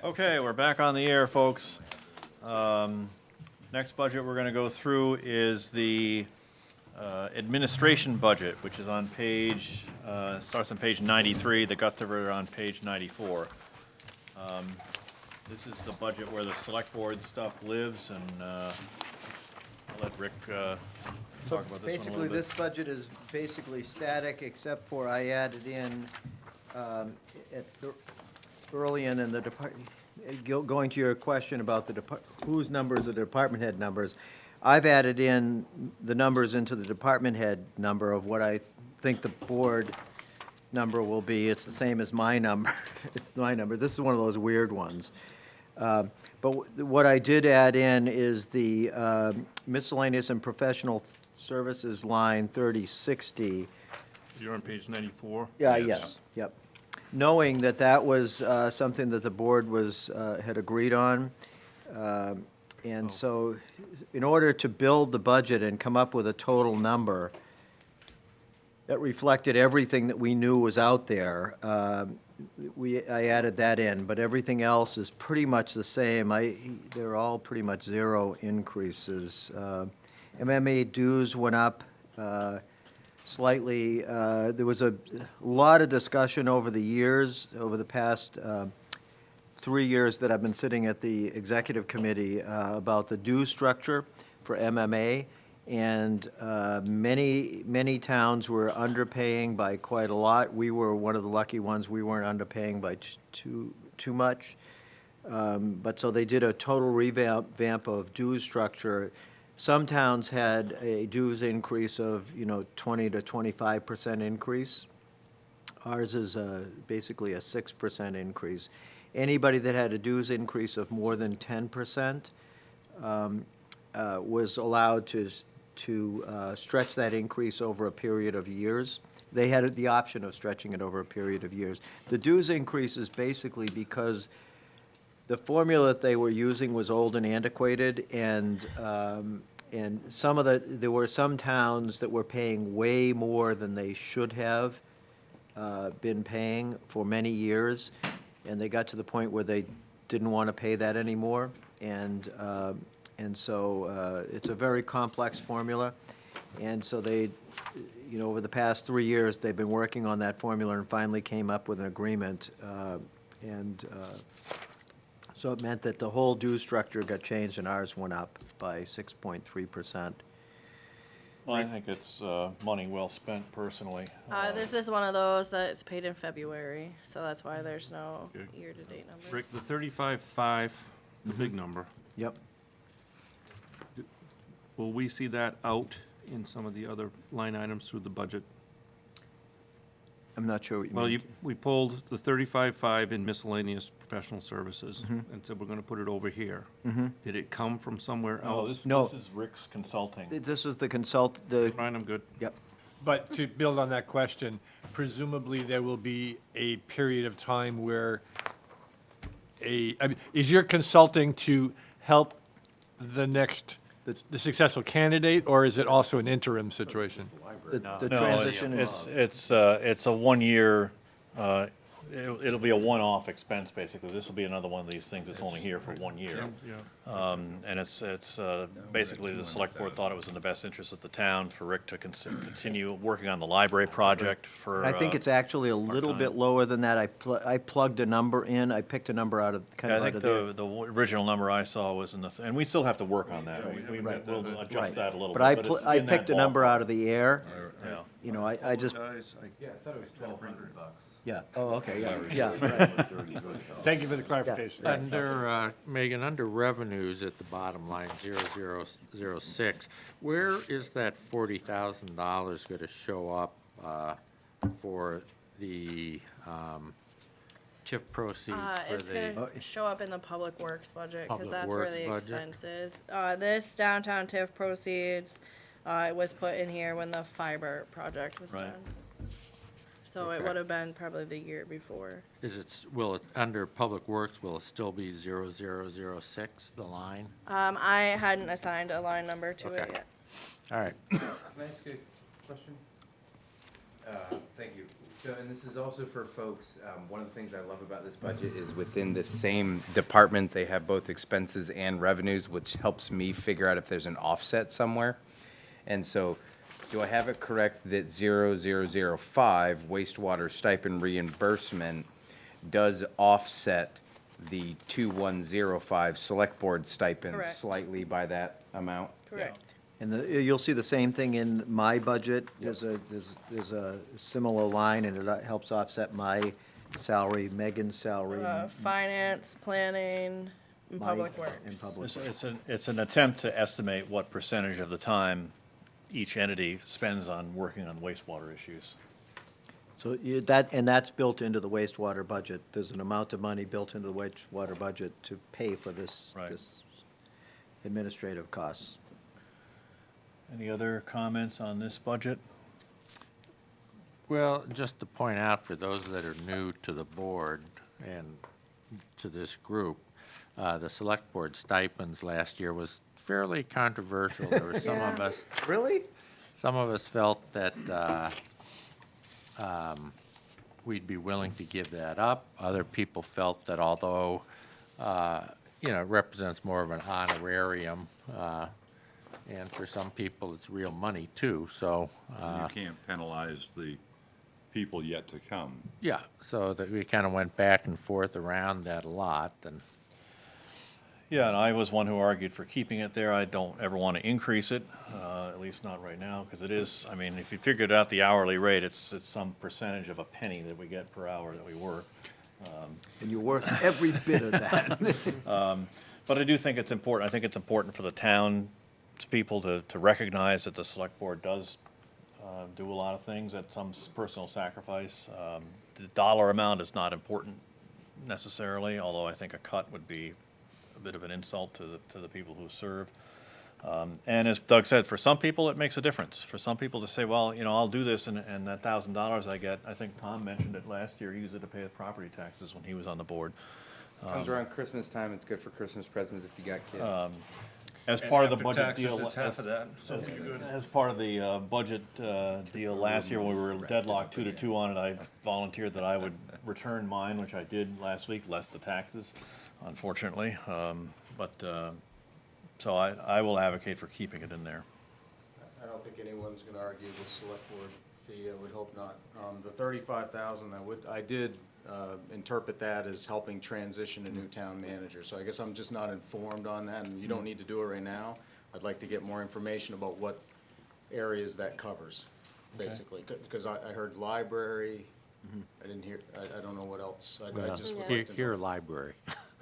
Okay, we're back on the air, folks. Next budget we're gonna go through is the administration budget, which is on page, starts on page 93, the guts of it are on page 94. This is the budget where the select board stuff lives, and I'll let Rick talk about this one a Basically, little bit. this budget is basically static, except for I added in, early in the department, going to your question about whose numbers are the department head numbers, I've added in the numbers into the department head number of what I think the board number will be. It's the same as my number. It's my number. This is one of those weird ones. But what I did add in is the miscellaneous and professional services line 3060. You're on page 94? Yeah, yes, yep. Knowing that that was something that the board had agreed on. And so, in order to build the budget and come up with a total number that reflected everything that we knew was out there, I added that in, but everything else is pretty much the same. They're all pretty much zero increases. MMA dues went up slightly. There was a lot of discussion over the years, over the past 3 years that I've been sitting at the executive committee about the due structure for MMA. And many towns were underpaying by quite a lot. We were one of the lucky ones. We weren't underpaying by too much. But so they did a total revamp of dues structure. Some towns had a dues increase of, 20 to 25% increase. Ours is basically a 6% increase. Anybody that had a dues increase of more than 10% was allowed to stretch that increase over a period of years. They had the option of stretching it over a period of years. The dues increase is basically because the formula that they were using was old and antiquated, and there were some towns that were paying way more than they should have been paying for many years, and they got to the point where they didn't want to pay that anymore, and so it's a very complex formula, and so they, over the past 3 years, they've been working on that formula and finally came up with an agreement, so it meant that the whole due structure got changed and ours went up by 6.3%. Well, I think it's money well spent personally. This is one of those that's paid in February, so that's why there's no Okay. year-to-date number. Rick, the 35.5, the big number, Yep. will we see that out in some of the other line items through the budget? I'm not sure what you Well, mean. we pulled the 35.5 in miscellaneous professional services and said we're gonna put it over here. Did it come from somewhere No, else? No. this is Rick's consulting. This is the Fine, I'm good. yep. But to build on that question, presumably there will be a period of time where is your consulting to help the successful candidate, or is it also an interim situation? The No, transition is. it's a 1 year, it'll be a one-off expense, basically. This will be another one of these things that's only here for 1 year. Yeah. And it's basically, the select board thought it was in the best interest of the town for Rick to continue working on the library project for. I think it's actually a little bit lower than that. I plugged a number in, I picked a number out of, kind I of out think of there. the original number I saw was in the, and we still have to work on that. We'll adjust Right. that a little bit. But it's I in that picked a number ballpark. out of the air, Yeah. I just, Yeah, I thought it was $1,200. yeah, oh, okay, yeah, right. Thank you for the clarification. Under, Megan, under revenues at the bottom line, 0006, where is that $40,000 going to show up for the TIF proceeds for It's gonna show up in the public works budget, cause Public that's where works the budget. expense is. This downtown TIF proceeds, it was put in here when the fiber project was Right. done. So it Okay. would have been probably the year before. will it, under public works, will it still be 0006, the line? I hadn't assigned a line number to it Okay. yet. All right. Can I ask a question? Thank you. So, and this is also for folks, one of the things I love about this budget is within the same department, they have both expenses and revenues, which helps me figure out if there's an offset somewhere. And so, do I have it correct that 0005 wastewater stipend reimbursement does offset the 2105 select board stipends Correct. slightly by that amount? Correct. And you'll see the same thing in my budget. There's a similar line, and it helps offset my salary, Megan's salary. Finance, planning, and my- public works. And public works. It's an attempt to estimate what percentage of the time each entity spends on working on wastewater issues. So that's built into the wastewater budget. There's an amount of money built into the wastewater budget to pay for this Right. administrative costs. Any other comments on this budget? Well, just to point out for those that are new to the board and to this group, the select board stipends last year was fairly controversial. There were some of Yeah. us, Really? some of us felt that we'd be willing to give that up. Other people felt that although, it represents more of an honorarium, and for some people, it's real money too, so. You can't penalize the people yet to come. Yeah, so that we kind of went back and forth around that a lot, and Yeah, and I was one who argued for keeping it there. I don't ever want to increase it, at least not right now, because it is, I mean, if you figured out the hourly rate, it's some percentage of a penny that we get per hour that we work. And you're worth every bit of that. But I do think it's important, I think it's important for the townspeople to recognize that the select board does do a lot of things at some personal sacrifice. The dollar amount is not important necessarily, although I think a cut would be a bit of an insult to the people who serve. And as Doug said, for some people, it makes a difference. For some people to say, well, I'll do this, and that $1,000 I get, I think Tom mentioned it last year, he used it to pay his property taxes when he was on the board. Comes around Christmas time, it's good for Christmas presents if you got kids. As part of the budget deal. As part of the budget deal last year, when we were deadlocked 2-2 on it, I volunteered that I would return mine, which I did last week, less the taxes, unfortunately. So I will advocate for keeping it in there. I don't think anyone's gonna argue the select board fee, I would hope not. The 35,000, I did interpret that as helping transition a new town manager, so I guess I'm just not informed on that, and you don't need to do it right now. I'd like to get more information about what areas that covers, basically, because I heard library, I didn't hear, I don't know what else, I just would like to know. here, library.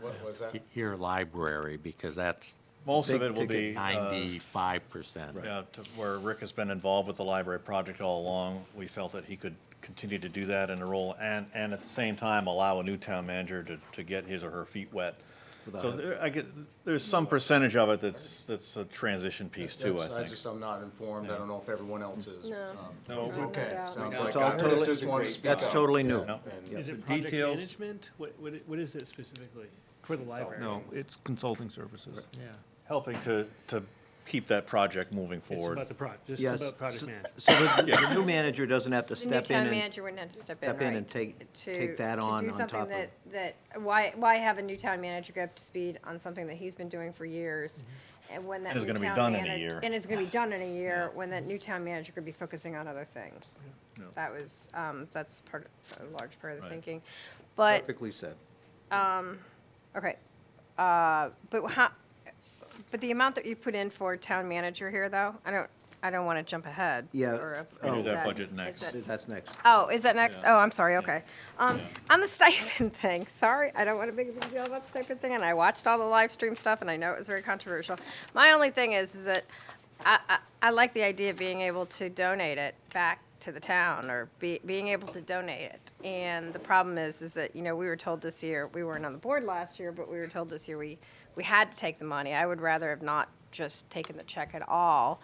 What was that? Here, library, because that's Most of Big it will be. 95%. Yeah, where Rick has been involved with the library project all along, we felt that he could continue to do that in a role and at the same time allow a new town manager to get his or her feet wet. So there's some percentage of it that's a transition piece too, I think. I'm not informed, I don't know if everyone else is. No, Okay, doubt. sounds It's like all I totally- just wanted to speak That's up. totally new. No. And- Is it project details- management? What is it specifically for the library? No, it's consulting services. Yeah. Helping to keep that project moving It's forward. about the just Yes. about project management. So the new manager doesn't have to The new step in town and, manager wouldn't have to step in, step in right, and take to- that to on do top something of. that, why have a new town manager get up to speed on something that he's been doing for years? And when that And it's new gonna be town done in a manag- year. And it's gonna be done in a year, when that new town manager could be focusing on other things. That was, that's a large part of the Right. thinking. But, Perfectly said. okay, but the amount that you put in for town manager here, though, I don't wanna jump ahead. Yeah. or- We do is that budget next. is that- That's next. Oh, is that next? Yeah. Oh, I'm sorry, okay. On the stipend thing, sorry, I don't want to make a big deal about the stipend thing, and I watched all the live stream stuff, and I know it was very controversial. My only thing is that I like the idea of being able to donate it back to the town, or being able to donate it. And the problem is that, we were told this year, we weren't on the board last year, but we were told this year we had to take the money. I would rather have not just taken the check at all.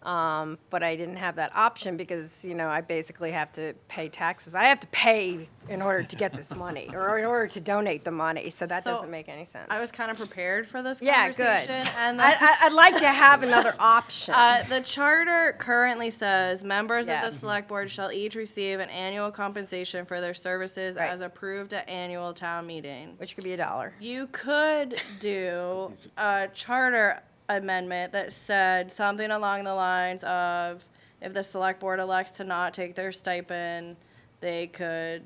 But I didn't have that option because, you know, I basically have to pay taxes. I have to pay in order to get this money, or in order to donate the money, so that So, doesn't make any sense. I was kind of prepared for this Yeah, good. conversation, and the, I'd like to have another option. the charter currently says members of the Yes. select board shall each receive an annual compensation for their services Right. as approved at annual town meeting. Which could be $1. You could do a charter amendment that said something along the lines of, if the select board elects to not take their stipend, they could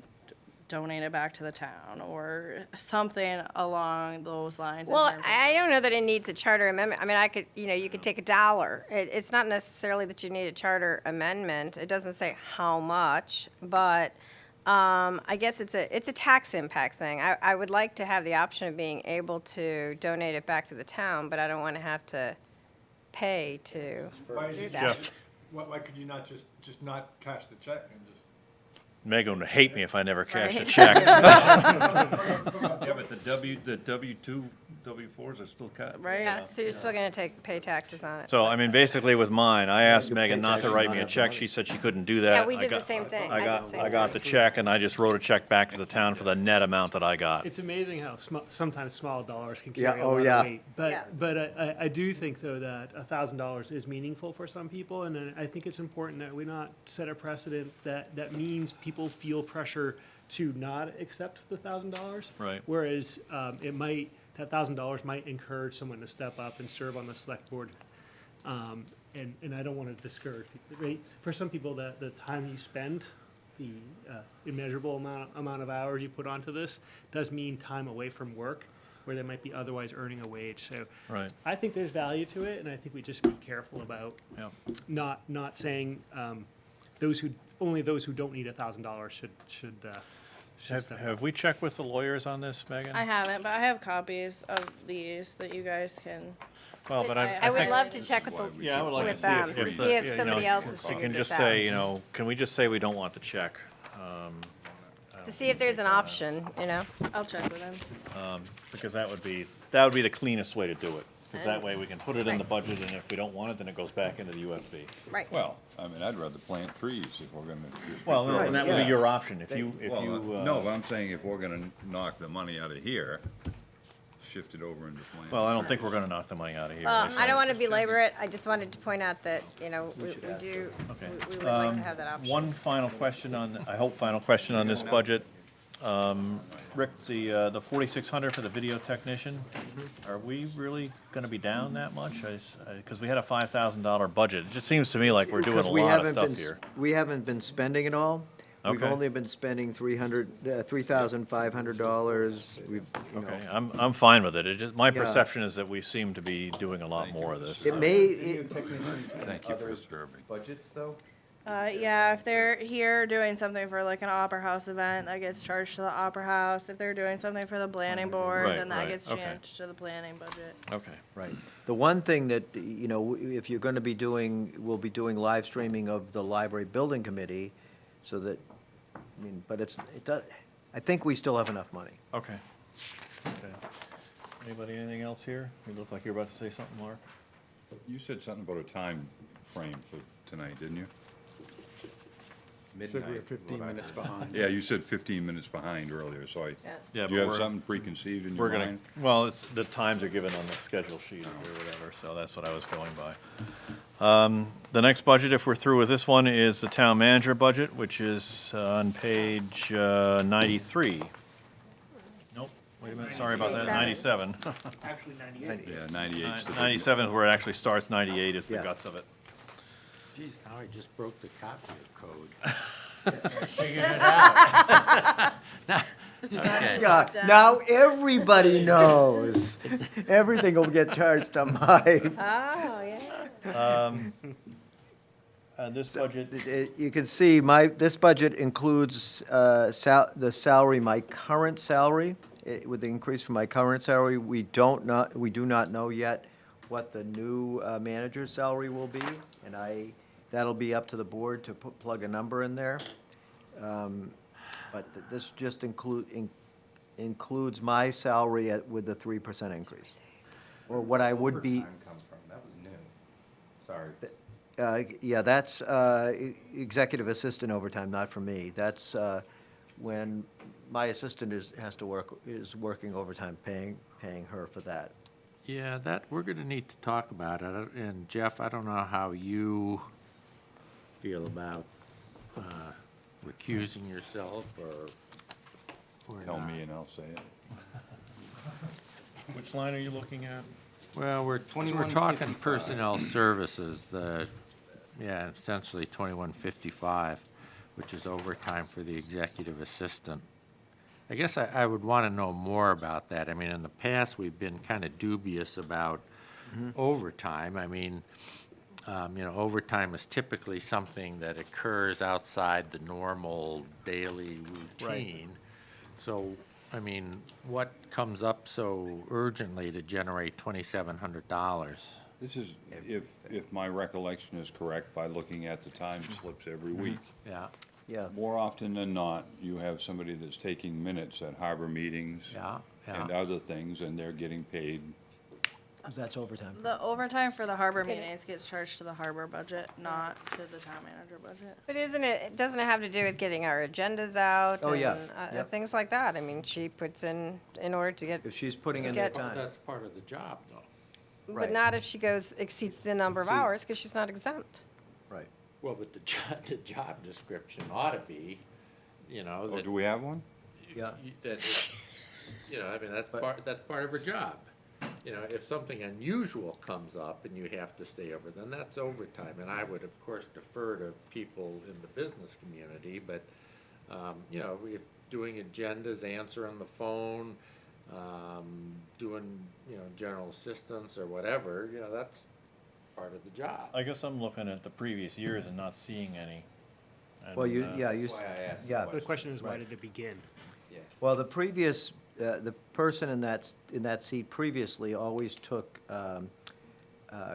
donate it back to the town, or something along those lines. in Well, terms of- I don't know that it needs a charter amendment. I mean, I could, you know, you could take $1. It's not necessarily that you need a charter amendment. It doesn't say how much, but I guess it's a tax impact thing. I would like to have the option of being able to donate it back to the town, but I don't want to have to pay to Why is do it that. Jeff. Why could you not just not cash the check and just? Megan would hate me if I never cashed a Right. check. Yeah, but the W-2, W-4s are still cut. Right? Yeah, so you're still going to pay taxes on it. So, I mean, basically with mine, I asked You Megan pay not to taxes, write not me a have the check. money. She said she couldn't do that. Yeah, we I did the got- same thing. I did got, the same I got the check and I just wrote a check back to the town for the net amount that I got. It's amazing how sometimes small dollars can Yeah, carry a oh, lot yeah. of weight. Yeah. But I do think, though, that $1,000 is meaningful for some people, and I think it's important that we not set a precedent that means people feel pressure to not accept the $1,000. Right. Whereas that $1,000 might encourage someone to step up and serve on the select board. And I don't want to discourage people, right? For some people, the time you spend, the immeasurable amount of hours you put onto this does mean time away from work where they might be otherwise earning a wage. So Right. I think there's value to it, and I think we just be careful about Yeah. not saying only those who don't need $1,000 should step up. Have we checked with the lawyers on this, Megan? I haven't, but I have copies of these that you guys can. Well, but I would think- love to check with Yeah, I would like to with see them, if, to if see the, if you know, somebody else has you figured can this just say, you out. know, can we just say we don't want the check? To see if there's an option, you know? I'll check with them. Because that would be the cleanest way to do it. Because that way we can put it in the budget, and if we don't want it, then it goes back into the UFB. Right. Well, I mean, I'd rather plant trees if we're gonna. Well, no, and that would be yeah. your option, if you, No, but I'm saying if we're gonna knock the money out of here, shift it over into plant. well, I don't think we're gonna knock the money out of here. Well, so- I don't want to belabor it. I just wanted to point out that, you know, we do, Okay. we would like to have that option. One final question final question on this budget. Rick, the 4,600 for the video technician, are we really gonna be down that much? Because we had a $5,000 budget. It just seems to me like we're doing a Because we lot of haven't stuff been here. We haven't been spending it all. We've Okay. only been spending $3,500. We've, you know. Okay, I'm fine with it. It just, my Yeah. perception is that we seem to be doing a lot more of this. It may, Thank you for disturbing. budgets, though? Yeah, if they're here doing something for like an Opera House event, that gets charged to the Opera House. If they're doing something for the planning board, Right, then that right, gets okay. changed to the planning budget. Okay. Right. The one thing that, you know, if you're gonna be doing, we'll be doing live streaming of the library building committee, so that, I mean, but it does, I think we still have enough money. Okay. Okay. Anybody, anything else here? You look like you're about to say something, Mark. You said something about a time frame for tonight, didn't you? Said we were Midnight. 15 minutes behind. Yeah, you said 15 minutes behind earlier, so Yeah, do you have something preconceived in We're your gonna, mind? well, it's, the times are given on the schedule sheet or whatever, so that's what I was going by. The next budget, if we're through with this one, is the town manager budget, which is on page 93. Nope, wait a minute, sorry about that, 97. Actually, 98. Yeah, 98. 's the big- 97 is where it actually starts, 98 is the Yeah. guts of it. Geez, now I just broke the copier code. Okay. Yeah, now everybody knows. Everything will get charged to my, Oh, yeah. This budget, you can see this budget includes the salary, my current salary. With the increase from my current salary, we do not know yet what the new manager's salary will be, and that'll be up to the board to plug a number in there. But this just includes my salary with the 3% increase, or what I would be. Overtime come from? That was new. Sorry. Yeah, that's executive assistant overtime, not for me. That's when my assistant is working overtime, paying her for that. Yeah, that, we're gonna need to talk about it, and Jeff, I don't know how you feel about, recusing yourself or Tell not. me and I'll say it. Which line are you looking at? Well, we're talking 2155. personnel services, essentially 2155, which is overtime for the executive assistant. I guess I would want to know more about that. I mean, in the past, we've been kind of dubious about overtime. I mean, overtime is typically something that occurs outside the normal daily routine. So, I mean, what comes up so urgently to generate $2,700? This is, if my recollection is correct, by looking at the time slips every week. Yeah, Yeah. More often than not, you have somebody that's taking minutes at harbor meetings yeah, and yeah. other things, and they're getting paid. That's overtime. The overtime for the harbor meetings gets charged to the harbor budget, not to the town manager budget. But doesn't it have to do with getting our agendas out? Oh, yeah. And Yep. things like that? I mean, she puts in order to get, If she's putting To in the get- time. That's part of the job, though. but Right. not if she exceeds the number of Exceeds. hours, because she's not exempt. Right. Well, but the job description ought to be, Oh, that do we have one? Yeah. that, I mean, that's But- that's part of her job. If something unusual comes up and you have to stay over, then that's overtime. And I would, of course, defer to people in the business community, but, if doing agendas, answering the phone, doing, general assistance or whatever, that's part of the job. I guess I'm looking at the previous years and not seeing any. And, Well, you, yeah, you, That's why I asked the yeah. The question is, why Right. did it begin? Yeah. Well, the previous, the person in that seat previously always took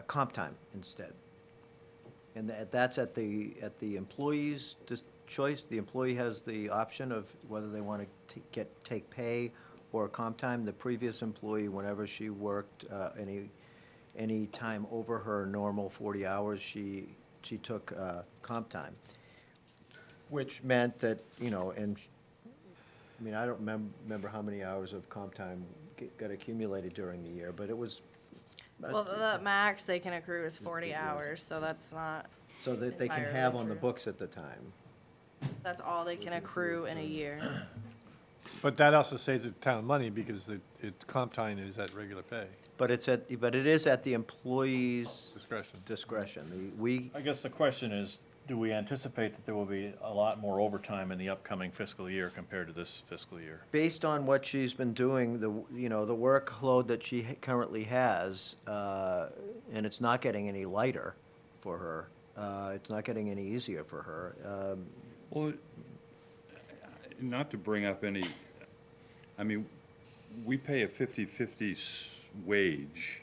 comp time instead. And that's at the employee's choice. The employee has the option of whether they want to take pay or comp time. The previous employee, whenever she worked any time over her normal 40 hours, she took comp time, which meant that, I mean, I don't remember how many hours of comp time got accumulated during the year, but it was. Well, the max they can accrue is 40 hours, so that's not, So that they can entirely have on the true. books at the time. that's all they can accrue in a year. But that also saves the town money because comp time is at regular pay, But it is at the employee's discretion. discretion. I guess the question is, do we anticipate that there will be a lot more overtime in the upcoming fiscal year compared to this fiscal year? Based on what she's been doing, the workload that she currently has, and it's not getting any lighter for her. It's not getting any easier for her. Well, not to bring up any, I mean, we pay a 50/50 wage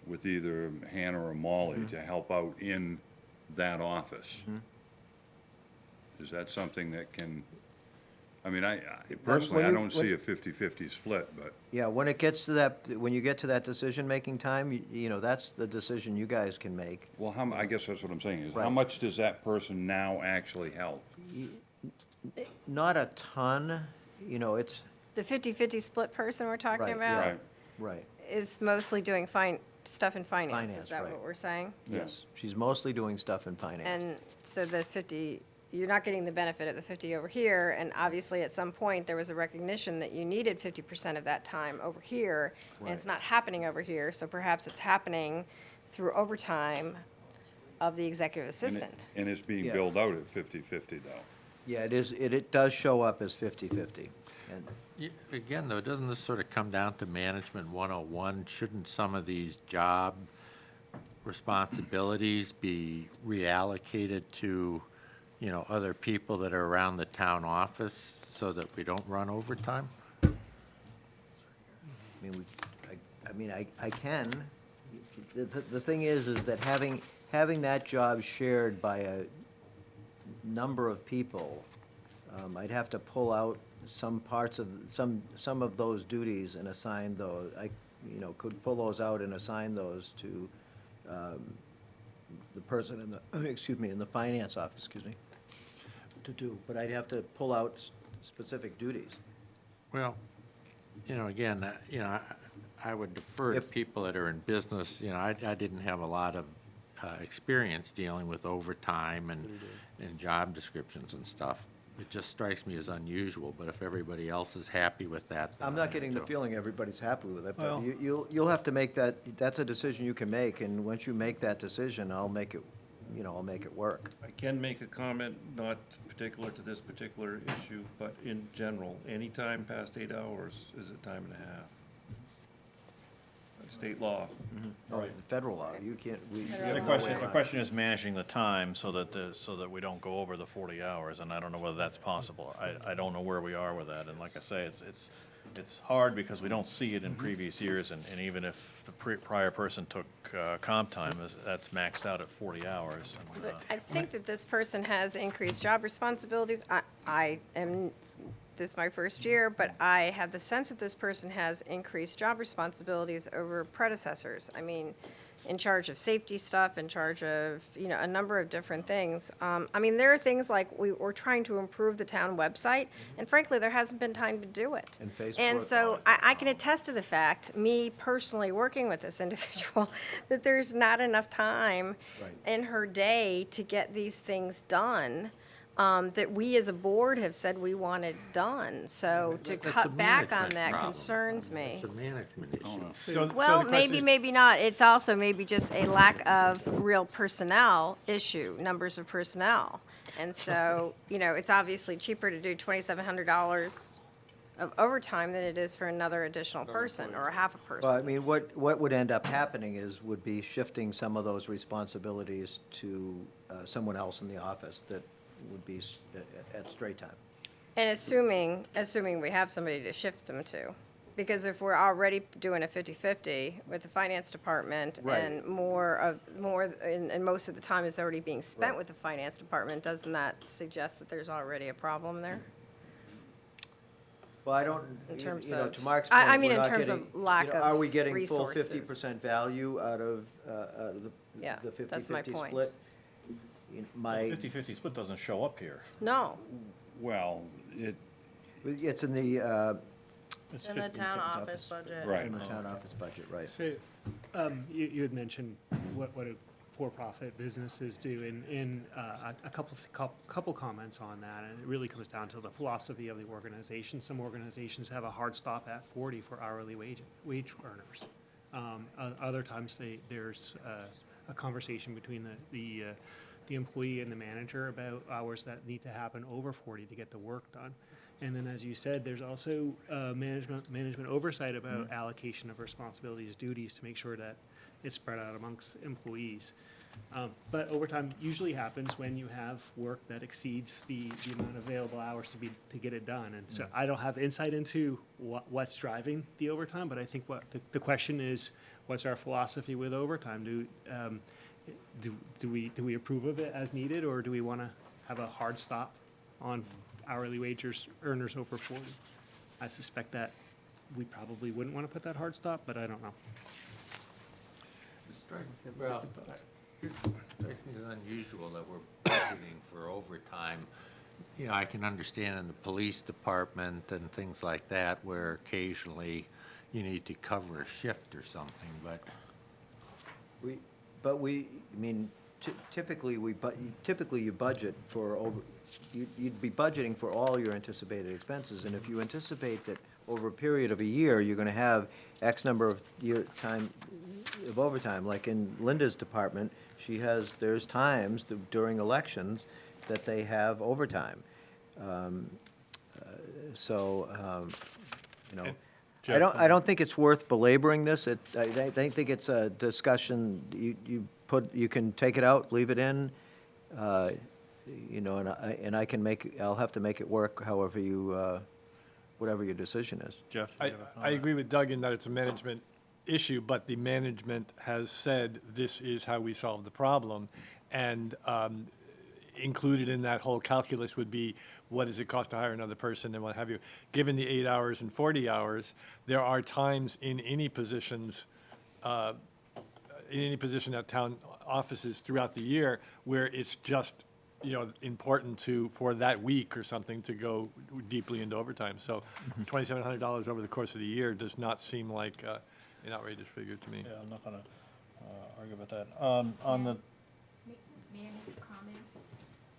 with either Hannah or Molly to help out in that office. Is that something that can, I mean, I personally, I you- don't see a 50/50 split, but, Yeah, when you get to that decision-making time, that's the decision you guys can make. well, I guess that's what I'm saying, is how Right. much does that person now actually help? Not a ton, it's, The 50/50 split person we're talking Right, about Right, right, is mostly doing stuff in finance, Finance, is that right. what we're saying? yes. She's mostly doing stuff in finance. And so the 50, you're not getting the benefit of the 50 over here, and obviously at some point, there was a recognition that you needed 50% of that time over here, and it's Right. not happening over here, so perhaps it's happening through overtime of the executive and assistant. it's being Yeah. billed out at 50/50 though. Yeah, it is, it does show up as 50/50. And Again, though, doesn't this sort of come down to management 101? Shouldn't some of these job responsibilities be reallocated to, other people that are around the town office so that we don't run overtime? I can. The thing is that having that job shared by a number of people, I'd have to pull out some parts of, some of those duties and assign those. I could pull those out and assign those to the person in the, excuse me, in the finance office, excuse me, to do, but I'd have to pull out specific duties. Well, again, I would defer to If- people that are in business. I didn't have a lot of experience dealing with overtime and job descriptions and stuff. It just strikes me as unusual, but if everybody else is happy with that, then I'm not am getting the too. feeling everybody's happy with it, but Well- you'll have to make that, that's a decision you can make, and once you make that decision, I'll make it, I'll make it work. I can make a comment, not particular to this particular issue, but in general, any time past 8 hours is a time and a half. That's state law. Oh, the federal law, you can't, we. The question is managing the time so that we don't go over the 40 hours, and I don't know whether that's possible. I don't know where we are with that, and like I say, it's hard because we don't see it in previous years, and even if the prior person took comp time, that's maxed out at 40 hours. and, But I think that this person has increased job responsibilities. This is my first year, but I have the sense that this person has increased job responsibilities over predecessors. I mean, in charge of safety stuff, in charge of, a number of different things. There are things like we're trying to improve the town website, and frankly, there hasn't been time to do it. And Facebook. And so I can attest to the fact, me personally working with this individual, that there's not enough time Right. in her day to get these things done, that we as a board have said we wanted done. So to That's a cut back on management that problem. concerns me. It's a management issue. So Well, the question maybe, is- maybe not. It's also maybe just a lack of real personnel issue, numbers of personnel. And so, it's obviously cheaper to do $2,700 of overtime than it is for another additional person or a half a Well, I person. mean, what would end up happening would be shifting some of those responsibilities to someone else in the office that would be at straight time. And assuming we have somebody to shift them to. Because if we're already doing a 50-50 with the finance department Right. and and most of the time is already being spent Right. with the finance department, doesn't that suggest that there's already a problem there? Well, I don't, In terms to of- Mark's I point, mean we're in not terms getting, of lack are of we getting full resources. 50% value out of Yeah, the 50-50 that's my point. split? My, 50-50 split doesn't show up here. No, Well, it's in the, It's In the 50 town town office office. budget. Right. in the town office budget, right. So, you had mentioned what a for-profit businesses do, and a couple comments on that, and it really comes down to the philosophy of the organization. Some organizations have a hard stop at 40 for hourly wage earners. Other times, there's a conversation between the employee and the manager about hours that need to happen over 40 to get the work done. And then, as you said, there's also management oversight about allocation of responsibilities, duties, to make sure that it's spread out amongst employees. But overtime usually happens when you have work that exceeds the amount of available hours to get it done. And so I don't have insight into what's driving the overtime, but I think what the question is, what's our philosophy with overtime? Do we approve of it as needed, or do we want to have a hard stop on hourly earners over 40? I suspect that we probably wouldn't want to put that hard stop, but I don't know. Well, it strikes me as unusual that we're budgeting for overtime. I can understand in the police department and things like that, where occasionally you need to cover a shift or something, but Typically, you budget for you'd be budgeting for all your anticipated expenses, and if you anticipate that over a period of a year, you're gonna have X number of time of overtime, like in Linda's department, there's times during elections that they have overtime. I don't think it's worth belaboring this. I think it's a discussion, you can take it out, leave it in, and I'll have to make it work however whatever your decision is. Jeff? do you have a I comment? agree with Doug in that it's a management issue, but the management has said this is how we solve the problem. And included in that whole calculus would be, what does it cost to hire another person and what have you. Given the 8 hours and 40 hours, there are times in any positions, in any position at town offices throughout the year where it's just, important for that week or something to go deeply into overtime. So $2,700 over the course of the year does not seem like an outrageous figure to me. Yeah, I'm not gonna argue about that. On the, May I make a comment?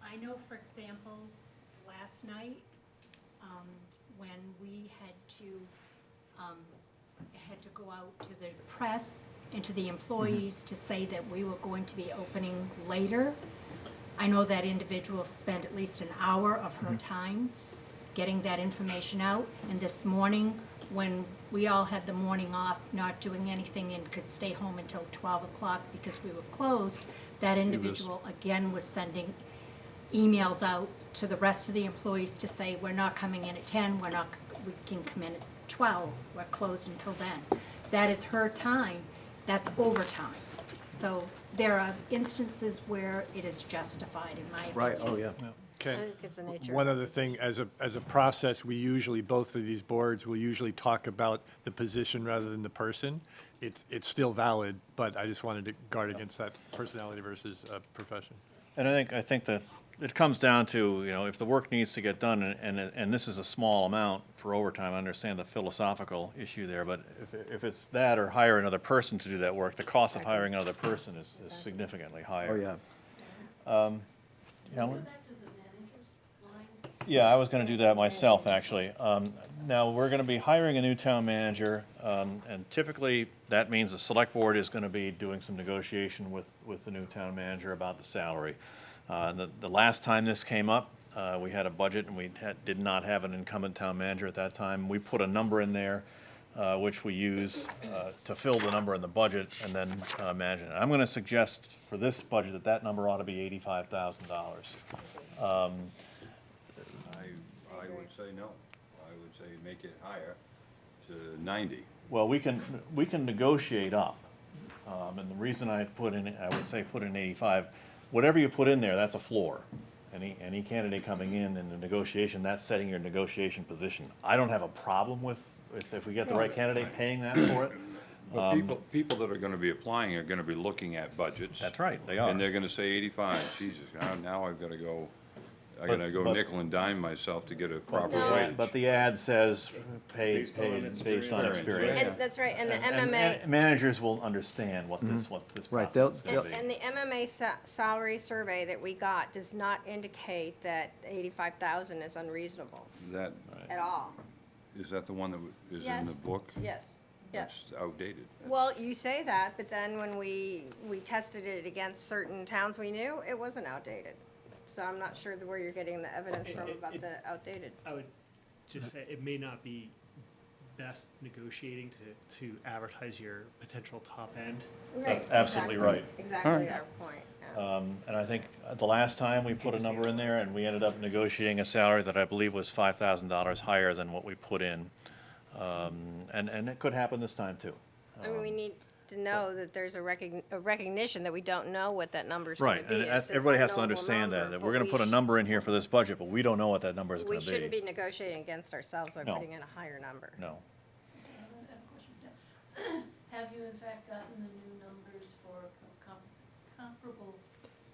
I know, for example, last night, when we had to go out to the press and to the employees to say that we were going to be opening later, I know that individual spent at least an hour of her time getting that information out. And this morning, when we all had the morning off, not doing anything and could stay home until 12 o'clock because we were closed, that individual again was sending emails out to the rest of the employees to say, we're not coming in at 10, we can come in at 12, we're closed until then. That is her time, that's overtime. So there are instances where it is justified, in my opinion. Right, oh, yeah. Okay. I think it's the nature. One other thing, as a process, we usually, both of these boards will usually talk about the position rather than the person. It's still valid, but I just wanted to guard against that personality versus profession. and I think that it comes down to, if the work needs to get done, and this is a small amount for overtime, I understand the philosophical issue there, but if it's that or hire another person to do that work, the cost of hiring another person is significantly higher. Oh, yeah. Helen? Yeah, I was gonna do that myself, actually. Now, we're gonna be hiring a new town manager, and typically, that means the select board is gonna be doing some negotiation with the new town manager about the salary. The last time this came up, we had a budget, and we did not have an incumbent town manager at that time. We put a number in there, which we used to fill the number in the budget and then manage it. I'm gonna suggest for this budget that number ought to be $85,000. I would say no. I would say make it higher to 90. Well, we can negotiate up, and the reason I would say put in 85, whatever you put in there, that's a floor. Any candidate coming in the negotiation, that's setting your negotiation position. I don't have a problem with, if we get the right candidate, paying that for it. But people that are gonna be applying are gonna be looking at budgets. That's right, they are. And they're gonna say 85. Jesus, now I've gotta go But- nickel and dime myself to get a proper No. wage. But the ad says paid based on experience. And that's right, and the And MMA, managers will understand what this Right, process is gonna be. and the MMA salary survey that we got does not indicate that 85,000 is unreasonable That, at all. is that the one that is in Yes. the book? Yes, yes. That's outdated. Well, you say that, but then when we tested it against certain towns we knew, it wasn't outdated. So I'm not sure where you're getting the evidence from about the outdated. I would just say it may not be best negotiating to advertise your potential top end. Right, absolutely right. Exactly our point, yeah. And I think the last time we put a number in there, and we ended up negotiating a salary that I believe was $5,000 higher than what we put in. And it could happen this time, too. I mean, we need to know that there's a recognition that we don't know what that number's gonna Right, be. and It's an everybody has to unknowable understand number, that but we're gonna we put a sh- number in here for this budget, but we don't know what that number is We gonna shouldn't be. be negotiating against ourselves by No. putting in a higher number. No. Have you in fact gotten the new numbers for comparable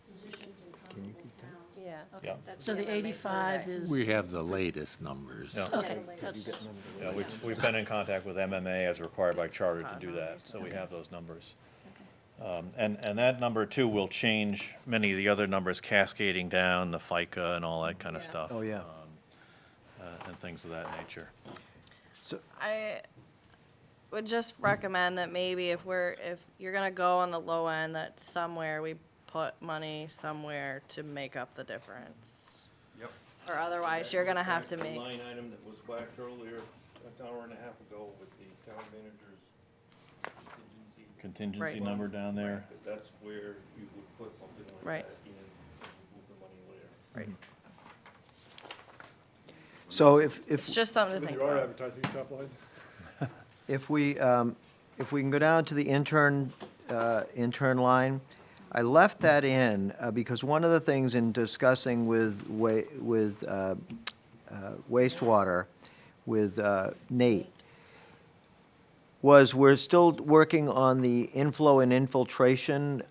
positions in comparable towns? Yeah. Okay, Yeah. That's so the MMA 85 survey. is. We have the latest numbers. Yeah. Okay, that's, Yeah, we've been in contact with MMA as required by charter to do that, so we have those numbers. And that number too will change many of the other numbers cascading down, the FICA and all that kind of Yeah. stuff. Oh, yeah. And things of that nature. I would just recommend that maybe if you're gonna go on the low end, that somewhere we put money somewhere to make up the difference. Yep. Or otherwise, you're gonna have to make, Line item that was whacked earlier, an hour and a half ago with the town manager's contingency. Contingency Right. number down there. Because that's where you would put something like Right. that in, and move the money later. So if it's just something to think about. advertising top line. If we can go down to the intern line, I left that in because one of the things in discussing with wastewater with Nate was we're still working on the inflow and infiltration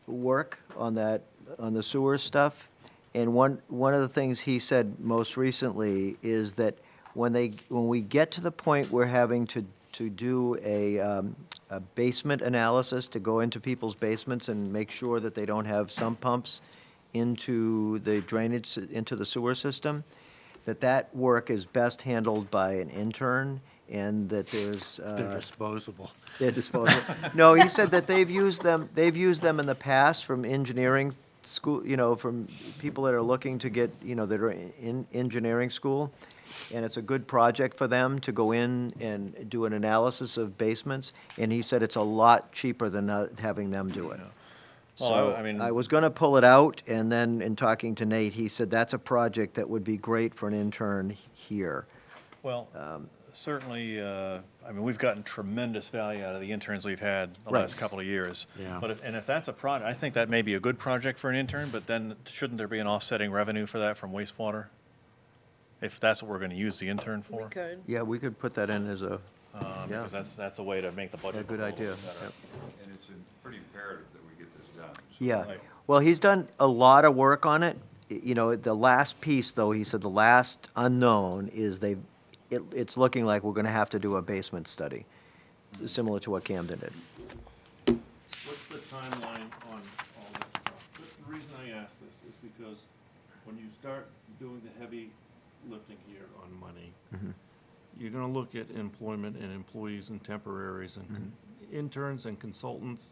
work on that, on the sewer stuff. And one of the things he said most recently is that when we get to the point we're having to do a basement analysis, to go into people's basements and make sure that they don't have sump pumps into the drainage, into the sewer system, that work is best handled by an intern, and that there's. They're disposable. They're disposable. No, he said that they've used them in the past from engineering school, from people that are looking to get, that are in engineering school. And it's a good project for them to go in and do an analysis of basements. And he said it's a lot cheaper than having them do it. Well, So I mean- I was gonna pull it out, and then in talking to Nate, he said that's a project that would be great for an intern here. Well, certainly, we've gotten tremendous value out of the interns we've had the Right. last couple of years. Yeah. But if that's a project, I think that may be a good project for an intern, but then shouldn't there be an offsetting revenue for that from wastewater? If that's what we're gonna use the intern We for? could. Yeah, we could put that in as a, Because that's a way to make the budget. a good look a little idea. bit better. Yep. And it's pretty imperative that we get this done. So Yeah, Right. well, he's done a lot of work on it. The last piece, though, he said the last unknown is it's looking like we're gonna have to do a basement study, similar to what Camden did. What's the timeline on all this stuff? The reason I ask this is because when you start doing the heavy lifting here on money, you're gonna look at employment and employees and temporaries and interns and consultants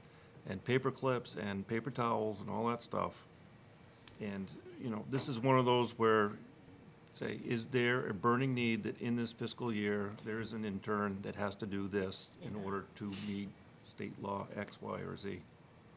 and paper clips and paper towels and all that stuff. And, this is one of those where, say, is there a burning need that in this fiscal year, there is an intern that has to do this in order to meet state law X, Y, or Z?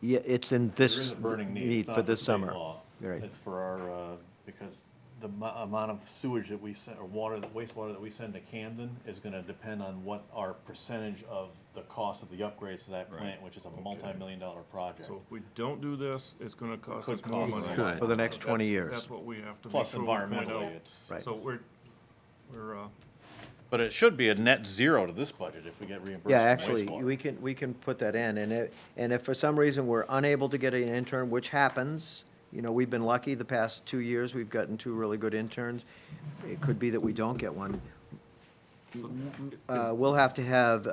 Yeah, it's in There this is a burning need. need It's for not this state summer. law. Right. It's for our, because the amount of sewage that we send, or wastewater that we send to Camden is gonna depend on what our percentage of the cost of the upgrades to that plant, which is a multi-million-dollar project. So if we don't do this, it's gonna cost Could us more cost us money. a lot. For the next So 20 that's- years. That's what we have to make Plus sure we point environmentally, out. it's. Right. So we're, But it should be a net zero to this budget if we get reimbursed Yeah, from actually, wastewater. we can put that in, and if for some reason we're unable to get an intern, which happens, we've been lucky the past 2 years, we've gotten 2 really good interns. It could be that we don't get one. We'll have to have,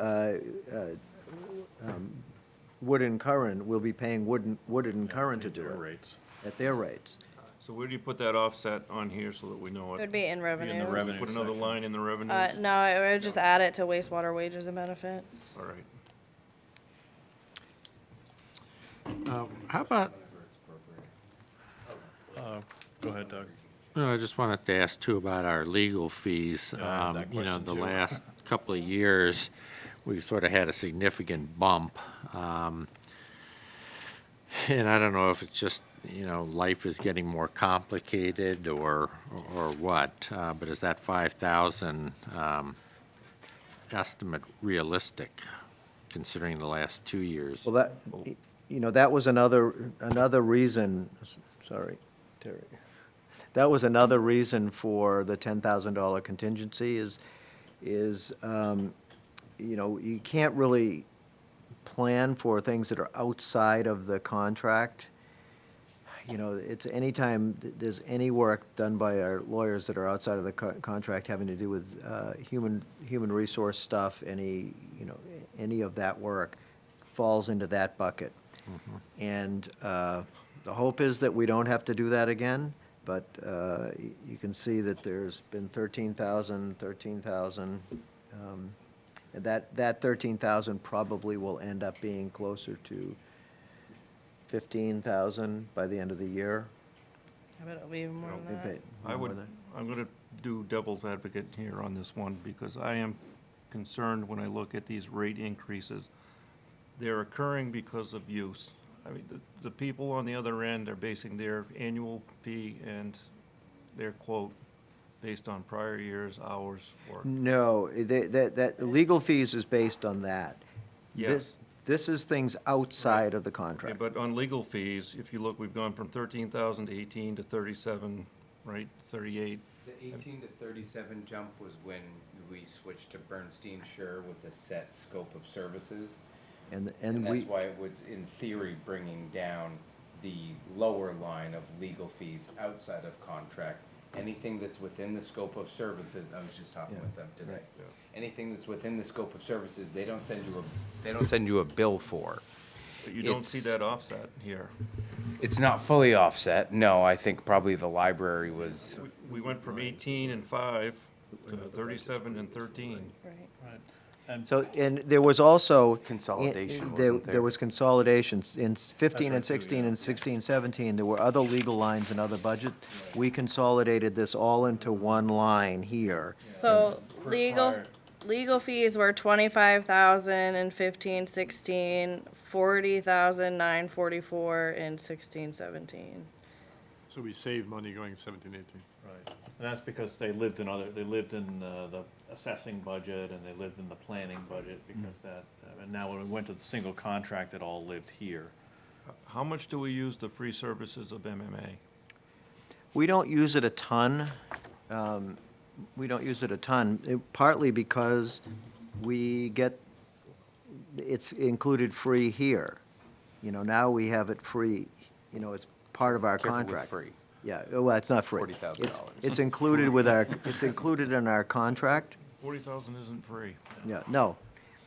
Wood and Curran, we'll be paying Wood and Curran to do Their it, rates. at their rates. so where do you put that offset on here so that we know It it? would be in revenue. revenue. Put another line in the revenues? No, I would just add it to wastewater wages and benefits. All right. How about, Go ahead, Doug. no, I just wanted to ask too about our legal fees. Yeah, I had that question The too. last couple of years, we've sort of had a significant bump. And I don't know if it's just, life is getting more complicated or what, but is that 5,000 estimate realistic, considering the last 2 years? Well, that was another reason, sorry, Terry. That was another reason for the $10,000 contingency is, you can't really plan for things that are outside of the contract. It's anytime there's any work done by our lawyers that are outside of the contract having to do with human resource stuff, any of that work falls into that bucket. And the hope is that we don't have to do that again, but you can see that there's been 13,000. And that 13,000 probably will end up being closer to 15,000 by the end of the year. I bet it'll be even more than that. I'm gonna do devil's advocate here on this one, because I am concerned when I look at these rate increases. They're occurring because of use. The people on the other end are basing their annual fee and their quote based on prior years' hours worked. No, that legal fees is based on that. Yes. This is things outside of the Okay, contract. but on legal fees, if you look, we've gone from 13,000 to 18 to 37, right, 38. The 18 to 37 jump was when we switched to Bernstein Sure with a set scope of services. And And we, that's why it was, in theory, bringing down the lower line of legal fees outside of contract. Anything that's within the scope of services, I was just talking Yeah, with them today. right. Anything that's within the scope of services, they don't send you a bill for. But you don't see It's- that offset here. It's not fully offset, no, I think probably the library was, We went from 18 and 5 to 37 and 13. Right. Right. And so, and there was also. Consolidation, there- wasn't there? There was consolidations. In 15 right, and too, 16 yeah. and 16, 17, there were other legal lines and other budget. We consolidated this all into one line here. So legal, prior- legal fees were 25,000 in 15, 16, 40,944 in 16, 17. So we save money going 17, 18. Right, and that's because they lived in the assessing budget, and they lived in the planning budget, because and now when we went to the single contract, it all lived here. How much do we use the free services of MMA? We don't use it a ton. We don't use it a ton, partly because we get, it's included free here. You know, now we have it free, you know, it's part of our careful with contract. free. Yeah, well, it's not free. $40,000. It's included with our, it's included in our contract. 40,000 isn't free. Yeah, no,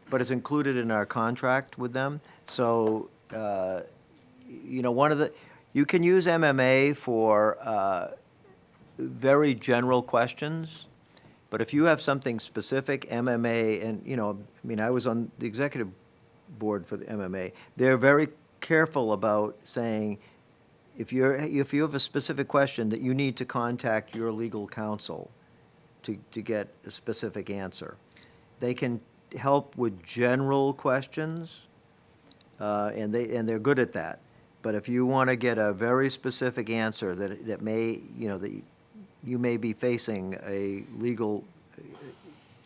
but it's included in our contract with them. So, you know, you can use MMA for very general questions, but if you have something specific, MMA, and, you know, I mean, I was on the executive board for the MMA. They're very careful about saying, if you have a specific question, that you need to contact your legal counsel to get a specific answer. They can help with general questions, and they're good at that. But if you want to get a very specific answer that may, you know, that you may be facing a legal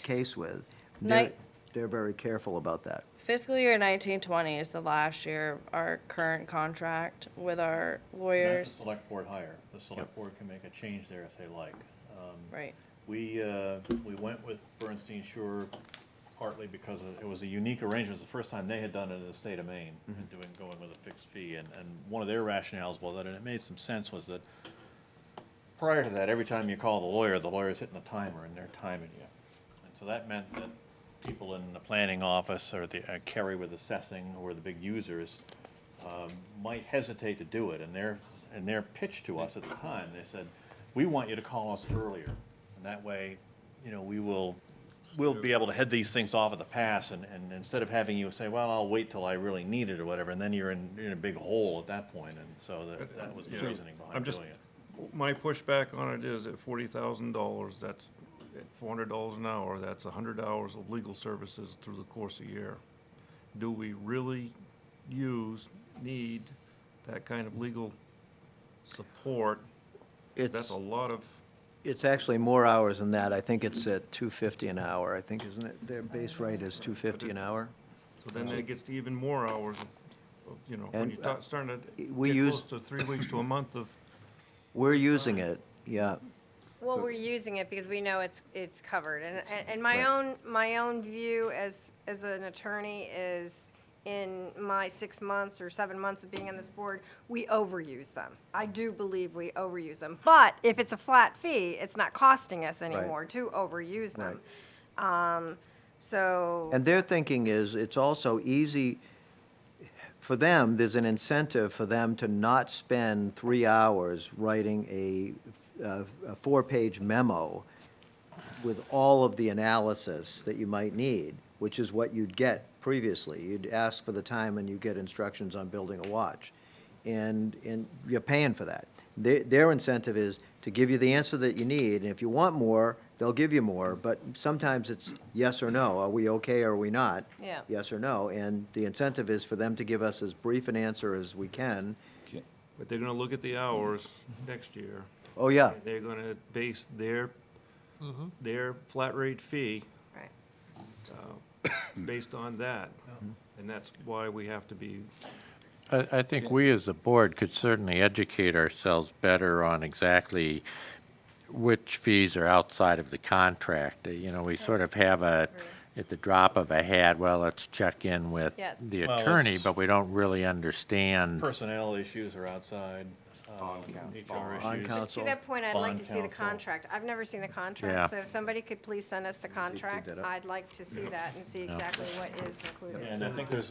case with, they're very careful about that. Fiscal year 1920 is the last year of our current contract with our That's lawyers. a select board hire. The select board can make a change there if they like. Right. We went with Bernstein Sure partly because it was a unique arrangement. It was the first time they had done it in the state of Maine, and going with a fixed fee. And one of their rationales was that, and it made some sense, was that prior to that, every time you call the lawyer's hitting the timer and they're timing you. And so that meant that people in the planning office or the Kerry with assessing, or the big users, might hesitate to do it. And their pitch to us at the time, they said, we want you to call us earlier. And that way, you know, we'll be able to head these things off at the pass, and instead of having you say, well, I'll wait till I really need it or whatever, and then you're in a big hole at that point. And so that was the Yeah. reasoning I'm behind just- doing it. My pushback on it is at $40,000, that's at $400 an hour, that's 100 hours of legal services through the course of a year. Do we really need that kind of legal support? That's a lot of, It's actually more hours than that. I think it's at $250 an hour, I think, isn't it? Their base rate is $250 an hour. so then that gets to even more hours of, you know, when And, you start starting to we get use- close to 3 weeks to a month of, We're using it, yeah. Well, we're using it because we know it's covered. And Right. my own view as an attorney is, in my 6 months or 7 months of being on this board, we overuse them. I do believe we overuse them. But if it's a flat fee, it's not costing us anymore to overuse them. So. And their thinking is, it's also easy, for them, there's an incentive for them to not spend 3 hours writing a 4-page memo with all of the analysis that you might need, which is what you'd get previously. You'd ask for the time and you get instructions on building a watch. And you're paying for that. Their incentive is to give you the answer that you need, and if you want more, they'll give you more, but sometimes it's yes or no. Are we okay or are we not? Yeah. Yes or no, and the incentive is for them to give us as brief an answer as we can. but they're gonna look at the hours next year. Oh, yeah. They're gonna base their flat rate fee Right. based on that. And that's why we have to be, I think we as a board could certainly educate ourselves better on exactly which fees are outside of the contract. You know, we sort of have at the drop of a hat, well, let's check in with Yes. the Well, attorney, it's- but we don't really understand. Personnel issues are outside, HR Bond issues. counsel. To that point, I'd like Bond to see the counsel. contract. I've never seen the Yeah. contract, so if somebody could please send us the contract, that up. I'd like to see that and see exactly what is included. And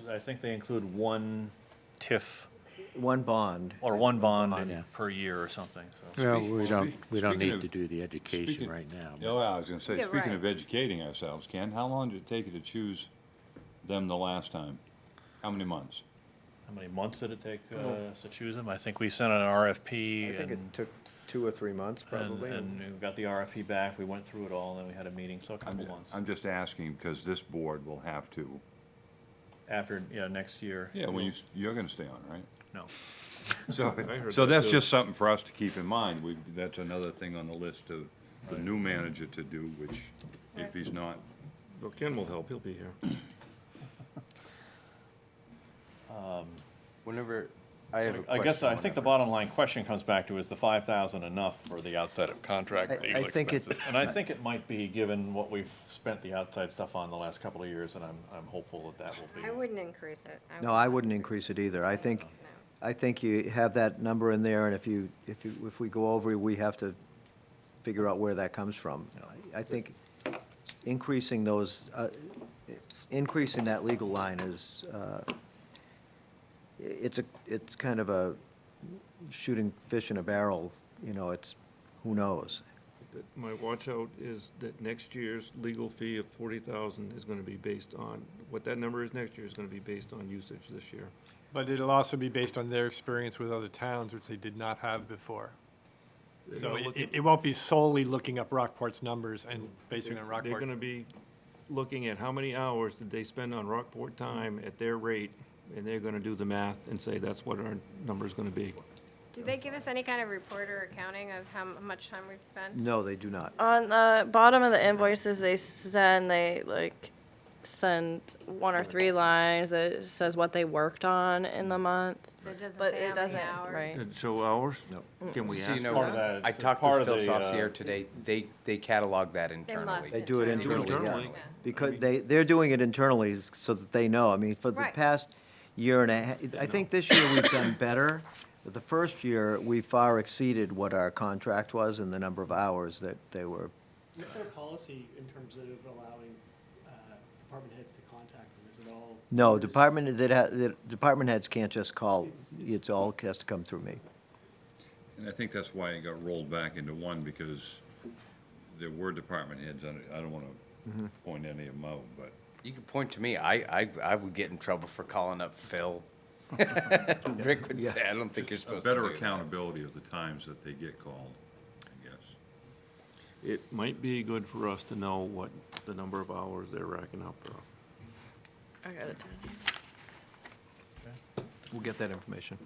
I think they include one TIF One bond. or one bond Yeah. per year or something, so. Well, we don't speaking need of- to do the education speaking- right now. Oh, I was gonna say, Yeah, speaking right. of educating ourselves, Ken, how long did it take you to choose them the last time? How many months? How many months did it take us to choose them? I think we sent an RFP I think and, it took 2 or 3 months, probably. and we got the RFP back, we went through it all, and then we had a meeting, so a couple months. I'm just asking because this board will have to, After, next year. yeah, when you're gonna stay on, right? No. So, heard so that that's too. just something for us to keep in mind. That's another thing on the list of the new manager to do, which if he's not, Well, Ken will help, he'll be here. Whenever, I have a I question. guess, I think the whenever- bottom line question comes back to, is the 5,000 enough for the outside of contract I legal think it- expenses? And I think it might be, given what we've spent the outside stuff on the last couple of years, and I'm hopeful that will be. I wouldn't increase it. No, I wouldn't increase it either. I think you have that number in there, and if we go over, we have to figure out where that comes from. I think increasing those, increasing that legal line is, it's kind of a shooting fish in a barrel, it's, who knows? My watch out is that next year's legal fee of 40,000 is gonna be based on, what that number is next year is gonna be based on usage this year. But it'll also be based on their experience with other towns, which they did not have before. So gonna look at- it won't be solely looking up Rockport's numbers and basing on They're Rockport. gonna be looking at how many hours did they spend on Rockport time at their rate, and they're gonna do the math and say that's what our number's gonna be. Do they give us any kind of report or accounting of how much time we've spent? No, they do not. On the bottom of the invoices, they send 1 or 3 lines that says what they worked on in the month. It doesn't But say it how many doesn't, hours? right. Did it show hours? Can we So ask you know, Part of that, I it's talked part with of Phil the, Saucier today, they catalog that internally. must. They do it Internally. internally, yeah. Internally. Because they're doing it internally so that they know. I mean, for the Right. past year and a half, I think this year we've done better. But the first year, we far exceeded what our contract was and the number of hours that they were. What's our policy in terms of allowing department heads to contact them? Is it all? No, the department heads can't just call. It's all has to come through me. and I think that's why it got rolled back into one, because there were department heads, I don't wanna point any of them out, but You could point to me, I would get in trouble for calling up Phil. Rick would say, I don't think you're a supposed to do better that. accountability of the times that they get called, I guess. It might be good for us to know what the number of hours they're racking up. I got it down here. We'll get that information.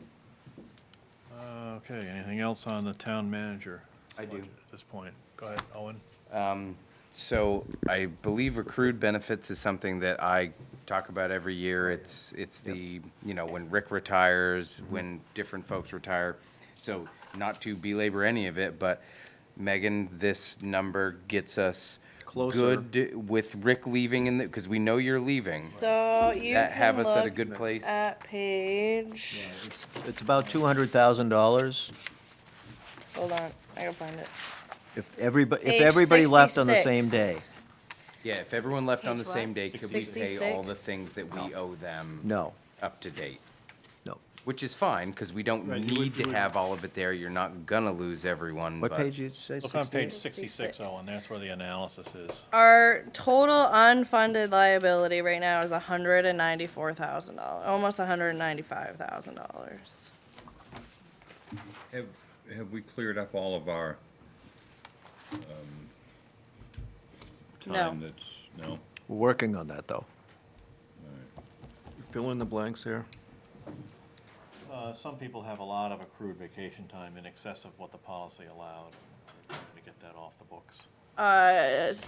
Okay, anything else on the town manager? I do. budget At this point, go ahead, Owen. So I believe accrued benefits is something that I talk about every year. It's the, when Rick retires, when different folks retire. So not to belabor any of it, but Megan, this number gets us Closer. good with Rick leaving because we know you're leaving. So you That have can us at a look good place. at page, It's about $200,000 hold on, I gotta find it. if everybody Page left on the same day. 66. Yeah, if everyone left on the Page same what? day, could we pay all the 66? things that we owe them No, up to date? no. Which is fine, because we don't Right, you would- need to have all of it there. You're not gonna lose everyone, What but- page did you say? Look on 60? page 66, 66. Owen, that's where the analysis is. Our total unfunded liability right now is $194,000, almost $195,000. Have we cleared up all of our, No. time that's, no? We're working on that, though. Fill in the blanks there. Some people have a lot of accrued vacation time in excess of what the policy allowed. We're trying to get that off the books.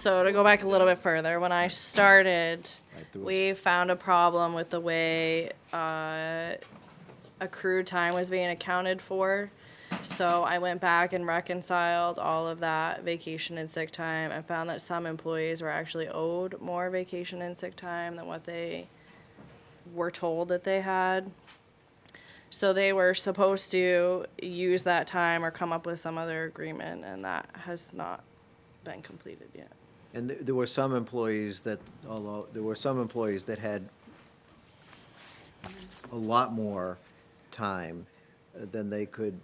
So to go back a little bit further, when I started, we found a problem with the way accrued time was being accounted for. So I went back and reconciled all of that vacation and sick time and found that some employees were actually owed more vacation and sick time than what they were told that they had. So they were supposed to use that time or come up with some other agreement, and that has not been completed yet. And there were some employees that, although, there were some employees that had a lot more time than they could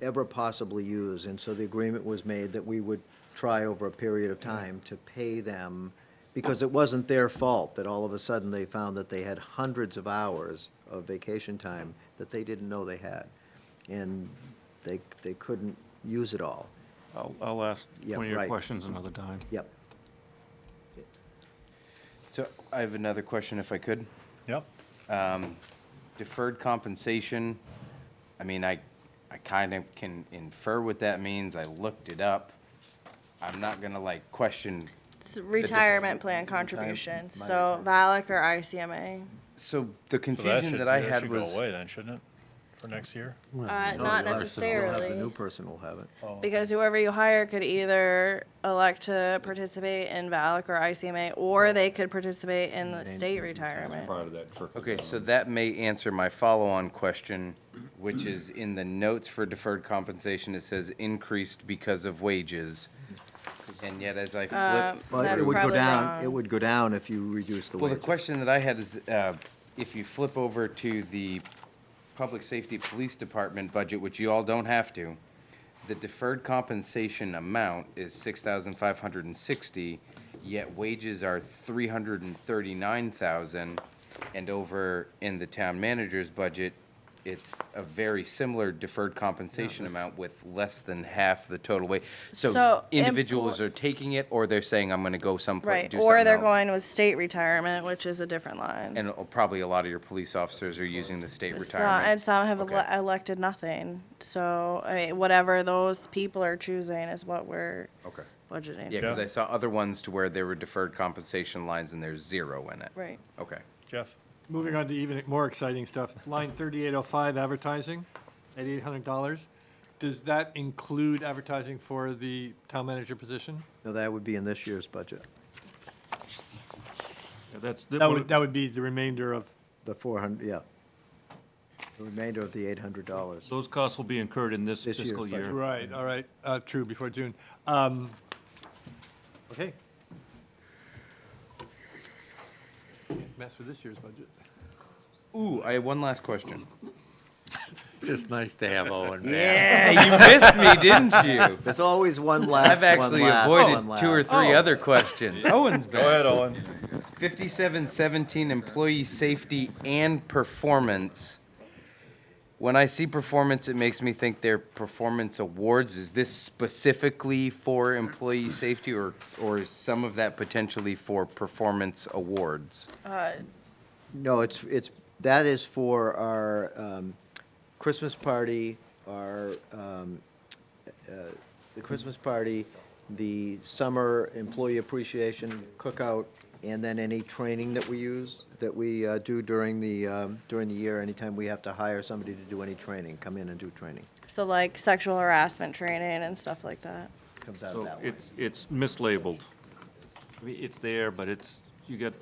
ever possibly use. And so the agreement was made that we would try over a period of time to pay them, because it wasn't their fault that all of a sudden they found that they had hundreds of hours of vacation time that they didn't know they had. And they couldn't use it all. I'll ask Yeah, one of your right. questions another time. Yep. So I have another question if I could. Yep. Deferred compensation, I mean, I kind of can infer what that means. I looked it up. I'm not gonna like question. It's retirement plan contributions, so VALIC or ICMA. So the So confusion that I had should was. go away then, shouldn't it, for next year? No, Not the other person will have- necessarily. The new person will have it. Because whoever you hire could either elect to participate in VALIC or ICMA, or they could participate in the state retirement. Part of that for. Okay, so that may answer my follow-on question, which is in the notes for deferred compensation, it says increased because of wages. And yet as I flipped But That's it would go probably down, wrong. it would go down if you reduce the Well, the wages. question that I had is, if you flip over to the Public Safety Police Department budget, which you all don't have to, the deferred compensation amount is 6,560, yet wages are 339,000, and over in the town manager's budget, it's a very similar deferred compensation amount with less than half the total wage. So So, individuals are taking it, or they're saying, I'm gonna go someplace, Right, do something or they're else. going with state retirement, which is a different line. And probably a lot of your police officers are using the state And retirement. some have Okay. elected nothing. So, I mean, whatever those people are choosing is what we're Okay. budgeting. Yeah, because I saw other ones to where there were deferred compensation lines and there's zero in it. Right. Okay. Jeff? Moving on to even more exciting stuff. Line 3805, advertising at $800. Does that include advertising for the town manager position? No, that would be in this year's budget, Yeah, that's, That would be the remainder of, the 400, yeah. The remainder of the $800. those costs will be incurred in this This year's fiscal year. budget. right, all right, true, before June. Okay. Mess for this year's budget. Ooh, I have one last question. It's nice to have Owen back. Yeah, you missed me, didn't you? There's always one last, I've actually one last, avoided one two or last. three other questions. Owen's Go back. ahead, Owen. 5717, employee safety and performance. When I see performance, it makes me think they're performance awards. Is this specifically for employee safety, or is some of that potentially for performance awards? No, that is for our Christmas party, the Christmas party, the summer employee appreciation cookout, and then any training that we do during the year, anytime we have to hire somebody to do any training, come in and do training. So like sexual harassment training and stuff like that. Comes out of So that one. it's mislabeled. I mean, it's there, but you got,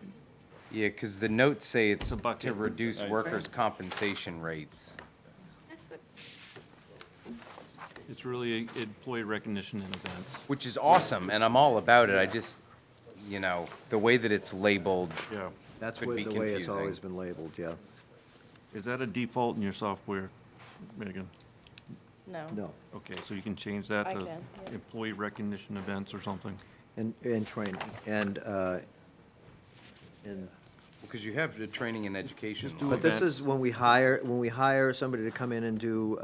Yeah, because the notes say it's a bucket. to reduce workers' compensation rates. it's really employee recognition and events. Which is awesome, and I'm all about it. I just, the way that it's labeled. Yeah. That's could be the way it's confusing. always been labeled, yeah. Is that a default in your software, Megan? No. No, Okay, so you can change that I to can, yeah. employee recognition events or something? and training, and Because you have the training and education. Just do law. But this events. is when we hire somebody to come in and do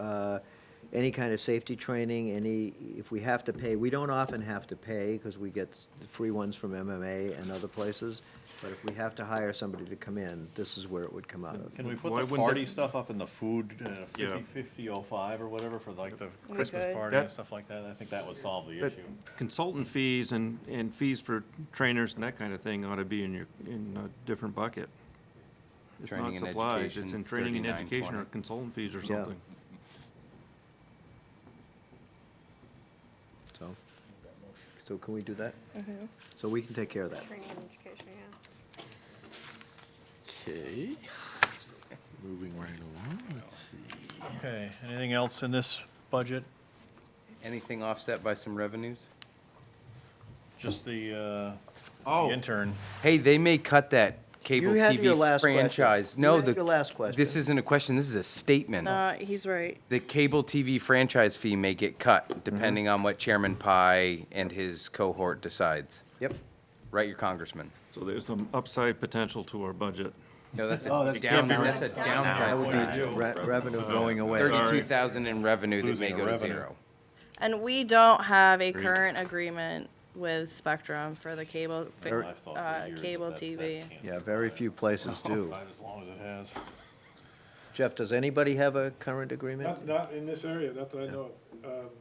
any kind of safety training, if we have to pay, we don't often have to pay because we get free ones from MMA and other places. But if we have to hire somebody to come in, this is where it would come out of. Can we put Why the wouldn't party that- stuff up in the food, Yeah. 50/05 or whatever, for like the We Christmas could. party and That- stuff like that? I think that would solve the That issue. Consultant fees and fees for trainers and that kind of thing ought to be in a different bucket. It's Training not and supplies, it's education, in training and education or 3920. consultant fees or Yeah. something. So can we do that? So we can take care of that. Training and education, yeah. Okay. Moving right along, let's see. Okay, anything else in this budget? Anything offset by some revenues? Just the Oh. intern. Hey, they may cut that cable You had your TV last question. franchise. You No, had your last question. this isn't a question, this is a statement. He's right. The cable TV franchise fee may get cut depending on what Chairman Pai and his cohort decides. Yep. Write your congressman. So there's some upside potential to our budget. No, that's Oh, a that's that's a That downside. would be revenue going away. 32,000 in revenue that may Losing go to revenue. zero. And we don't have a current agreement with Spectrum for the cable, I've thought for years cable that TV. can't Yeah, very few places do. survive as long as it has. Jeff, does anybody have a current agreement? Not in this area, not that I know of.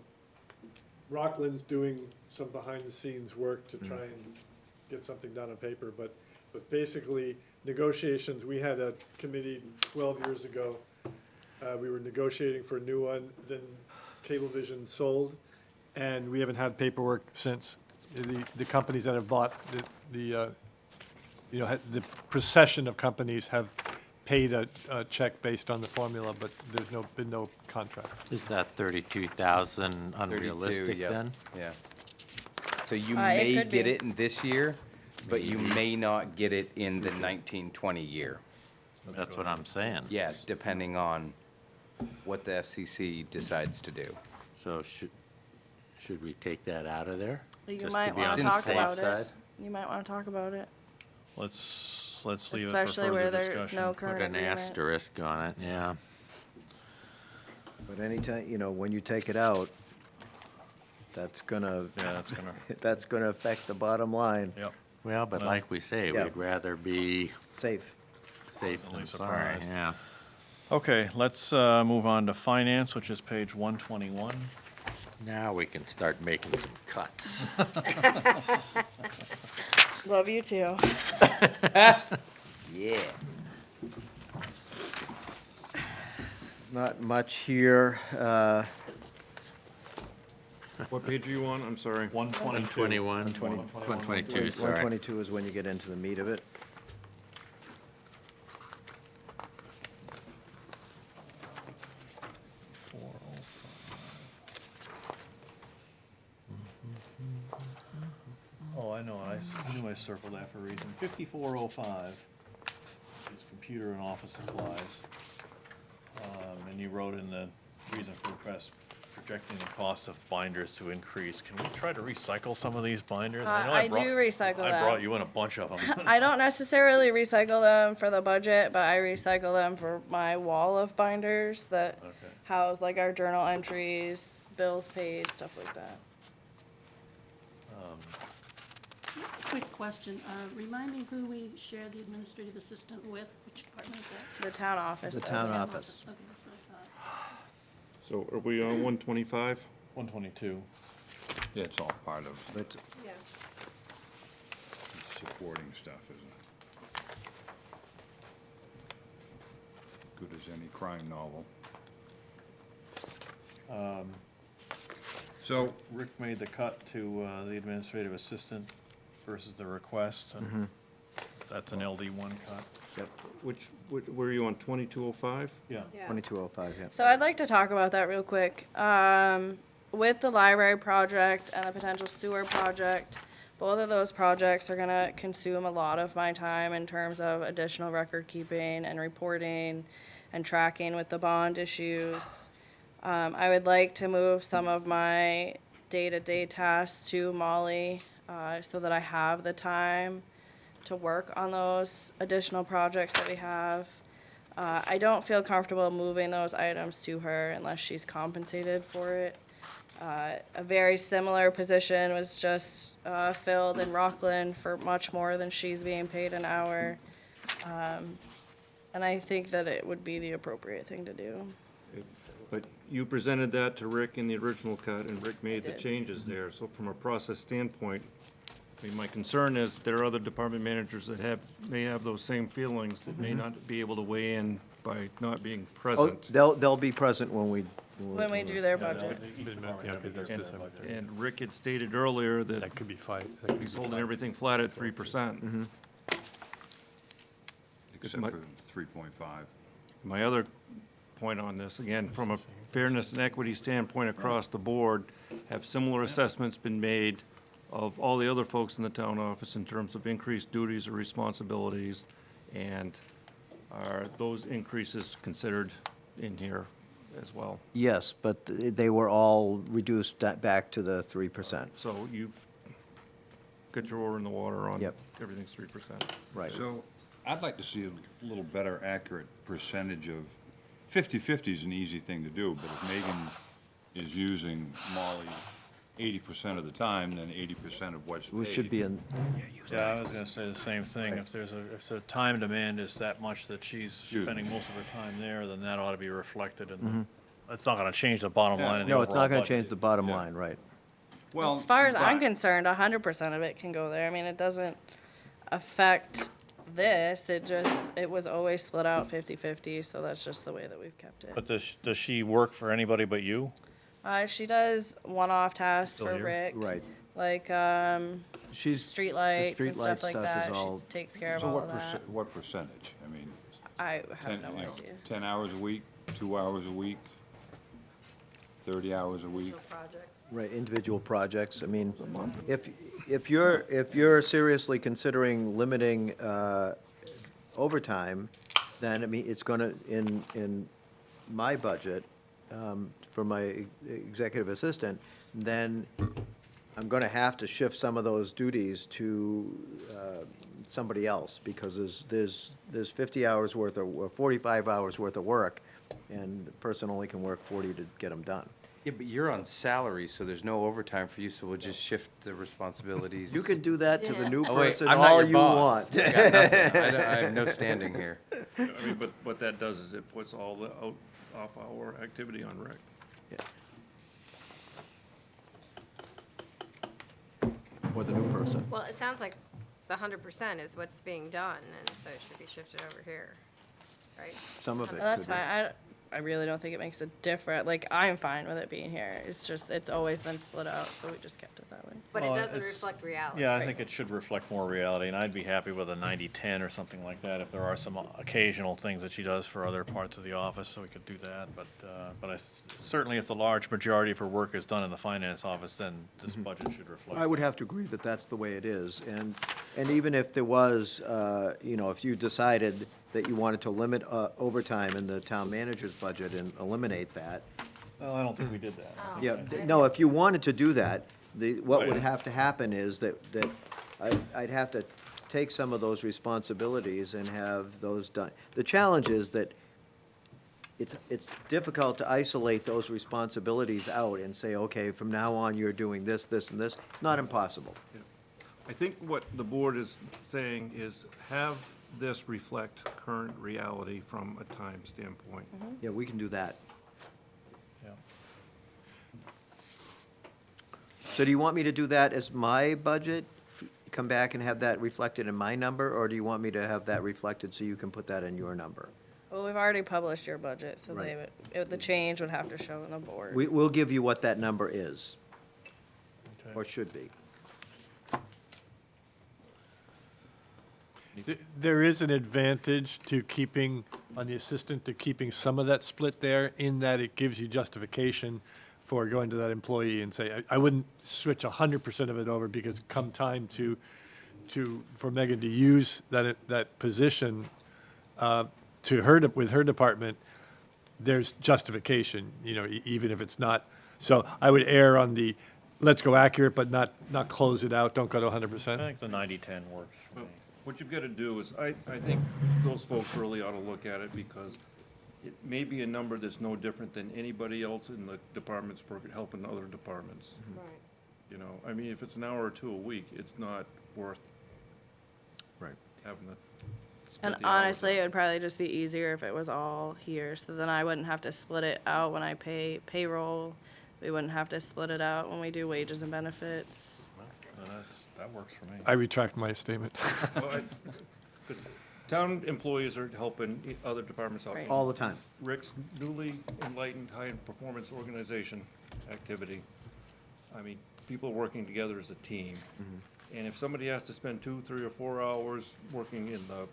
Rockland's doing some behind-the-scenes work to try and get something done on paper, but basically negotiations, we had a committee 12 years ago. We were negotiating for a new one, then Cablevision sold, and we haven't had paperwork since. The companies that have bought the procession of companies have paid a check based on the formula, but there's been no contract. Is that 32,000 32, unrealistic yep. then? Yeah. So you It may could get be. it in this year, but you may not get it in the 1920 year. That's what I'm saying. Yeah, depending on what the FCC decides to do. So should we take that out of there? You Just might be want on to the talk safe about side. it. You might want to talk about it, Let's leave it for especially where further there's discussion. no Put current an agreement. asterisk on it, yeah. But anytime, when you take it out, that's gonna, Yeah, that's gonna, that's gonna affect the bottom line. yep. Well, but Well, like we say, yeah. we'd rather be Safe. safe Pleasantly than sorry, surprised. yeah. Okay, let's move on to finance, which is page 121. Now we can start making some cuts. Love you too. Yeah. Not much here. What page are you on? I'm sorry. 122. 122, sorry. 122 is when you get into the meat of it. Oh, I know, I knew I circled that for a reason. 5405 is computer and office supplies. And you wrote in the reason for request, projecting the cost of binders to increase. Can we try to recycle some of these binders? know I brought- do recycle I them. brought you in a bunch of them. I don't necessarily recycle them for the budget, but I recycle them for my wall of binders that Okay. house like our journal entries, bills paid, stuff like that. Quick question, remind me who we share the administrative assistant with, which department is that? The town office. The does. town office. Okay, that's what I thought. So are we on 125? 122. Yeah, it's all part of But Yeah. supporting stuff, isn't it? Good as any crime novel. So, Rick made the cut to the administrative assistant versus the request, and that's an LD1 cut. Were you on 2205? Yeah. 2205, yeah. So I'd like to talk about that real quick. With the library project and the potential sewer project, both of those projects are gonna consume a lot of my time in terms of additional record keeping and reporting and tracking with the bond issues. I would like to move some of my day-to-day tasks to Molly, so that I have the time to work on those additional projects that we have. I don't feel comfortable moving those items to her unless she's compensated for it. A very similar position was just filled in Rockland for much more than she's being paid an hour. And I think that it would be the appropriate thing to do. But you presented that to Rick in the original cut, and Rick made the did. changes there. So from a process standpoint, I mean, my concern is there are other department managers that may have those same feelings that may not be able to weigh in by not being Oh, present. they'll be present when we. When we do their budget. Yeah, okay, that's December 30th. And Rick had stated earlier that That could be five. that could be he's holding five. everything flat at 3%. Except my- for 3.5. My other point on this, again, from a fairness and equity standpoint across the board, have similar assessments been made of all the other folks in the town office in terms of increased duties or responsibilities? And are those increases considered in here as well? Yes, but they were all reduced back to the 3%. So you've got your oar in the water on Yep. everything's 3%. Right. So I'd like to see a little better accurate percentage of, 50/50 is an easy thing to do, but if Megan is using Molly 80% of the time, then 80% of what's paid. We should be in, Yeah, I was gonna say the same thing. If the time demand is that much that she's spending most of her time there, then that ought to be reflected in the, it's not gonna change the bottom line in the no, it's not overall gonna budget. change the bottom line, right. Well, As far as I'm but- concerned, 100% of it can go there. I mean, it doesn't affect this. It was always split out 50/50, so that's just the way that we've kept it. But does she work for anybody but you? She does one-off tasks Still for here? Rick. Right. Like, She's. streetlights the and streetlight stuff like stuff that. is She all- takes care of So all of that. what percentage? I mean, I have 10, no idea. 10 hours a week, 2 hours a week, 30 hours a week? Right, individual projects. I mean, if you're seriously considering limiting overtime, then, I mean, it's gonna, in my budget, for my executive assistant, then I'm gonna have to shift some of those duties to somebody else, because there's 50 hours worth of, or 45 hours worth of work, and the person only can work 40 to get them done. Yeah, but you're on salary, so there's no overtime for you, so we'll just shift the responsibilities. You can do that to the new Oh, wait, person I'm not all your you boss. want. I got nothing. I have no standing here. I mean, but what that does is it puts all the off-hour activity on Rick. Or the new person. Well, it sounds like the 100% is what's being done, and so it should be shifted over here, right? Some of it That's could be. fine. I really don't think it makes a difference. Like, I'm fine with it being here. It's just, it's always been split out, so we just kept it that way. But it Well, doesn't it's- reflect reality. Yeah, I think it should reflect more reality, and I'd be happy with a 90-10 or something like that if there are some occasional things that she does for other parts of the office, so we could do that. But certainly if the large majority of her work is done in the finance office, then this budget should reflect. I would have to agree that that's the way it is. And even if there was, if you decided that you wanted to limit overtime in the town manager's budget and eliminate that, Well, I don't think we did that. yeah, no, if you wanted to do that, what would Right. have to happen is that I'd have to take some of those responsibilities and have those done. The challenge is that it's difficult to isolate those responsibilities out and say, okay, from now on, you're doing this, this, and this. Not impossible. I think what the board is saying is have this reflect current reality from a time standpoint. Yeah, we can do that. Yeah. So do you want me to do that as my budget? Come back and have that reflected in my number, or do you want me to have that reflected so you can put that in your number? Well, we've already published your budget, so Right. the change would have to show in the board. We'll give you what that number is, Okay. or should be. There is an advantage to keeping, on the assistant, to keeping some of that split there, in that it gives you justification for going to that employee and say, I wouldn't switch 100% of it over, because come time for Megan to use that position with her department, there's justification, even if it's not. So I would err on the, let's go accurate, but not close it out, don't go to 100%. I think the 90-10 works for me. What you've got to do is, I think those folks really ought to look at it, because it may be a number that's no different than anybody else in the departments helping other departments. Right. I mean, if it's an hour or two a week, it's not worth Right. having to split And the hours honestly, up. it would probably just be easier if it was all here, so then I wouldn't have to split it out when I pay payroll. We wouldn't have to split it out when we do wages and benefits. That works for me. I retract my statement. Well, 'cause town employees are helping other departments out. Right. All the time. Rick's newly enlightened high-performance organization activity. I mean, people working together as a team. And if somebody has to spend 2, 3, or 4 hours working in the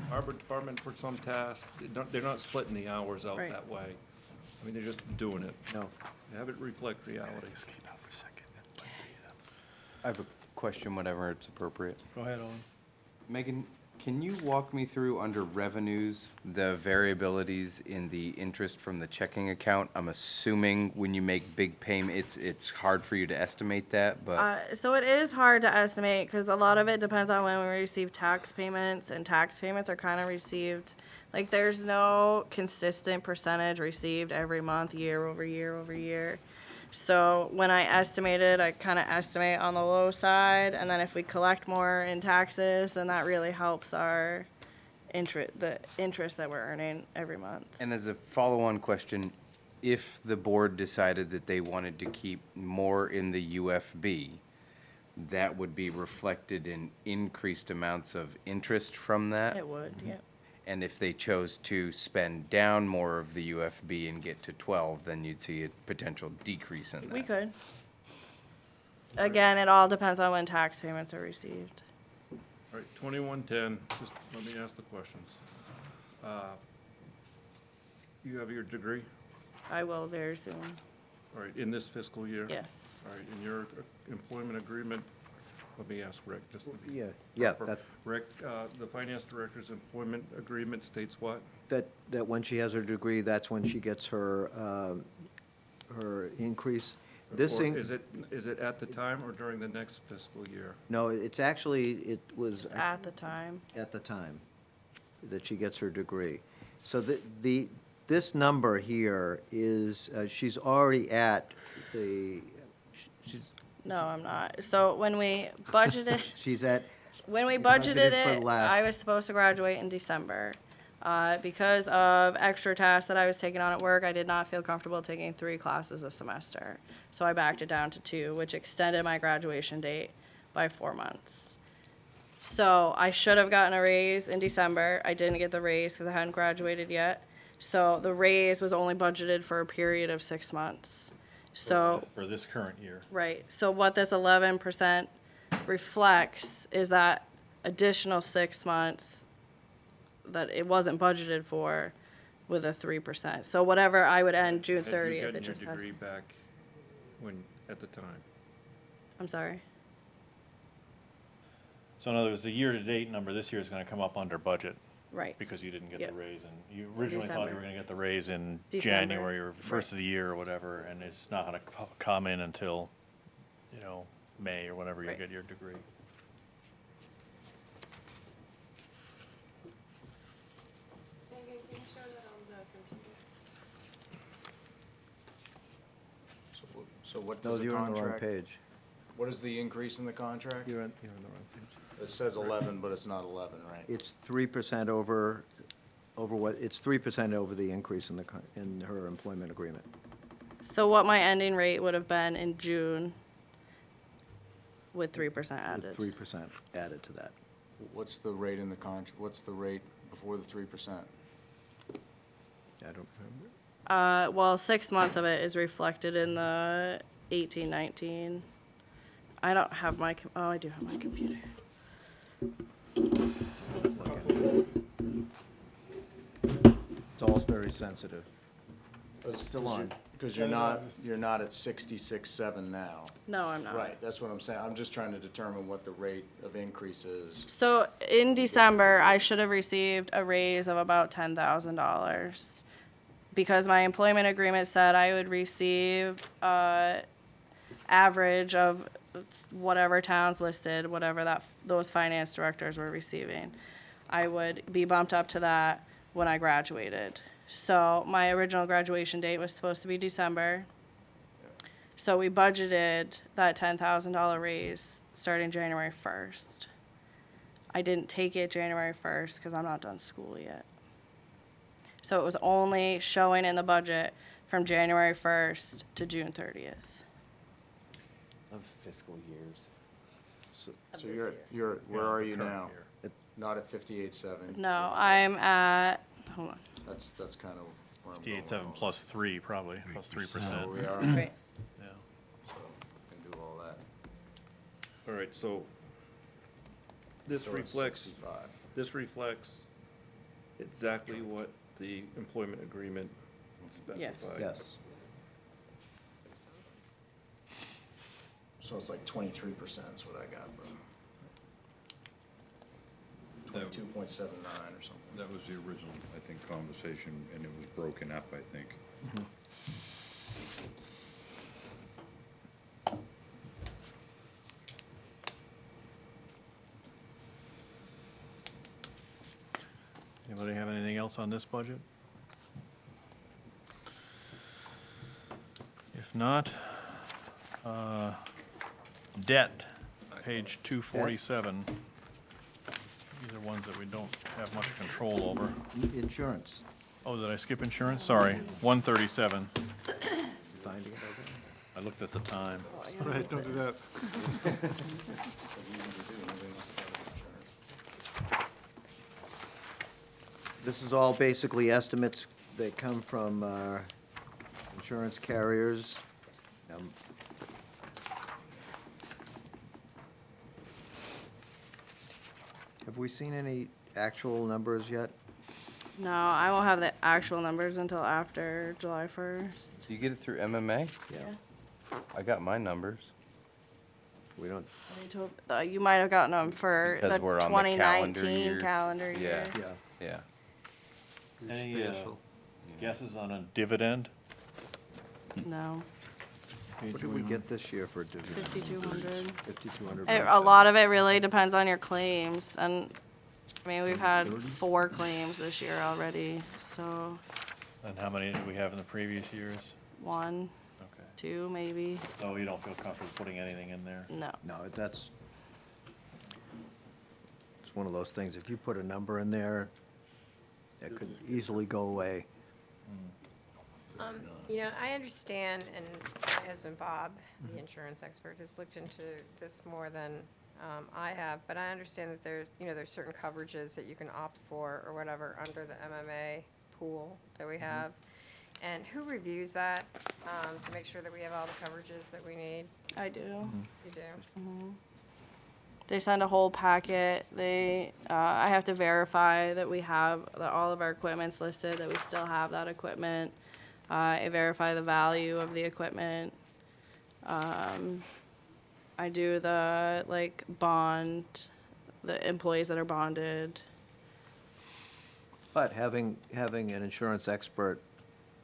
harbor department for some task, they're not splitting the hours out Right. that way. I mean, they're just doing it. No. Have it reflect reality. I have a question, whenever it's appropriate. Go ahead, Owen. Megan, can you walk me through under revenues, the variabilities in the interest from the checking account? I'm assuming when you make big payments, it's hard for you to estimate that, but So it is hard to estimate because a lot of it depends on when we receive tax payments, and tax payments are kind of received, like there's no consistent percentage received every month, year over year over year. So when I estimated, I kind of estimate on the low side, and then if we collect more in taxes, then that really helps our the interest that we're earning every month. and as a follow-on question, if the board decided that they wanted to keep more in the UFB, that would be reflected in increased amounts of interest from that? It would, yep. And if they chose to spend down more of the UFB and get to 12, then you'd see a potential decrease in that? We could. Again, it all depends on when tax payments are received. All right, 2110, just let me ask the questions. You have your degree, I will very soon. all right, in this fiscal year? Yes. All right, in your employment agreement, let me ask Rick, just to be Yeah, proper. that, Rick, the finance director's employment agreement states what? that when she has her degree, that's when she gets her, her increase. This Or thing, is it at the time or during the next fiscal year? no, it's actually, it was At the time. at the time that she gets her degree. So this number here is, she's already at she's, No, I'm not. So when we budgeted, she's at, when we budgeted budgeted for it, last- I was supposed to graduate in December. Because of extra tasks that I was taking on at work, I did not feel comfortable taking 3 classes a semester. So I backed it down to 2, which extended my graduation date by 4 months. So I should have gotten a raise in December. I didn't get the raise because I hadn't graduated yet. So the raise was only budgeted for a period of 6 months. So, For this current year. right, so what this 11% reflects is that additional 6 months that it wasn't budgeted for with a 3%. So whatever I would end June Had you 30th, gotten it just your has. degree back at the time? I'm sorry. So in other words, the year-to-date number this year is gonna come up under budget. Right. Because you didn't get Yep. the raise, and you originally thought you December. were gonna get the raise in December. January or first of the year or whatever, and it's not gonna come in until, May or whenever you Right. get your degree. So what no, does the you're on the wrong contract, page. what is the increase in the contract? You're on the wrong page. It says 11, but it's not 11, right? It's 3% over what, it's 3% over the increase in her employment agreement. So what my ending rate would have been in June with 3% added. With 3% added to that. What's the rate in the what's the rate before the 3%? I don't remember. Well, 6 months of it is reflected in the 18-19. I don't have my, oh, I do have my computer. It's all very sensitive. Still on. Because you're not at 66.7 now. No, I'm not. Right, that's what I'm saying. I'm just trying to determine what the rate of increase is. So in December, I should have received a raise of about $10,000 because my employment agreement said I would receive average of whatever towns listed, whatever those finance directors were receiving. I would be bumped up to that when I graduated. So my original graduation date was supposed to be December. So we budgeted that $10,000 raise starting January 1st. I didn't take it January 1st because I'm not done school yet. So it was only showing in the budget from January 1st to June 30th. Of fiscal years. So you're, where are you now? Not at 58.7. No, I'm at, hold on. That's kind of where I'm going. 58.7 plus 3, probably, plus 3%. So we are, Right. Yeah. so we can do all that. All right, so this So it's reflects, 65. this reflects exactly what the employment agreement specified. Yes. So it's like 23% is what I got, bro. 22.79 or something. That was the original, I think, conversation, and it was broken up, I think. Anybody have anything else on this budget? If not, debt, page 247. These are ones that we don't have much control over. Insurance. Oh, did I skip insurance? Sorry, 137. Finding it I looked at the time. Right, don't do that. So easy to do, nobody wants to cover insurance. This is all basically estimates that come from insurance carriers. Have we seen any actual numbers yet? No, I won't have the actual numbers until after July 1st. Do you get it through MMA? Yeah. I got my numbers. We don't, You might have gotten them for the Because we're on the calendar 2019 year. calendar year. Yeah, yeah. yeah. Any guesses on a dividend? No, what did we get this year for dividends? 5,200. 5,200. A lot of it really depends on your claims, and, I mean, we've had 4 claims this year already, so And how many did we have in the previous years? 1, Okay. 2, maybe. So you don't feel comfortable putting anything in there? No. No, it's one of those things, if you put a number in there, that could easily go away. You know, I understand, and my husband Bob, the insurance expert, has looked into this more than I have, but I understand that there's certain coverages that you can opt for or whatever under the MMA pool that we have. And who reviews that to make sure that we have all the coverages that we need? I do. You do? They send a whole packet. I have to verify that that all of our equipment's listed, that we still have that equipment. I verify the value of the equipment. I do the, bond, the employees that are bonded. But having an insurance expert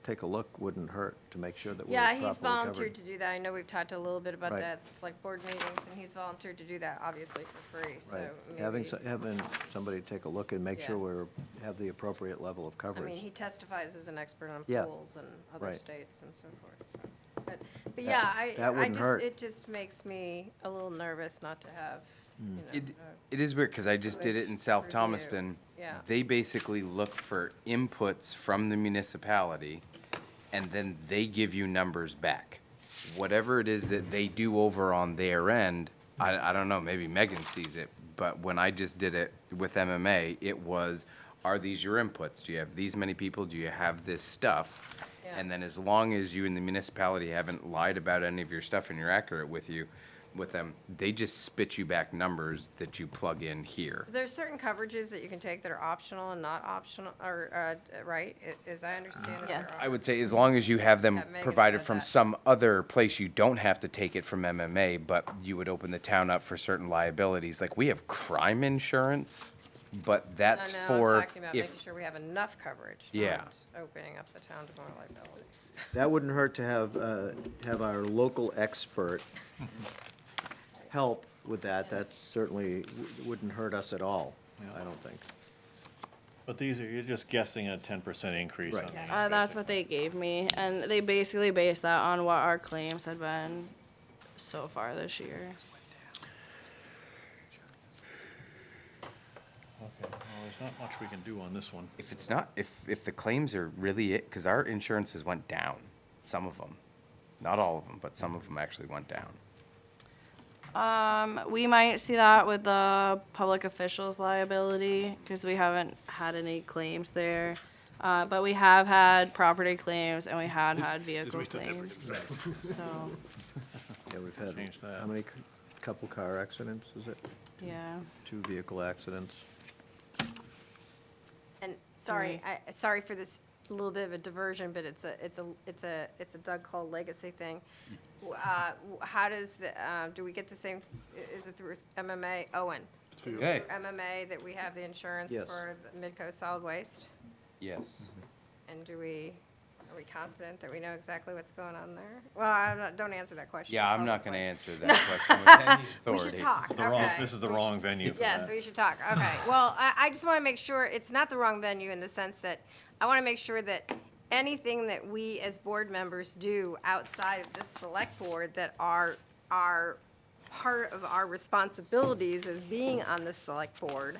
take a look wouldn't hurt to make sure that we're Yeah, properly he's covered. volunteered to do that. I know we've talked a little bit about Right. that, select board meetings, and he's volunteered to do that, obviously, for free, so Right. maybe. Having somebody take a look and make sure Yeah. have the appropriate level of I coverage. mean, he testifies as an expert on Yeah. pools and other Right. states and so forth, so. But yeah, that wouldn't hurt. it just makes me a little nervous not to have, you know. It is weird, because I just did it in South Review. Thomaston. Yeah. They basically look for inputs from the municipality, and then they give you numbers back. Whatever it is that they do over on their end, I don't know, maybe Megan sees it, but when I just did it with MMA, it was, are these your inputs? Do you have these many people? Do you have this stuff? Yeah. And then as long as you and the municipality haven't lied about any of your stuff and you're accurate with them, they just spit you back numbers that you plug in here. There's certain coverages that you can take that are optional and not optional, or, right, as I understand it? Yes. they're I would say as long as you have them Yeah, Megan provided said from that. some other place, you don't have to take it from MMA, but you would open the town up for certain liabilities. Like, we have crime insurance, but that's I know, for I'm talking about making if, sure we have enough coverage, Yeah. not opening up the town to more liability. That wouldn't hurt to have our local expert help with that. That certainly wouldn't hurt us at all, I don't think. But you're just guessing a 10% increase on Right. these. That's what they gave me, and they basically based that on what our claims had been so far this year. Okay, well, there's not much we can do on this one. if it's not, if the claims are really it, because our insurances went down, some of them. Not all of them, but some of them actually went down. We might see that with the public officials liability, because we haven't had any claims there. But we have had property claims and we had vehicle claims, so. Yeah, we've had, Change that. how many, couple car accidents, is it? Yeah. 2 vehicle accidents. And sorry, sorry for this little bit of a diversion, but it's a Doug Cole legacy thing. How does the, do we get the same, is it through MMA, Owen? Hey. MMA that we have the insurance Yes. for the Midco solid waste? Yes. And are we confident that we know exactly what's going on there? Well, don't answer that question. Yeah, I'm not gonna answer that question with any We authority. should talk, This is the wrong venue for Yes, that. we should talk. Okay. Well, I just want to make sure it's not the wrong venue in the sense that I want to make sure that anything that we as board members do outside of this select board that are part of our responsibilities as being on this select board,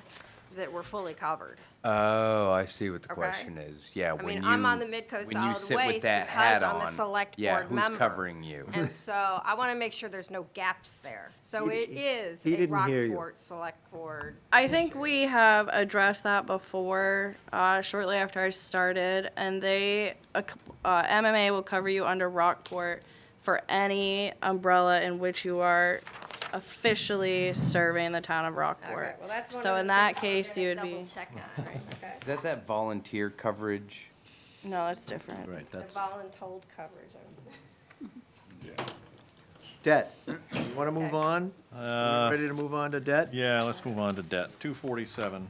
that we're fully covered. Oh, I see what the Okay. question is. Yeah, I when mean, you. I'm on the Midco when you Solid sit with Waste that because hat I'm a on, select yeah, board who's member. covering you? And so I want to make sure there's no gaps there. So it is he a didn't hear you. Rockport Select Board. I think we have addressed that before, shortly after I started, and MMA will cover you under Rockport for any umbrella in which you are officially serving the town of Rockport. Okay, well, that's one So of in the that things case, I'm you gonna would be, double check on. Okay. Is that volunteer coverage? no, that's different. Right, The that's. voluntold coverage. Debt. You want to move on? Ready to move on to debt? Yeah, let's move on to debt. 247.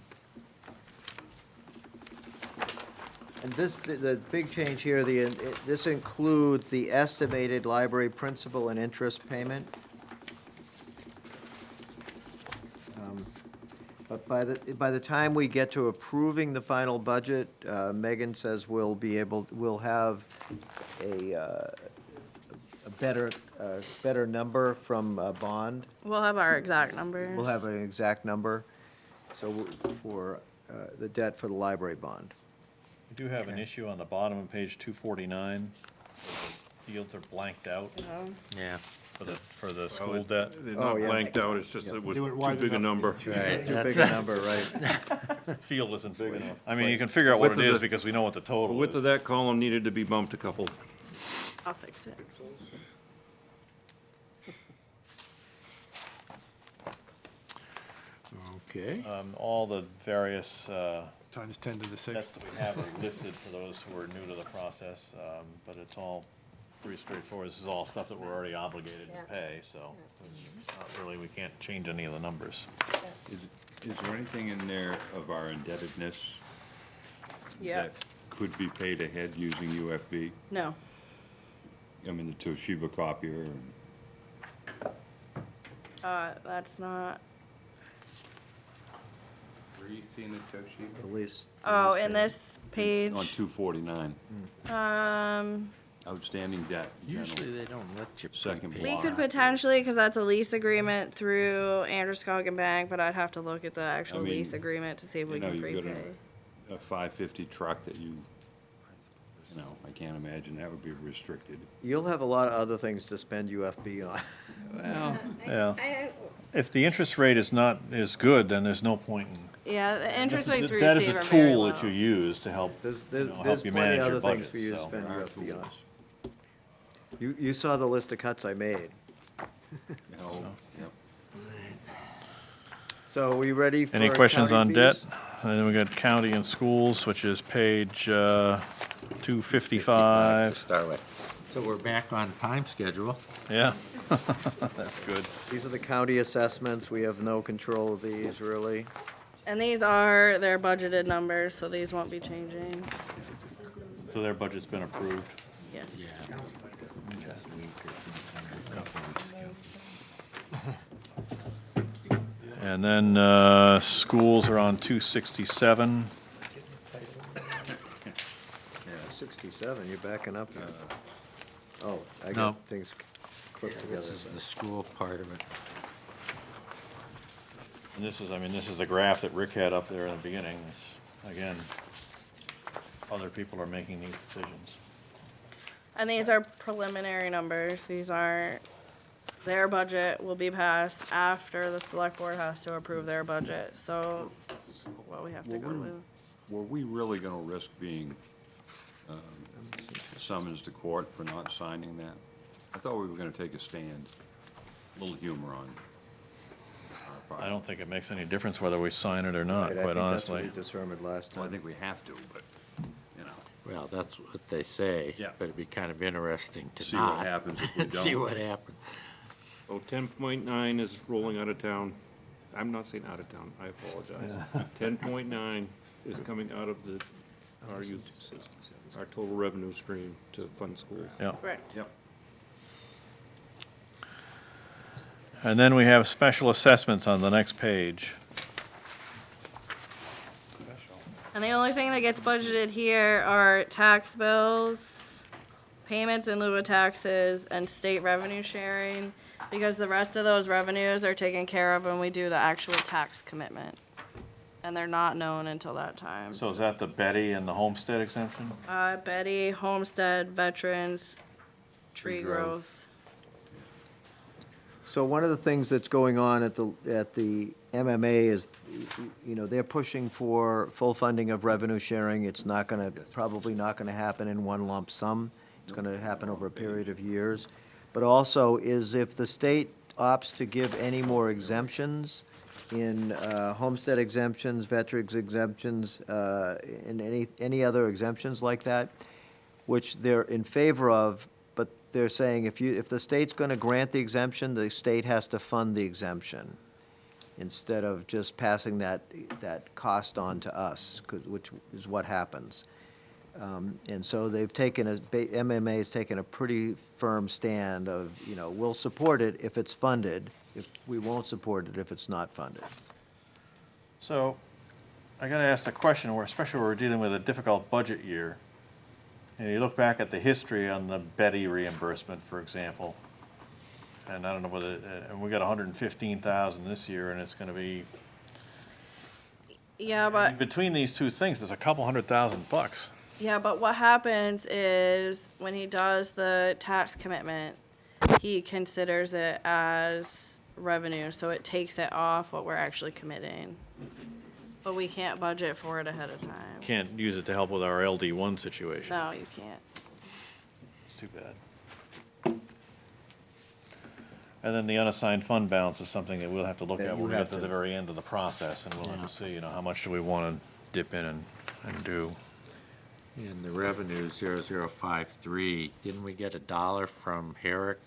And this, the big change here, this includes the estimated library principal and interest payment. But by the time we get to approving the final budget, Megan says we'll have a better number from bond. We'll have our exact numbers. We'll have an exact number, so for the debt for the library bond. We do have an issue on the bottom of page 249. The fields are blanked out Yeah. for the school debt. They're Oh, not yeah. blanked out, it's just it was They were too wide big a enough. number. Right. Too big a number, right? Field isn't big enough. I mean, you can figure out what Width it of is the- because we know what the The total width of is. that column needed to be bumped a couple. I'll fix it. Okay. All the various Times 10 to the debts 6th. that we have are listed for those who are new to the process, but it's all pretty straightforward. This is all stuff that we're already obligated to pay, so it's not really, we can't change any of the numbers. Is there anything in there of our indebtedness Yeah. that could be paid ahead using UFB? No. I mean, the Toshiba copier, and That's not, Were you seeing the Toshiba? The lease. oh, in this page, on 249, outstanding debt. Usually general. they don't let you. Second prepay. we block. could potentially, because that's a lease agreement through Androscoggin Bank, but I'd have to look at the actual mean, lease agreement to see if we You know, can you've got prepay. a 550 truck that you know, I can't imagine that would be restricted. You'll have a lot of other things to spend UFB on. Well, yeah. If the interest rate is not as good, then there's no point in. Yeah, the interest rates we That is receive a are very tool low. that you use to help, There's you know, there's help you plenty manage of your other things budget, for you to so. spend There are UFB on. tools. You saw the list of cuts I made. Oh, yep. So are we ready for Any questions on county debt? fees? And then we got county and schools, which is page 255. Start with. So we're back on time schedule. Yeah, that's good. These are the county assessments. We have no control of these, really. And these are their budgeted numbers, so these won't be changing. So their budget's been approved. Yes. And then schools are on 267. Yeah, 67, you're backing up. Oh, I No. got things clipped together. This is the school part of it. And this is, I mean, this is the graph that Rick had up there in the beginning. This, again, other people are making these decisions. And these are preliminary numbers. These aren't their budget will be passed after the select board has to approve their budget, so that's what we have to go with. Were we really gonna risk being summoned to court for not signing that? I thought we were gonna take a stand, a little humor on our part. I don't think it makes any difference whether we sign it or not, Right, I quite think that's what honestly. we determined last Well, I time. think we have to, but, you know. Well, that's what they say. Yeah. But it'd be kind of interesting to See what not. happens if we and See don't. what happens. Oh, 10.9 is rolling out of town. I'm not saying out of town, I apologize. 10.9 is coming out of our youth, our total revenue stream to fund schools. Yeah. Correct. Yep. And then we have special assessments on the next page. And the only thing that gets budgeted here are tax bills, payments in lieu of taxes, and state revenue sharing, because the rest of those revenues are taken care of when we do the actual tax commitment. And they're not known until that time. So is that the Betty and the homestead exemption? Betty, homestead, veterans, tree growth. So one of the things that's going on at the MMA is, you know, they're pushing for full funding of revenue sharing. It's not gonna, probably not gonna happen in one lump sum. It's gonna happen over a period of years. But also is if the state opts to give any more exemptions in homestead exemptions, veterans exemptions, and any other exemptions like that, which they're in favor of, but they're saying if the state's gonna grant the exemption, the state has to fund the exemption instead of just passing that cost on to us, which is what happens. And so they've taken MMA has taken a pretty firm stand of, you know, we'll support it if it's funded, if we won't support it if it's not funded. So, I gotta ask the question, especially where we're dealing with a difficult budget year. And you look back at the history on the Betty reimbursement, for example, and I don't know whether, and we got 115,000 this year, and it's gonna be, Yeah, but. between these two things, there's a couple $100,000. Yeah, but what happens is when he does the tax commitment, he considers it as revenue, so it takes it off what we're actually committing. But we can't budget for it ahead of time. Can't use it to help with our LD1 situation. No, you can't. It's too bad. And then the unassigned fund balance is something that we'll have to look Yeah, at you when we have get to the to. very end of the process, and we'll have to see, you know, how much do we want to dip in and do. In the revenue 0053, didn't we get $1 from Herrick?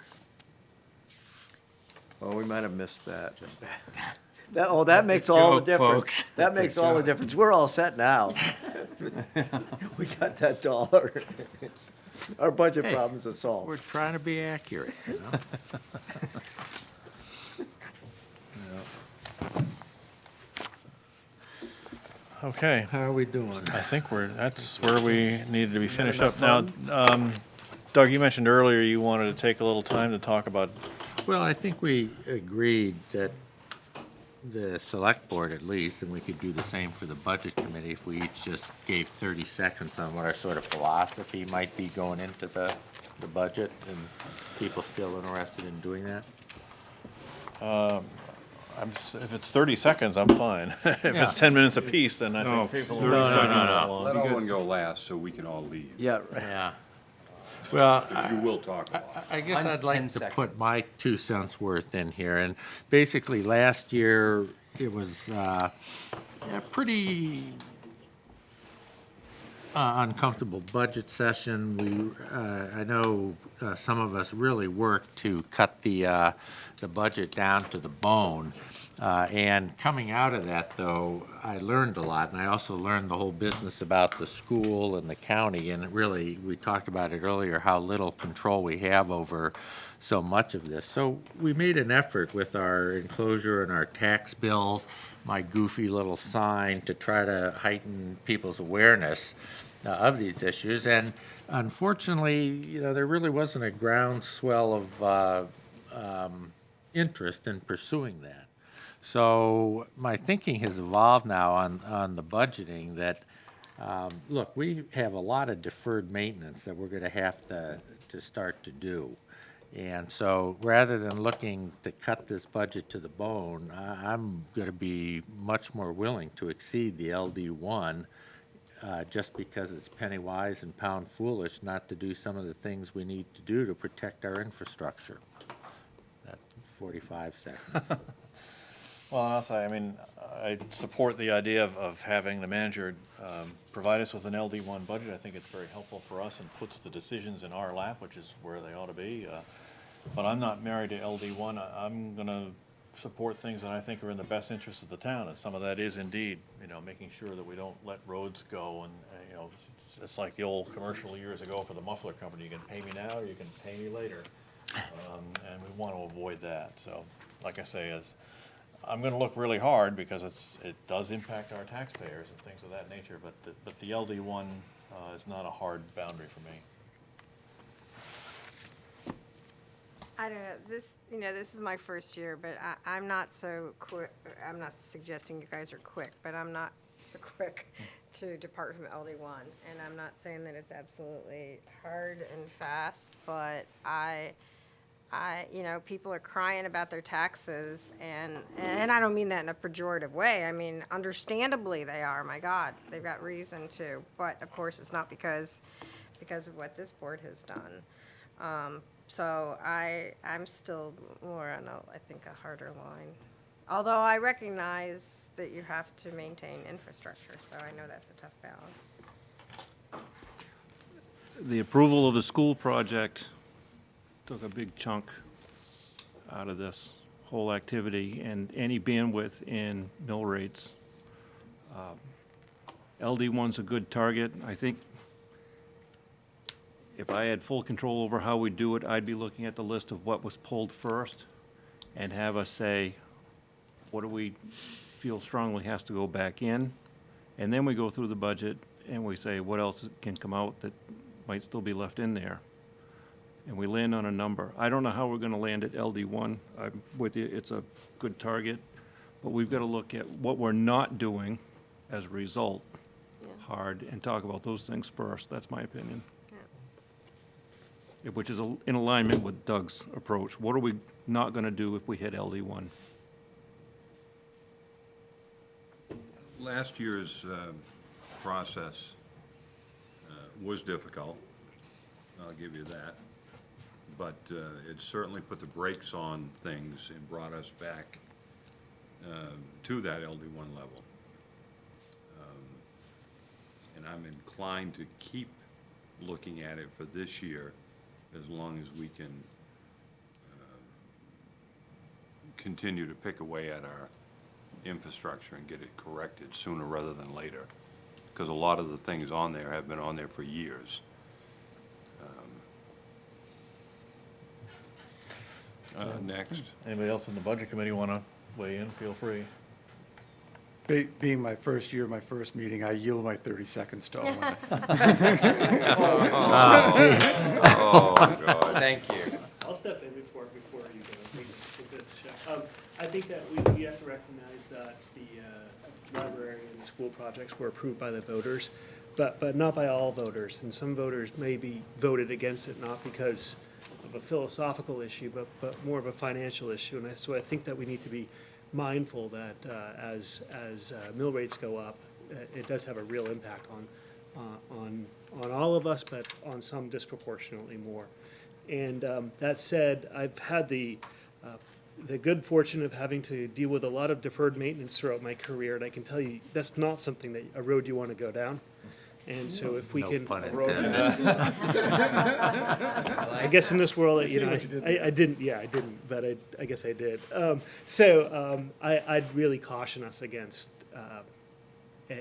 Oh, we might have missed that. That makes all the joke, difference. folks. That That's a makes all the joke. difference. We're all set now. We got that $1. Our budget Hey, problems are solved. We're trying to be accurate, you know? Okay, How are we doing? I think that's where we needed to be finished up. Now, Doug, you mentioned earlier you wanted to take a little time to talk about, Well, I think we agreed that the select board at least, and we could do the same for the budget committee, if we each just gave 30 seconds on what our sort of philosophy might be going into the budget, and people still interested in doing that? if it's 30 seconds, I'm fine. If Yeah. it's 10 minutes apiece, then I No, think people 30 will. seconds. Let all one go last so we can all leave. Yeah, right. Yeah. Well, You will talk a lot. I guess Mine's I'd like 10 to put seconds. my 2 cents worth in here, and basically, last year, it was a pretty uncomfortable budget session. I know some of us really worked to cut the budget down to the bone. And coming out of that, though, I learned a lot, and I also learned the whole business about the school and the county, and it really, we talked about it earlier, how little control we have over so much of this. So we made an effort with our enclosure and our tax bills, my goofy little sign, to try to heighten people's awareness of these issues. And unfortunately, you know, there really wasn't a groundswell of interest in pursuing that. So my thinking has evolved now on the budgeting that, look, we have a lot of deferred maintenance that we're going to have to start to do. And so, rather than looking to cut this budget to the bone, I'm going to be much more willing to exceed the LD1 just because it's penny wise and pound foolish not to do some of the things we need to do to protect our infrastructure. That's 45 seconds. Well, I'll say, I mean, I support the idea of having the manager provide us with an LD1 budget. I think it's very helpful for us and puts the decisions in our lap, which is where they ought to be. But I'm not married to LD1. I'm going to support things that I think are in the best interest of the town, and some of that is indeed, making sure that we don't let roads go, and, it's like the old commercial years ago for the muffler company, you can pay me now or you can pay me later. And we want to avoid that. So, like I say, I'm going to look really hard because it does impact our taxpayers and things of that nature, but the LD1 is not a hard boundary for me. I don't know, this is my first year, but I'm not so quick, I'm not suggesting you guys are quick, but I'm not so quick to depart from LD1. And I'm not saying that it's absolutely hard and fast, but people are crying about their taxes, and I don't mean that in a pejorative way. I mean, understandably they are, my God, they've got reason to, but of course it's not because of what this board has done. So I'm still more on I think a harder line. Although I recognize that you have to maintain infrastructure, so I know that's a tough balance. The approval of the school project took a big chunk out of this whole activity, and any bandwidth in mill rates. LD1's a good target. I think if I had full control over how we do it, I'd be looking at the list of what was pulled first and have us say, what do we feel strongly has to go back in? And then we go through the budget and we say, what else can come out that might still be left in there? And we land on a number. I don't know how we're gonna land at LD1. I'm with you, it's a good target, but we've gotta look at what we're not doing as a result hard and talk about those things first. That's my opinion. Which is in alignment with Doug's approach. What are we not gonna do if we hit LD1? Last year's process was difficult, I'll give you that. But it certainly put the brakes on things and brought us back to that LD1 level. And I'm inclined to keep looking at it for this year as long as we can continue to pick away at our infrastructure and get it corrected sooner rather than later. Because a lot of the things on there have been on there for years. Next. Anybody else in the budget committee want to weigh in? Feel free. Being my first year, my first meeting, I yield my 30 seconds to Owen. Oh, God. Thank you. I'll step in before you go. I think that we have to recognize that the library and the school projects were approved by the voters, but not by all voters. And some voters maybe voted against it, not because of a philosophical issue, but more of a financial issue. And so I think that we need to be mindful that as mill rates go up, it does have a real impact on all of us, but on some disproportionately more. And that said, I've had the good fortune of having to deal with a lot of deferred maintenance throughout my career, and I can tell you that's not something that a road you want to go down. And so if we can, I guess in this world, I didn't, but I guess I did. I'd really caution us against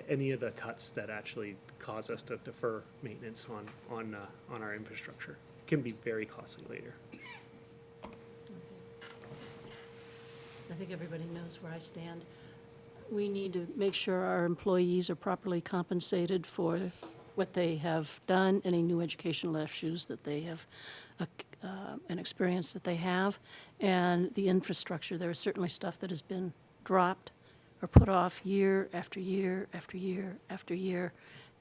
any of the cuts that actually cause us to defer maintenance on our infrastructure. It can be very costly later. I think everybody knows where I stand. We need to make sure our employees are properly compensated for what they have done, any new educational issues that they have, an experience that they have, and the infrastructure. There is certainly stuff that has been dropped or put off year after year after year after year,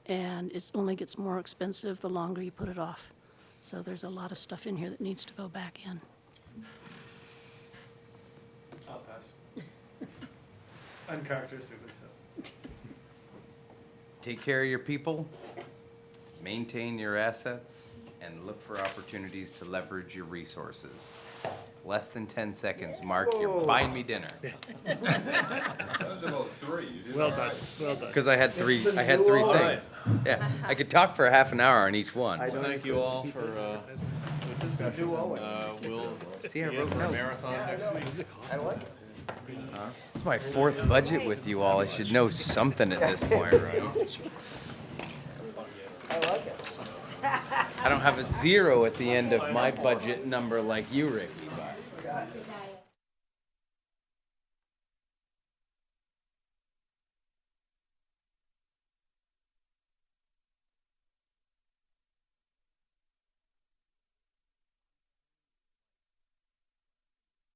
and it only gets more expensive the longer you put it off. So there's a lot of stuff in here that needs to go back in. I'll pass. Uncharacteristically so. Take care of your people, maintain your assets, and look for opportunities to leverage your resources. Less than 10 seconds, Mark, you're buying me dinner. That was about three. You did Well all done, right. well done. Because I had three things. Yeah, I could talk for a half an hour on each one. Well, thank you all for, good discussion. We'll See, I be in wrote for a notes. marathon next week. I like it. It's my fourth budget with you all. I should know something at this point, right? I like it. I don't have a zero at the end of my budget number like you, Ricky.